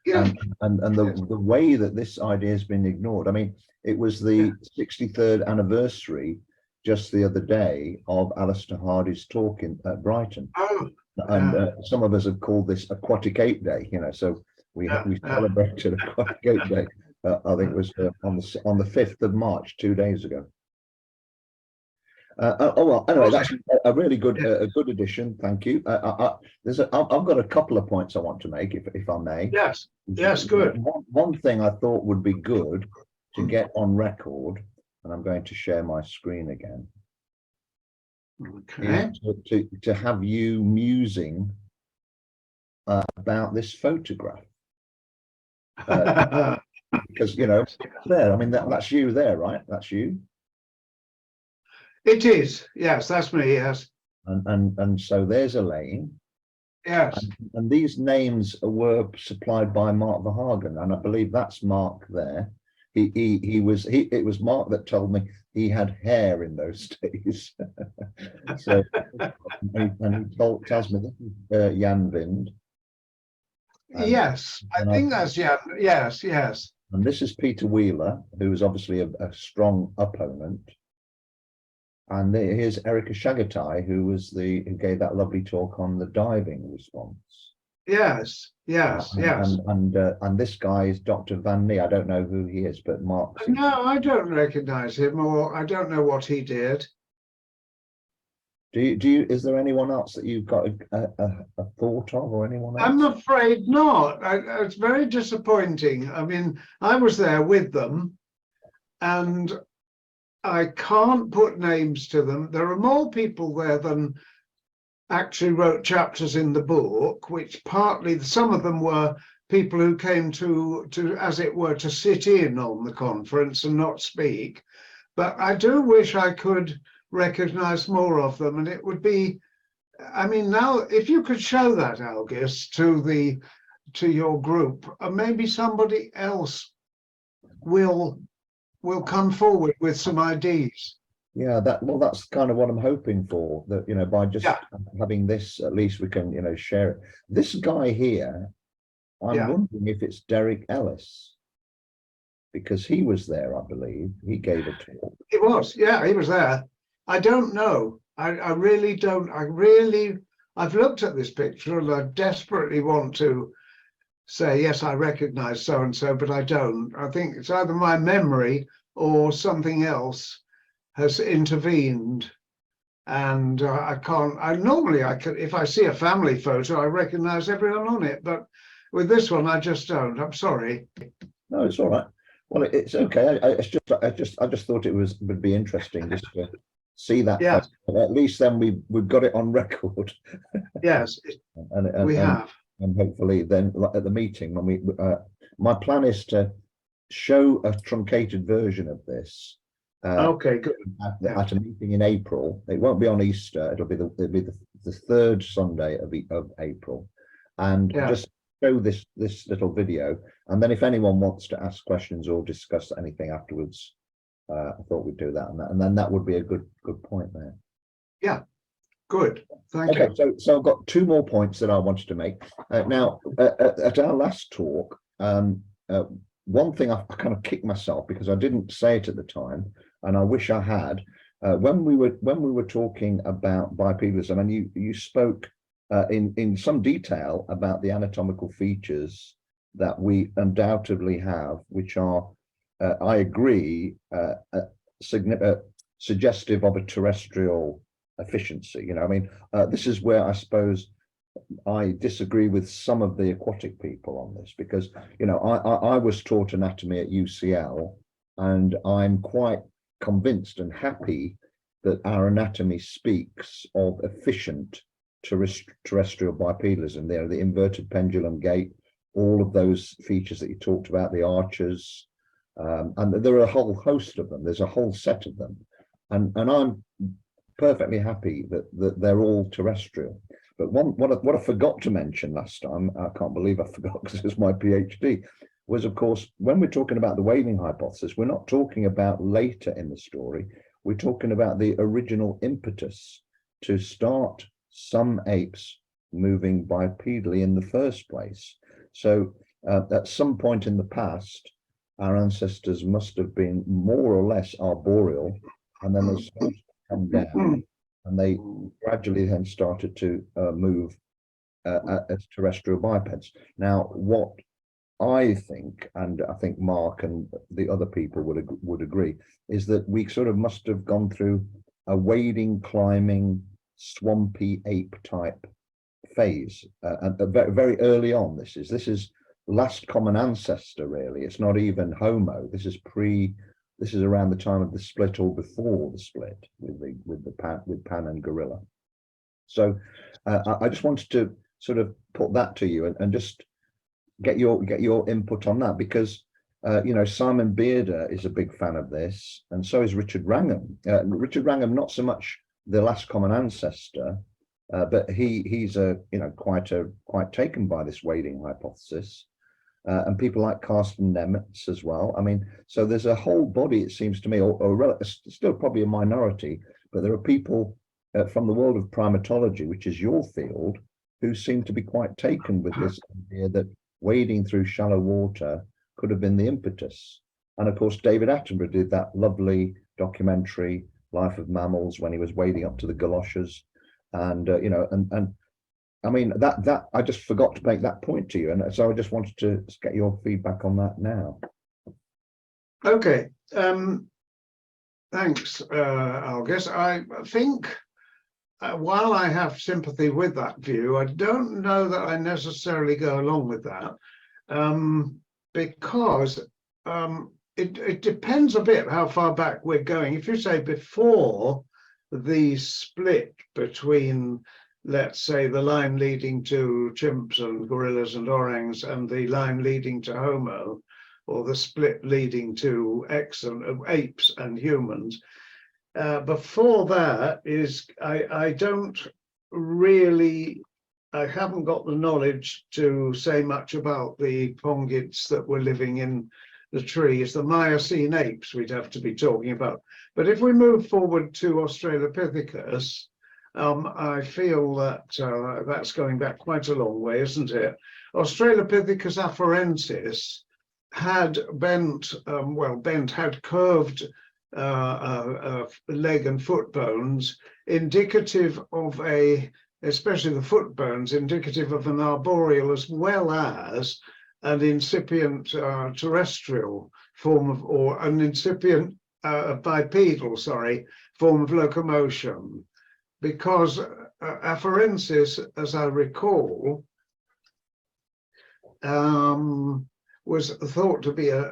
Yeah. And the way that this idea has been ignored. I mean, it was the 63rd anniversary just the other day of Alistair Hardy's talk at Brighton. And some of us have called this Aquatic Ape Day, so we celebrated Aquatic Ape Day. I think it was on the 5th of March, 2 days ago. Anyway, that's a really good good addition. Thank you. I've got a couple of points I want to make, if I may. Yes, good. One thing I thought would be good to get on record, and I'm going to share my screen again. Okay. To have you musing about this photograph. Because there, I mean that's you there, right? That's you. It is, yes, that's me, yes. And so there's Elaine. Yes. And these names were supplied by Mark Verhagen, and I believe that's Mark there. It was Mark that told me he had hair in those days. So and he tells me this is Jan Vind. Yes, I And, think that's, yeah, yes, yes. and this is Peter Wheeler, who is obviously a strong opponent. And here's Erica Shagatai, who gave that lovely talk on the diving response. Yes, yes, yes. And this guy is Dr. Van Nee. I don't know who he is, but Mark. No, I don't recognize him, or I don't know what he did. Do you? Is there anyone else that you've got a thought of, or anyone else? I'm afraid not. It's very disappointing. I mean, I was there with them, and I can't put names to them. There are more people there than actually wrote chapters in the book, which partly, some of them were people who came to, as it were, to sit in on the conference and not speak. But I do wish I could recognize more of them, and it would be, I mean, now if you could show that, Algis, to your group, maybe somebody else will come forward with some ideas. Yeah, that's kind of what I'm hoping for. That, you know, by just having this, at least we can, you know, share it. This guy here, I'm wondering if it's Derek Ellis, because he was there, I believe. He gave a talk. He was, yeah, he was there. I don't know. I really don't. I've looked at this picture and I desperately want to say, yes, I recognize so and so, but I don't. I think it's either my memory or something else has intervened, and I can't. I can, if I see a family photo, I recognize everyone on it, but with this one, I just don't. I'm sorry. No, it's all right. Well, it's okay. I just thought it would be interesting just to see that. Yeah. At least then we've got it on record. Yes, and we have. And hopefully then at the meeting when my plan is to show a truncated version of this. Okay, good. At a meeting in April. It won't be on Easter. It'll be the third Sunday of April, and just show this little video. And then if anyone wants to ask questions or discuss anything afterwards, I thought we'd do that, and then that would be a good point there. Yeah, good. Thank you. Okay, so I've got two more points that I wanted to make. Now, at our last talk, one thing I kind of kicked myself because I didn't say it at the time, and I wish I had. When we were talking about bipedalism, and you spoke in some detail about the anatomical features that we undoubtedly have, which are, I agree, suggestive of a terrestrial efficiency. You know, I mean, this is where I suppose I disagree with some of the aquatic people on this, because, you know, I was taught anatomy at UCL, and I'm quite convinced and happy that our anatomy speaks of efficient terrestrial bipedalism. There, the inverted pendulum gait, all of those features that you talked about, the arches, and there are a whole host of them. There's a whole set of them, and I'm perfectly happy that they're all terrestrial. But what I forgot to mention last time, I can't believe I forgot because it's my PhD, was, of course, when we're talking about the wading hypothesis, we're not talking about later in the story. We're talking about the original impetus to start some apes moving bipedally in the first place. So at some point in the past, our ancestors must have been more or less arboreal, and then they started to come down, and they gradually then started to move as terrestrial bipeds. Now, what I think, and I think Mark and the other people would agree, is that we sort of must have gone through a wading, climbing, swampy ape type phase, and very, very early on. This is last common ancestor, really. It's not even Homo. This is around the time of the split or before the split with Pan and Gorilla. So I just wanted to sort of put that to you and just get your input on that, because you know, Simon Bearder is a big fan of this, and so is Richard Wrangham. Richard Wrangham, not so much the last common ancestor, but he's quite taken by this wading hypothesis, and people like Carsten Nemetz as well. I mean, so there's a whole body, it seems to me, or still probably a minority, but there are people from the world of primatology, which is your field, who seem to be quite taken with this idea that wading through shallow water could have been the impetus. And of course, David Attenborough did that lovely documentary, Life of Mammals, when he was wading up to the galoshes. And, and I mean, that I just forgot to make that point to you. And so I just wanted to get your feedback on that now. Okay. Thanks, Argus. I think while I have sympathy with that view, I don't know that I necessarily go along with that, because it depends a bit how far back we're going. If you say before the split between, let's say, the line leading to chimps and gorillas and orangs and the line leading to Homo, or the split leading to apes and humans. Before that is, I haven't got the knowledge to say much about the pongids that were living in the trees, the Miocene apes we'd have to be talking about. But if we move forward to Australopithecus, I feel that that's going back quite a long way, isn't it? Australopithecus afarensis had had curved leg and foot bones, indicative of especially the foot bones, indicative of an arboreal as well as an incipient terrestrial form of, or an incipient bipedal, form of locomotion. Because afarensis, as I recall, was thought to be a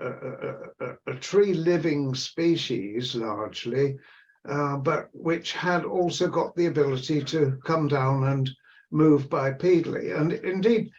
tree-living species largely, but which had also got the ability to come down and move bipedally. And indeed,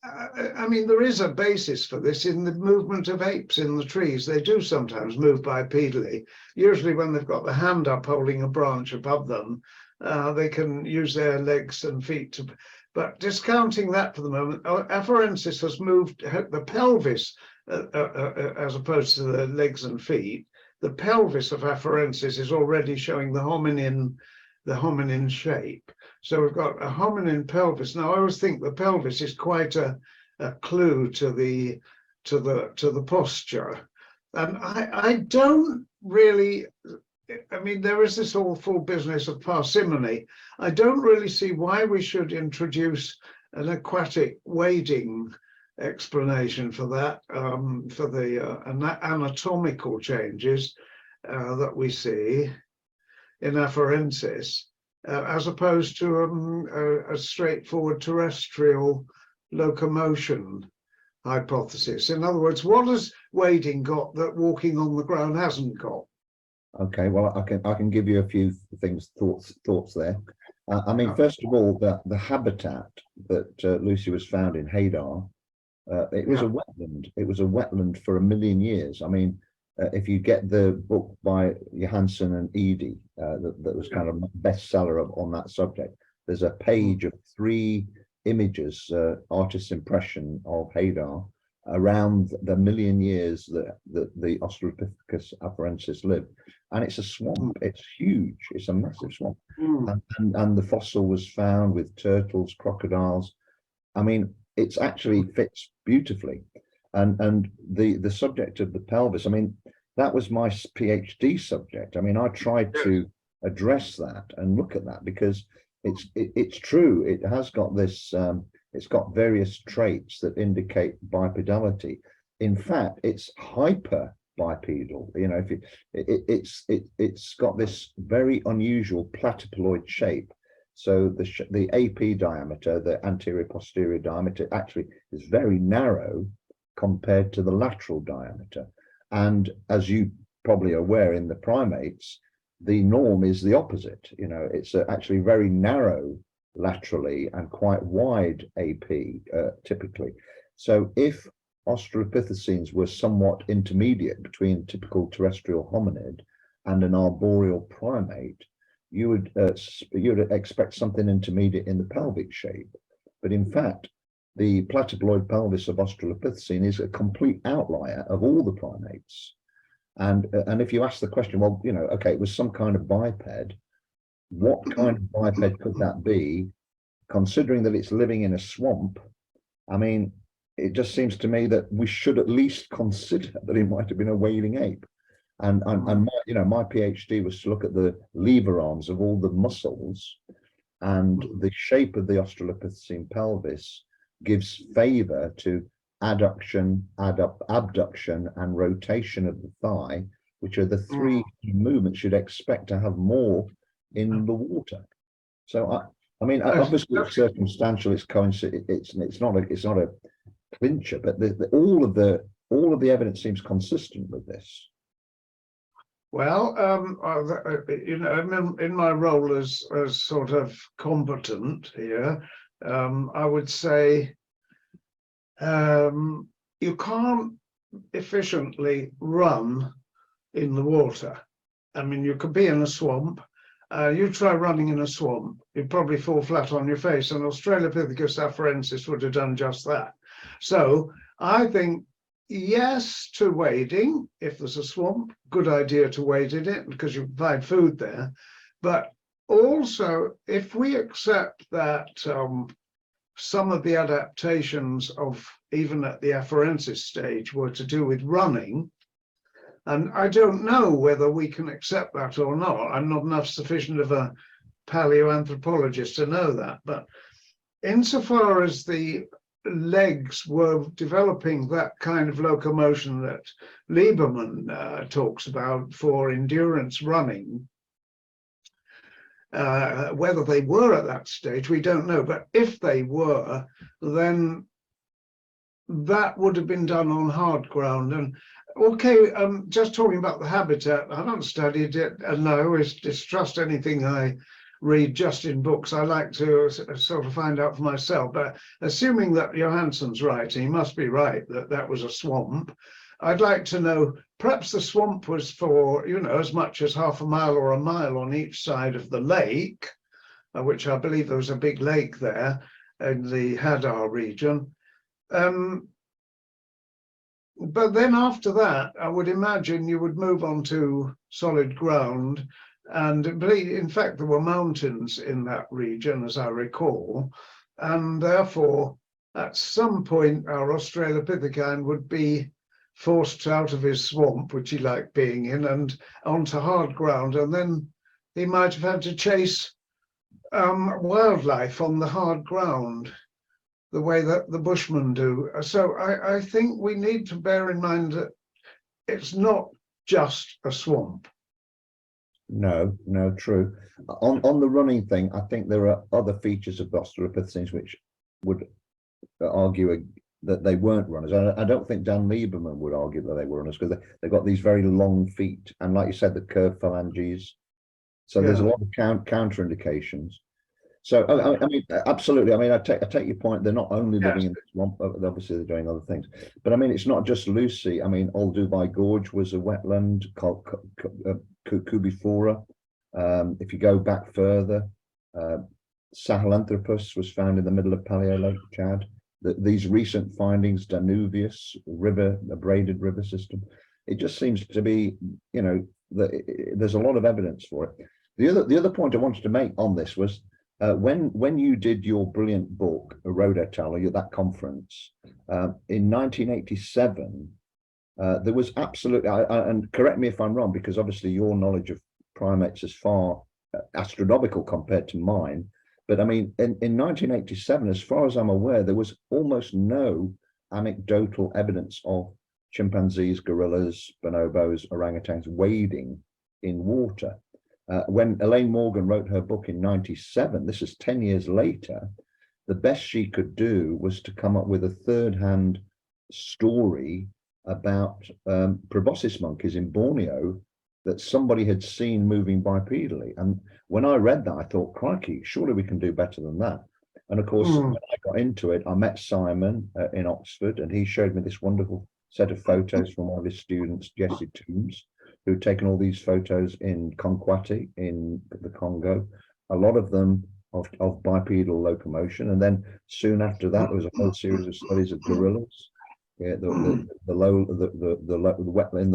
I mean, there is a basis for this in the movement of apes in the trees. They do sometimes move bipedally, usually when they've got the hand up holding a branch above them. They can use their legs and feet to. But discounting that for the moment, afarensis has moved the pelvis, as opposed to the legs and feet. The pelvis of afarensis is already showing the hominin shape. So we've got a hominin pelvis. Now I always think the pelvis is quite a clue to the posture, and I don't really. I mean, there is this awful business of parsimony. I don't really see why we should introduce an aquatic wading explanation for that, for the anatomical changes that we see in afarensis, as opposed to a straightforward terrestrial locomotion hypothesis. In other words, what has wading got that walking on the ground hasn't got? Okay, well, I can give you a few thoughts there. I mean, first of all, the habitat that Lucy was found in Hadar, it was a wetland. It was a wetland for 1 million years. I mean, if you get the book by Johansson and Edie, that was kind of bestseller on that subject, there's a page of 3 images, artist's impression of Hadar around the 1 million years that the Australopithecus afarensis lived. And it's a swamp. It's huge. It's a massive swamp. And the fossil was found with turtles, crocodiles. I mean, it's actually fits beautifully. And the subject of the pelvis, I mean, that was my PhD subject. I mean, I tried to address that and look at that because it's true. It has got this, it's got various traits that indicate bipedality. In fact, it's hyper bipedal. You know, if it's got this very unusual platyploid shape. So the AP diameter, the anterior posterior diameter, actually is very narrow compared to the lateral diameter. And as you probably are aware, in the primates, the norm is the opposite. You know, it's actually very narrow laterally and quite wide AP typically. So if Australopithecines were somewhat intermediate between typical terrestrial hominid and an arboreal primate, you would expect something intermediate in the pelvic shape. But in fact, the platyploid pelvis of Australopithecine is a complete outlier of all the primates. And if you ask the question, well, you know, okay, it was some kind of biped. What kind of biped could that be, considering that it's living in a swamp? I mean, it just seems to me that we should at least consider that it might have been a wading ape. And my PhD was to look at the lever arms of all the muscles, and the shape of the Australopithecine pelvis gives favor to adduction, abduction, and rotation of the thigh, which are the three movements you'd expect to have more in the water. So I mean, obviously it's circumstantial, it's coincident, it's not a clincher, but all of the evidence seems consistent with this. Well, in my role as sort of competent here, I would say you can't efficiently run in the water. I mean, you could be in a swamp. You try running in a swamp, you'd probably fall flat on your face, and Australopithecus afarensis would have done just that. So I think yes to wading. If there's a swamp, good idea to wade in it because you provide food there. But also, if we accept that some of the adaptations of even at the afarensis stage were to do with running, and I don't know whether we can accept that or not. I'm not enough sufficient of a paleoanthropologist to know that. But insofar as the legs were developing that kind of locomotion that Lieberman talks about for endurance running, whether they were at that stage, we don't know. But if they were, then that would have been done on hard ground. And okay, just talking about the habitat, I haven't studied it, and I always distrust anything I read just in books. I like to sort of find out for myself. But assuming that Johansson's right, and he must be right, that that was a swamp, I'd like to know, perhaps the swamp was for, as much as half a mile or a mile on each side of the lake, which I believe there was a big lake there in the Hadar region. But then after that, I would imagine you would move on to solid ground. And in fact, there were mountains in that region, as I recall. And therefore, at some point, our Australopithecine would be forced out of his swamp, which he liked being in, and onto hard ground. And then he might have had to chase wildlife on the hard ground, the way that the Bushmen do. So I think we need to bear in mind that it's not just a swamp. No, true. On the running thing, I think there are other features of Australopithecines which would argue that they weren't runners. I don't think Dan Lieberman would argue that they were runners, because they've got these very long feet, and like you said, the curved phalanges. So there's a lot of counter indications. So I mean, absolutely. I mean, I take your point. They're not only living in the swamp; obviously they're doing other things. But I mean, it's not just Lucy. I mean, Olduvai Gorge was a wetland called Cubifora. If you go back further, Sahelanthropus was found in the middle of Paleo Lake Chad. These recent findings, Danuvius River, a braided river system, it just seems to be, there's a lot of evidence for it. The other point I wanted to make on this was, when you did your brilliant book, Roede et al., at that conference, in 1987, there was absolutely, and correct me if I'm wrong, because obviously your knowledge of primates is far astronomical compared to mine, but I mean, in 1987, as far as I'm aware, there was almost no anecdotal evidence of chimpanzees, gorillas, bonobos, orangutans wading in water. When Elaine Morgan wrote her book in 97, this is 10 years later, the best she could do was to come up with a third-hand story about proboscis monkeys in Borneo that somebody had seen moving bipedally. And when I read that, I thought, crikey, surely we can do better than that. And of course, when I got into it, I met Simon in Oxford, and he showed me this wonderful set of photos from one of his students, Jesse Toombs, who'd taken all these photos in Konkwati in the Congo, a lot of them of bipedal locomotion. And then soon after that, there was a whole series of studies of gorillas, in the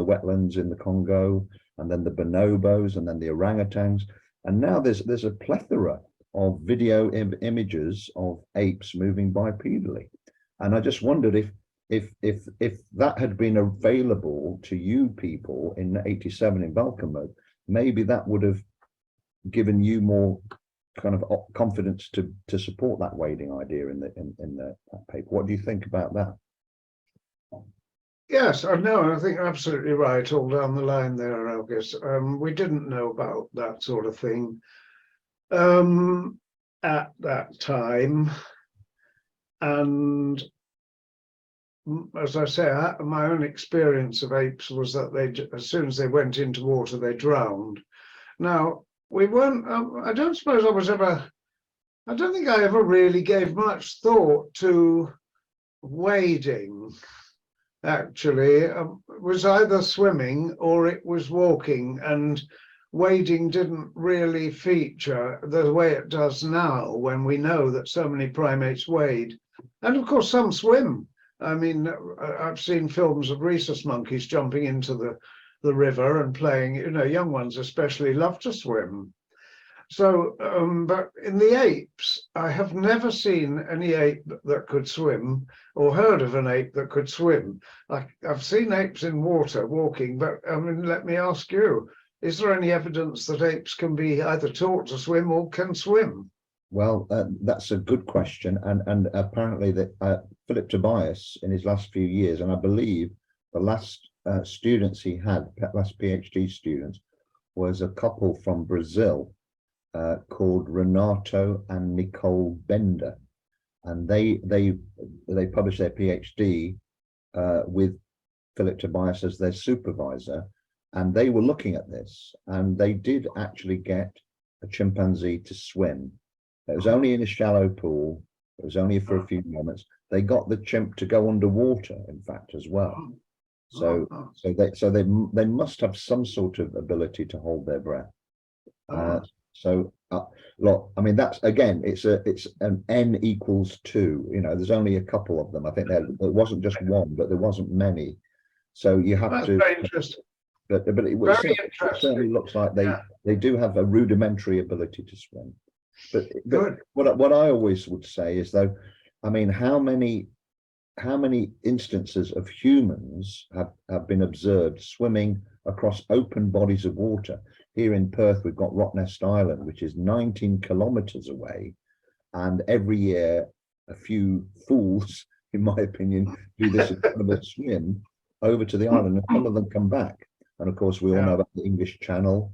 wetlands in the Congo, and then the bonobos, and then the orangutans. And now there's a plethora of video images of apes moving bipedally. And I just wondered if that had been available to you people in 87 in Valkenberg, maybe that would have given you more kind of confidence to support that wading idea in the paper. What do you think about that? Yes, I know. I think you're absolutely right all down the line there, August. We didn't know about that sort of thing at that time. And as I say, my own experience of apes was that as soon as they went into water, they drowned. Now, we weren't, I don't suppose I don't think I ever really gave much thought to wading. Actually, it was either swimming or it was walking, and wading didn't really feature the way it does now when we know that so many primates wade. And of course, some swim. I mean, I've seen films of rhesus monkeys jumping into the river and playing, young ones especially love to swim. So, but in the apes, I have never seen any ape that could swim or heard of an ape that could swim. I've seen apes in water walking, but I mean, let me ask you, is there any evidence that apes can be either taught to swim or can swim? Well, that's a good question. And apparently that Philip Tobias in his last few years, and I believe the last students he had, last PhD students, was a couple from Brazil, called Renato and Nicole Bender, and they published their PhD with Philip Tobias as their supervisor, and they were looking at this, and they did actually get a chimpanzee to swim. It was only in a shallow pool. It was only for a few moments. They got the chimp to go underwater, in fact, as well. So they must have some sort of ability to hold their breath. Look, I mean, that's again, it's an n equals 2. There's only a couple of them. I think there wasn't just one, but there wasn't many. So you have That's to. very interesting. But it certainly looks like they do have a rudimentary ability to swim. But what I always would say is, though, I mean, how many instances of humans have been observed swimming across open bodies of water? Here in Perth, we've got Rottnest Island, which is 19 kilometers away. And every year, a few fools, in my opinion, do this incredible swim over to the island, and some of them come back. And of course, we all know about the English Channel,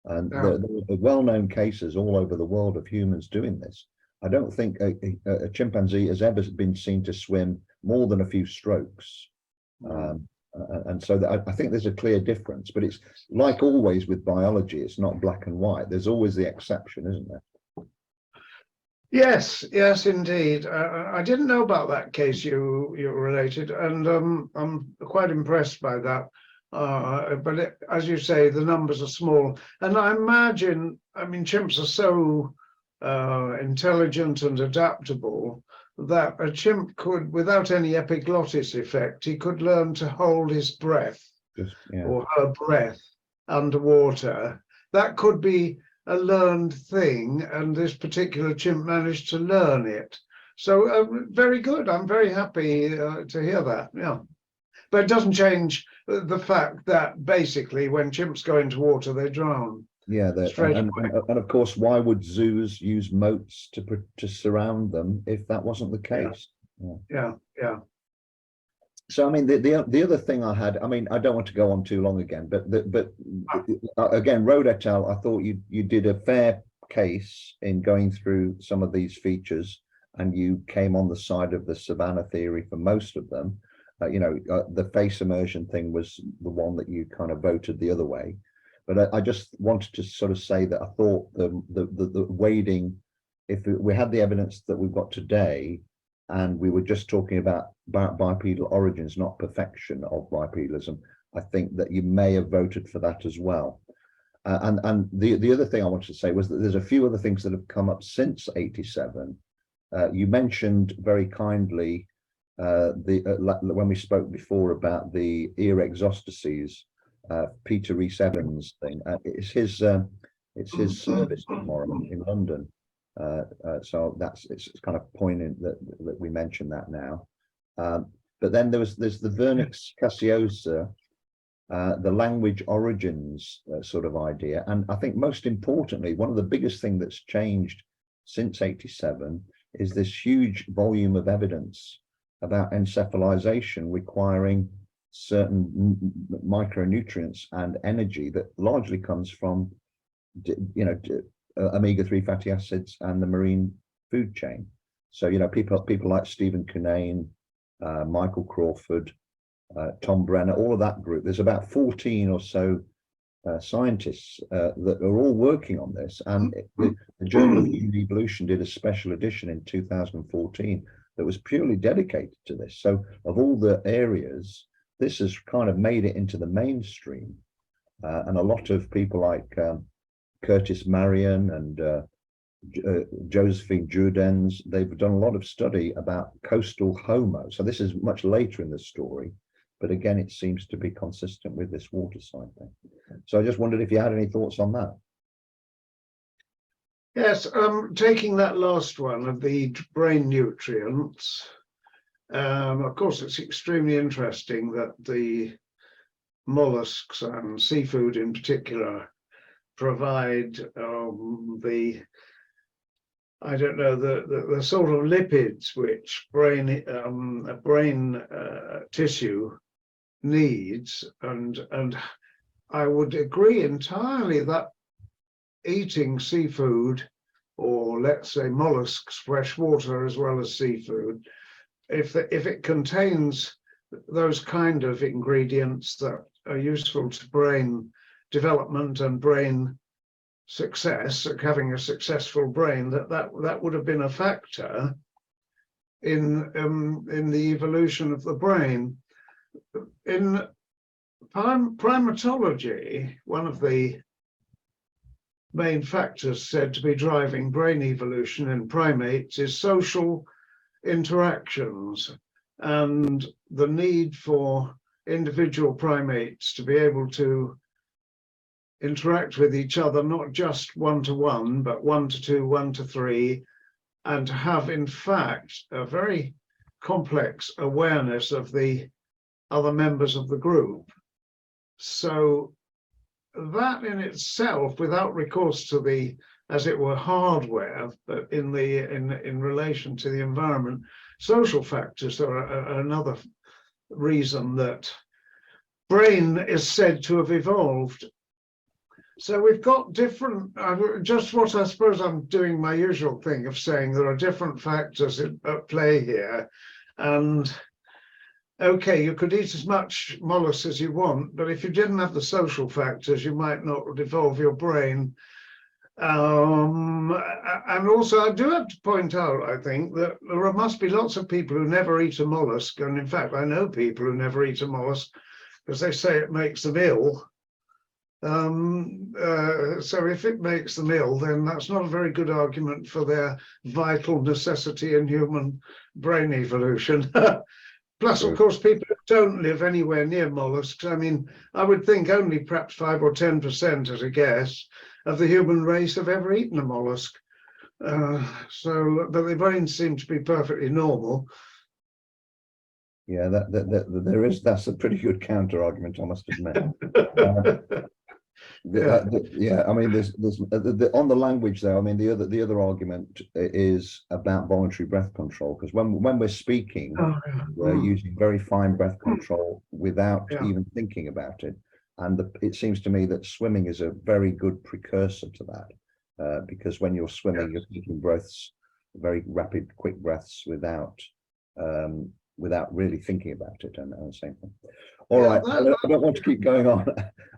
and the well-known cases all over the world of humans doing this. I don't think a chimpanzee has ever been seen to swim more than a few strokes. And so I think there's a clear difference, but it's like always with biology, it's not black and white. There's always the exception, isn't there? Yes, indeed. I didn't know about that case you related, and I'm quite impressed by that. But as you say, the numbers are small, and I imagine, I mean, chimps are so intelligent and adaptable that a chimp could, without any epiglottis effect, he could learn to hold his breath or her breath underwater. That could be a learned thing, and this particular chimp managed to learn it. So very good. I'm very happy to hear that. Yeah, but it doesn't change the fact that basically when chimps go into water, they drown. Yeah, and of course, why would zoos use moats to surround them if that wasn't the case? Yeah. So I mean, the other thing I had, I mean, I don't want to go on too long again, but again, Roede et al., I thought you did a fair case in going through some of these features, and you came on the side of the savanna theory for most of them. The face immersion thing was the one that you kind of voted the other way. But I just wanted to sort of say that I thought the wading, if we had the evidence that we've got today, and we were just talking about bipedal origins, not perfection of bipedalism, I think that you may have voted for that as well. And the other thing I wanted to say was that there's a few other things that have come up since 87. You mentioned very kindly when we spoke before about the ear exostases, Peter Rhys Evans thing. It's his service tomorrow in London. So it's kind of poignant that we mention that now. But then there's the vernix caseosa, the language origins sort of idea. And I think most importantly, one of the biggest things that's changed since 87 is this huge volume of evidence about encephalization requiring certain micronutrients and energy that largely comes from, omega-3 fatty acids and the marine food chain. So, people like Stephen Cunnane, Michael Crawford, Tom Brenner, all of that group. There's about 14 or so scientists that are all working on this. And the Journal of Human Evolution did a special edition in 2014 that was purely dedicated to this. So of all the areas, this has kind of made it into the mainstream. And a lot of people like Curtis Marion and Josephine Judens, they've done a lot of study about coastal homo. So this is much later in the story, but again, it seems to be consistent with this waterside thing. So I just wondered if you had any thoughts on that. Yes, taking that last one of the brain nutrients, of course, it's extremely interesting that the mollusks and seafood in particular provide the sort of lipids which brain tissue needs, and I would agree entirely that eating seafood, or let's say mollusks, fresh water as well as seafood, if it contains those kind of ingredients that are useful to brain development and brain success, having a successful brain, that would have been a factor in the evolution of the brain. In primatology, one of the main factors said to be driving brain evolution in primates is social interactions and the need for individual primates to be able to interact with each other, not just one-to-one, but one-to-two, one-to-three, and to have, in fact, a very complex awareness of the other members of the group. So that in itself, without recourse to the, as it were, hardware, but in relation to the environment, social factors are another reason that brain is said to have evolved. So we've got different, just what I suppose I'm doing my usual thing of saying there are different factors at play here. And okay, you could eat as much mollusks as you want, but if you didn't have the social factors, you might not evolve your brain. And also I do have to point out, I think, that there must be lots of people who never eat a mollusk. And in fact, I know people who never eat a mollusk because they say it makes them ill. So if it makes them ill, then that's not a very good argument for their vital necessity in human brain evolution. Plus, of course, people who don't live anywhere near mollusks, I mean, I would think only perhaps 5 or 10% as a guess of the human race have ever eaten a mollusk. But the brains seem to be perfectly normal. Yeah, that's a pretty good counter argument, I must admit. Yeah, I mean, there's on the language though. I mean, the other argument is about voluntary breath control, because when we're speaking, we're using very fine breath control without even thinking about it. And it seems to me that swimming is a very good precursor to that, because when you're swimming, you're taking breaths, very rapid, quick breaths without really thinking about it and the same thing. All right, I don't want to keep going on,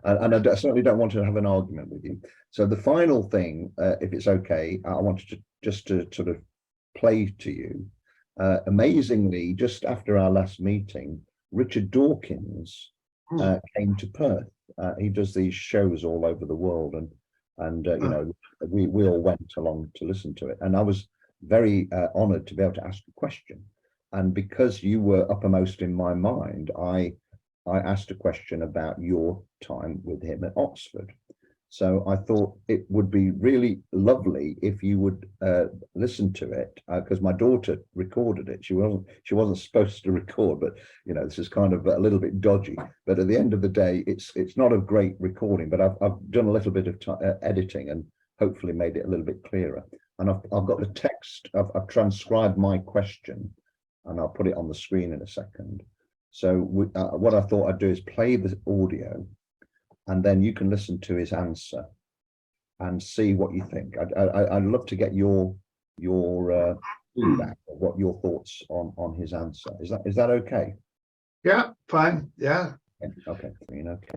and I certainly don't want to have an argument with you. So the final thing, if it's okay, I wanted to just to sort of play to you. Amazingly, just after our last meeting, Richard Dawkins came to Perth. He does these shows all over the world, and you know, we all went along to listen to it, and I was very honoured to be able to ask a question. And because you were uppermost in my mind, I asked a question about your time with him at Oxford. So I thought it would be really lovely if you would listen to it, because my daughter recorded it. She wasn't supposed to record, but you know, this is kind of a little bit dodgy. But at the end of the day, it's not a great recording. But I've done a little bit of editing and hopefully made it a little bit clearer. And I've got the text. I've transcribed my question, and I'll put it on the screen in a second. So what I thought I'd do is play the audio, and then you can listen to his answer and see what you think. I'd love to get your feedback, or what your thoughts on his answer. Is that okay? Yeah, fine. Yeah. Okay.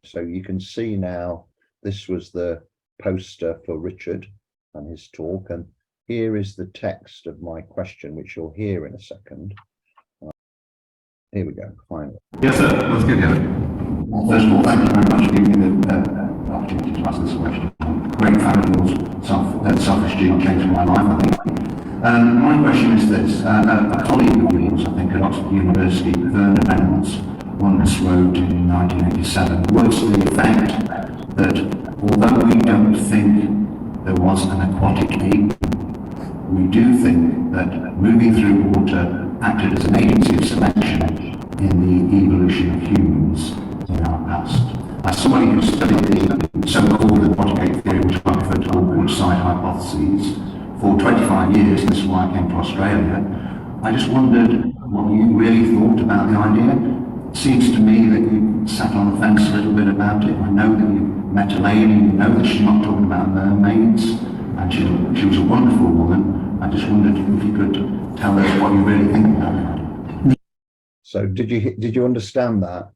So you can see now, this was the poster for Richard and his talk, and here is the text of my question, which you'll hear in a second. Here we go. Fine. Yes, sir. That's good. Well, first of all, thank you very much for giving me the opportunity to ask this question. Great fan of yours. Self-esteem changed my life, I think. My question is this. A colleague of yours, I think, at Oxford University, Vernon Reynolds, once wrote in 1987, words to the effect that although we don't think there was an aquatic ape, we do think that moving through water acted as an agency of selection in the evolution of humans in our past. As somebody who studied the so-called aquatic ape theory, which I refer to all side hypotheses, for 25 years, this is why I came to Australia, I just wondered what you really thought about the idea. It seems to me that you sat on the fence a little bit about it. I know that you met a lady, you know that she's not talking about mermaids, and she was a wonderful woman. I just wondered if you could tell us what you really think about it. So did you understand that?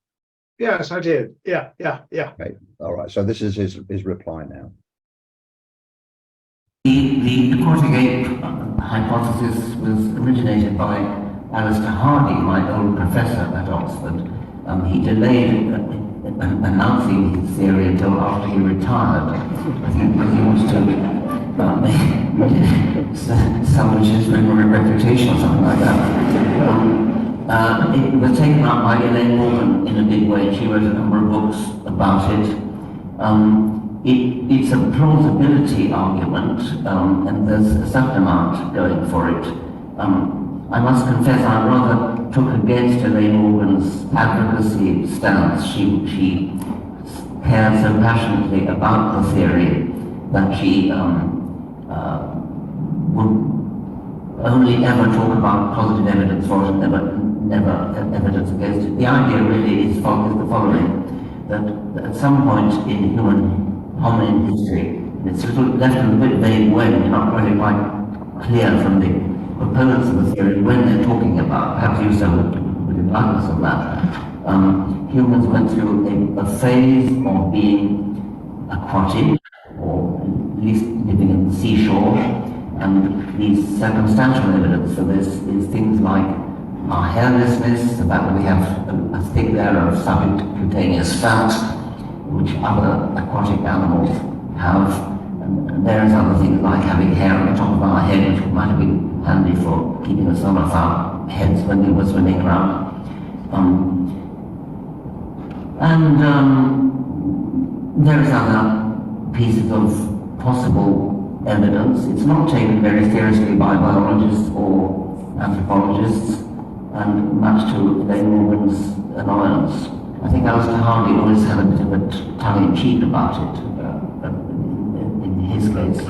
Yes, I did. Yeah. Okay. All right. So this is his reply now. The aquatic ape hypothesis was originated by Alistair Hardy, my old professor at Oxford. He delayed announcing his theory until after he retired. I think he wants to salvage his reputation or something like that. It was taken up by Elaine Morgan in a big way. She wrote a number of books about it. It's a plausibility argument, and there's a certain amount going for it. I must confess I rather took against Elaine Morgan's advocacy stance. She cared so passionately about the theory that she would only ever talk about positive evidence for it and never evidence against it. The idea really is the following, that at some point in human hominid history, it's left in a bit vague way, you're not really quite clear from the proponents of the theory when they're talking about, perhaps you so would enlighten us on that. Humans went through a phase of being aquatic, or at least living in the seashore, and the circumstantial evidence for this is things like our hairlessness, the fact that we have a thick layer of subcutaneous fat, which other aquatic animals have, and various other things like having hair on the top of our head, which might have been handy for keeping us on off our heads when we were swimming around. Various other pieces of possible evidence. It's not taken very seriously by biologists or anthropologists, and much to Elaine Morgan's annoyance. I think Alistair Hardy always had a bit of a tongue-in-cheek about it, in his case.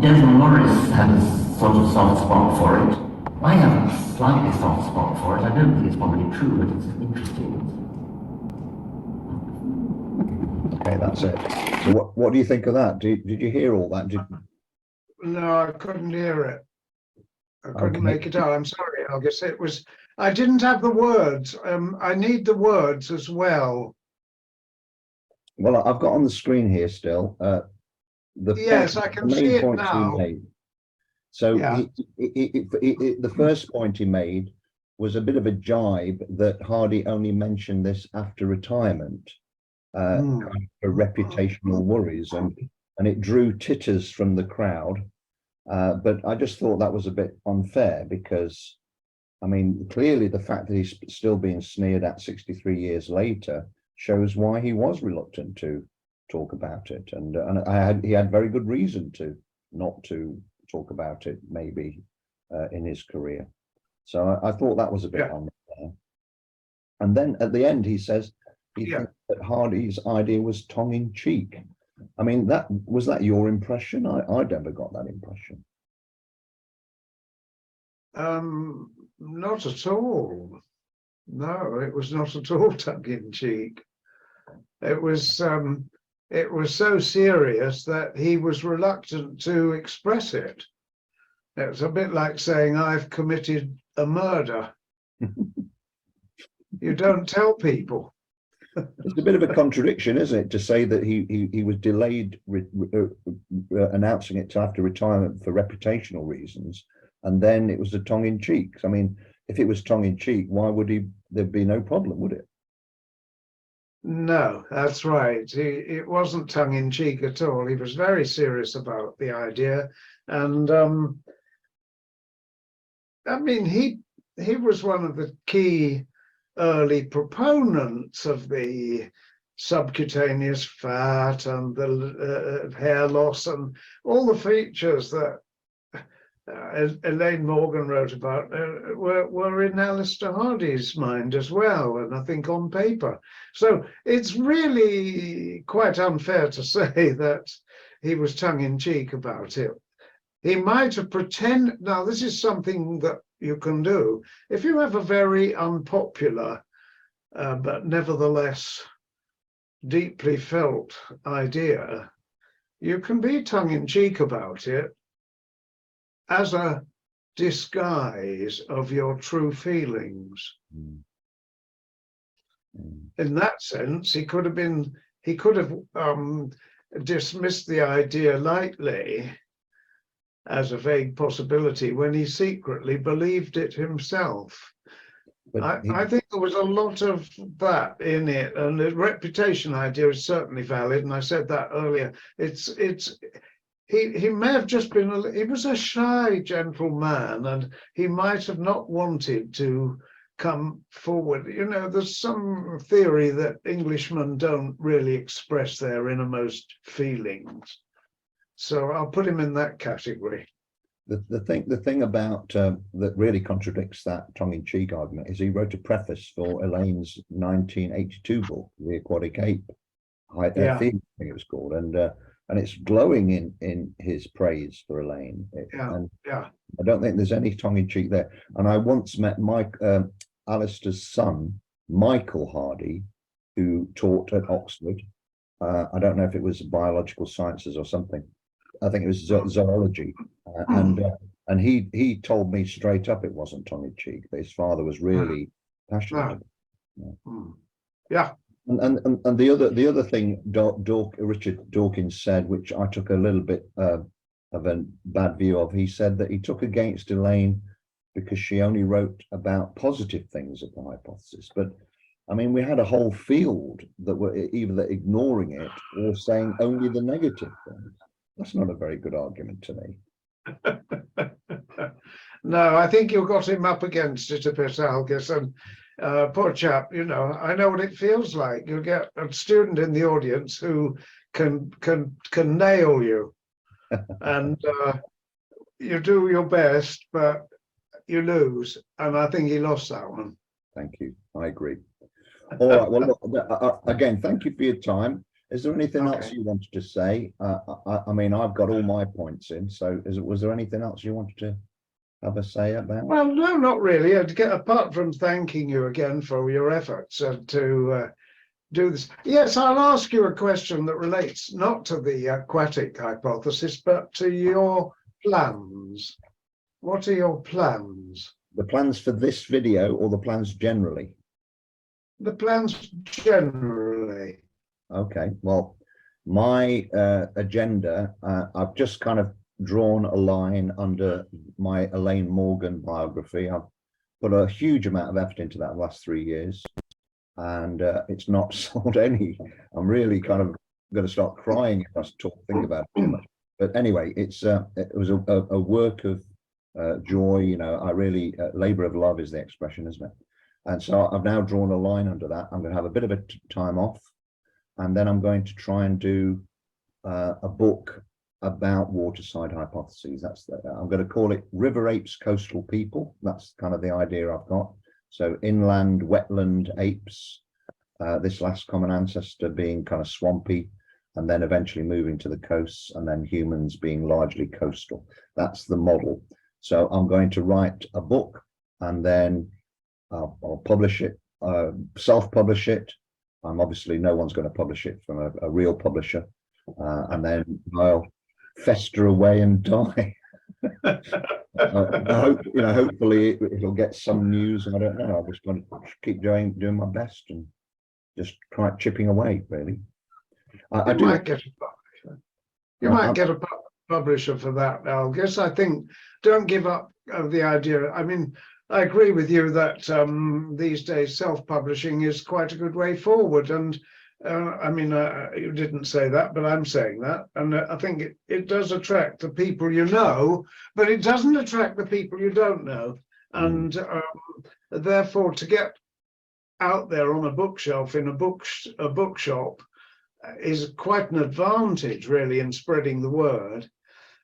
Desmond Morris had a sort of soft spot for it. I have a slightly soft spot for it. I don't think it's probably true, but it's interesting. Okay, that's it. So what do you think of that? Did you hear all that? No, I couldn't hear it. I couldn't Okay. make it out. I'm sorry, August. It was, I didn't have the words. I need the words as well. Well, I've got on the screen here still. Yes, I can the main see it points he now. made. So Yeah. the first point he made was a bit of a jibe that Hardy only mentioned this after retirement, kind of for reputational worries, and it drew titters from the crowd. But I just thought that was a bit unfair because, I mean, clearly the fact that he's still being sneered at 63 years later shows why he was reluctant to talk about it. And he had very good reason to not to talk about it, maybe in his career. So I thought that was a bit on there. And then at the end, he says he thinks that Hardy's idea was tongue in cheek. I mean, was that your impression? I never got that impression. Not at all. No, it was not at all tongue in cheek. It was so serious that he was reluctant to express it. It was a bit like saying, I've committed a murder. You don't tell people. It's a bit of a contradiction, isn't it, to say that he was delayed announcing it till after retirement for reputational reasons, and then it was a tongue in cheek. I mean, if it was tongue in cheek, why would there'd be no problem, would it? No, that's right. It wasn't tongue in cheek at all. He was very serious about the idea, and I mean, he was one of the key early proponents of the subcutaneous fat and the hair loss and all the features that Elaine Morgan wrote about were in Alistair Hardy's mind as well, and I think on paper. So it's really quite unfair to say that he was tongue-in-cheek about it. He might have pretended. Now, this is something that you can do. If you have a very unpopular, but nevertheless deeply felt idea, you can be tongue-in-cheek about it as a disguise of your true feelings. In that sense, he could have dismissed the idea lightly as a vague possibility when he secretly believed it himself. I think there was a lot of that in it, and the reputation idea is certainly valid, and I said that earlier. He may have just been, he was a shy, gentle man, and he might have not wanted to come forward. You know, there's some theory that Englishmen don't really express their innermost feelings. So I'll put him in that category. The thing about that really contradicts that tongue-in-cheek argument is he wrote a preface for Elaine's 1982 book, The Aquatic Ape, I think it was called, and it's glowing in his praise for Elaine. I don't think there's any tongue-in-cheek there. And I once met Alistair's son, Michael Hardy, who taught at Oxford. I don't know if it was biological sciences or something. I think it was zoology, and he told me straight up it wasn't tongue-in-cheek. That his father was really passionate. And the other thing Richard Dawkins said, which I took a little bit of a bad view of, he said that he took against Elaine because she only wrote about positive things of the hypothesis. But I mean, we had a whole field that were either ignoring it or saying only the negative things. That's not a very good argument to me. No, I think you got him up against it a bit, Algis, and poor chap, you know, I know what it feels like. You get a student in the audience who can nail you, and you do your best, but you lose. And I think he lost that one. Thank you. I agree. All right. Well, look, again, thank you for your time. Is there anything else you wanted to say? I mean, I've got all my points in. So, was there anything else you wanted to have a say about? Well, no, not really. Apart from thanking you again for your efforts to do this. Yes, I'll ask you a question that relates not to the aquatic hypothesis, but to your plans. What are your plans? The plans for this video, or the plans generally? The plans generally. Okay, well, my agenda, I've just kind of drawn a line under my Elaine Morgan biography. I've put a huge amount of effort into that in the last 3 years, and it's not sold any. I'm really kind of going to start crying if I think about it too much. But anyway, it was a work of joy. You know, I really labor of love is the expression, isn't it? And so I've now drawn a line under that. I'm going to have a bit of a time off, and then I'm going to try and do a book about waterside hypotheses. I'm going to call it River Apes, Coastal People. That's kind of the idea I've got. So inland wetland apes, this last common ancestor being kind of swampy, and then eventually moving to the coasts, and then humans being largely coastal. That's the model. So I'm going to write a book, and then I'll publish it, self-publish it. Obviously no one's going to publish it from a real publisher, and then I'll fester away and die. Hopefully it'll get some news. I don't know. I'm just going to keep doing my best and just try chipping away, really. You might get a publisher. You might get a publisher for that, Al. Guess I think don't give up the idea. I mean, I agree with you that these days self-publishing is quite a good way forward. And I mean, you didn't say that, but I'm saying that. And I think it does attract the people you know, but it doesn't attract the people you don't know. And therefore, to get out there on a bookshelf in a bookshop is quite an advantage, really, in spreading the word.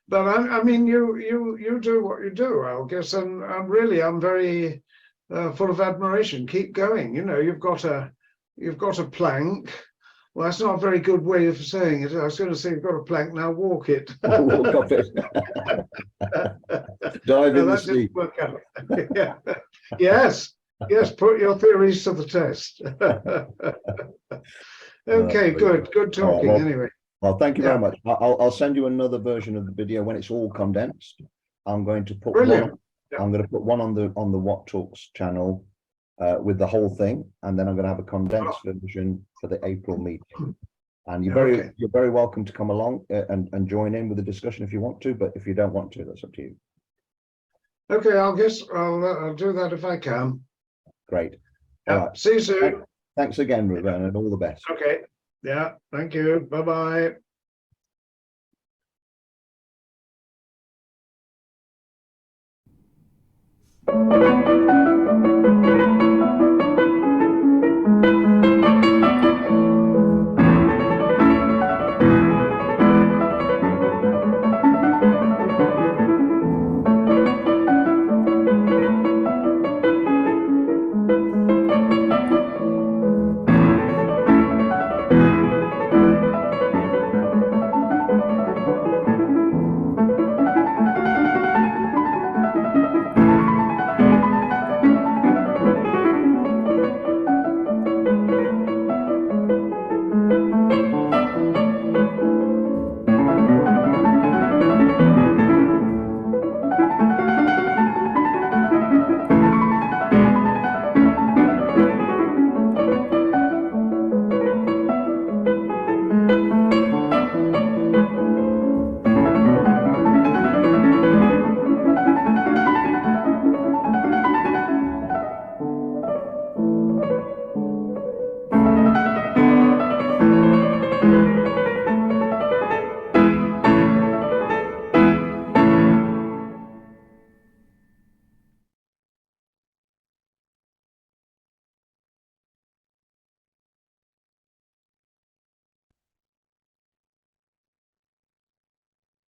But I mean, you do what you do, I guess, and I'm very full of admiration. Keep going. You know, you've got a plank. Well, that's not a very good way of saying it. I was going to say you've got a plank, now walk it. Walk off it. Dive in the sea. Didn't work out. Yeah. Yes, put your theories to the test. Okay, good talking anyway. Well, thank you very much. I'll send you another version of the video when it's all condensed. I'm going to put Brilliant. I'm going to put one on the What Talks channel with the whole thing, and then I'm going to have a condensed version for the April meeting. And you're very welcome to come along and join in with the discussion if you want to, but if you don't want to, that's up to you. Okay, I'll do that if I can. Great. Yeah. All right. See you soon. Thanks again, Vernon, and all the best. Okay. Yeah. Thank you. Bye-bye.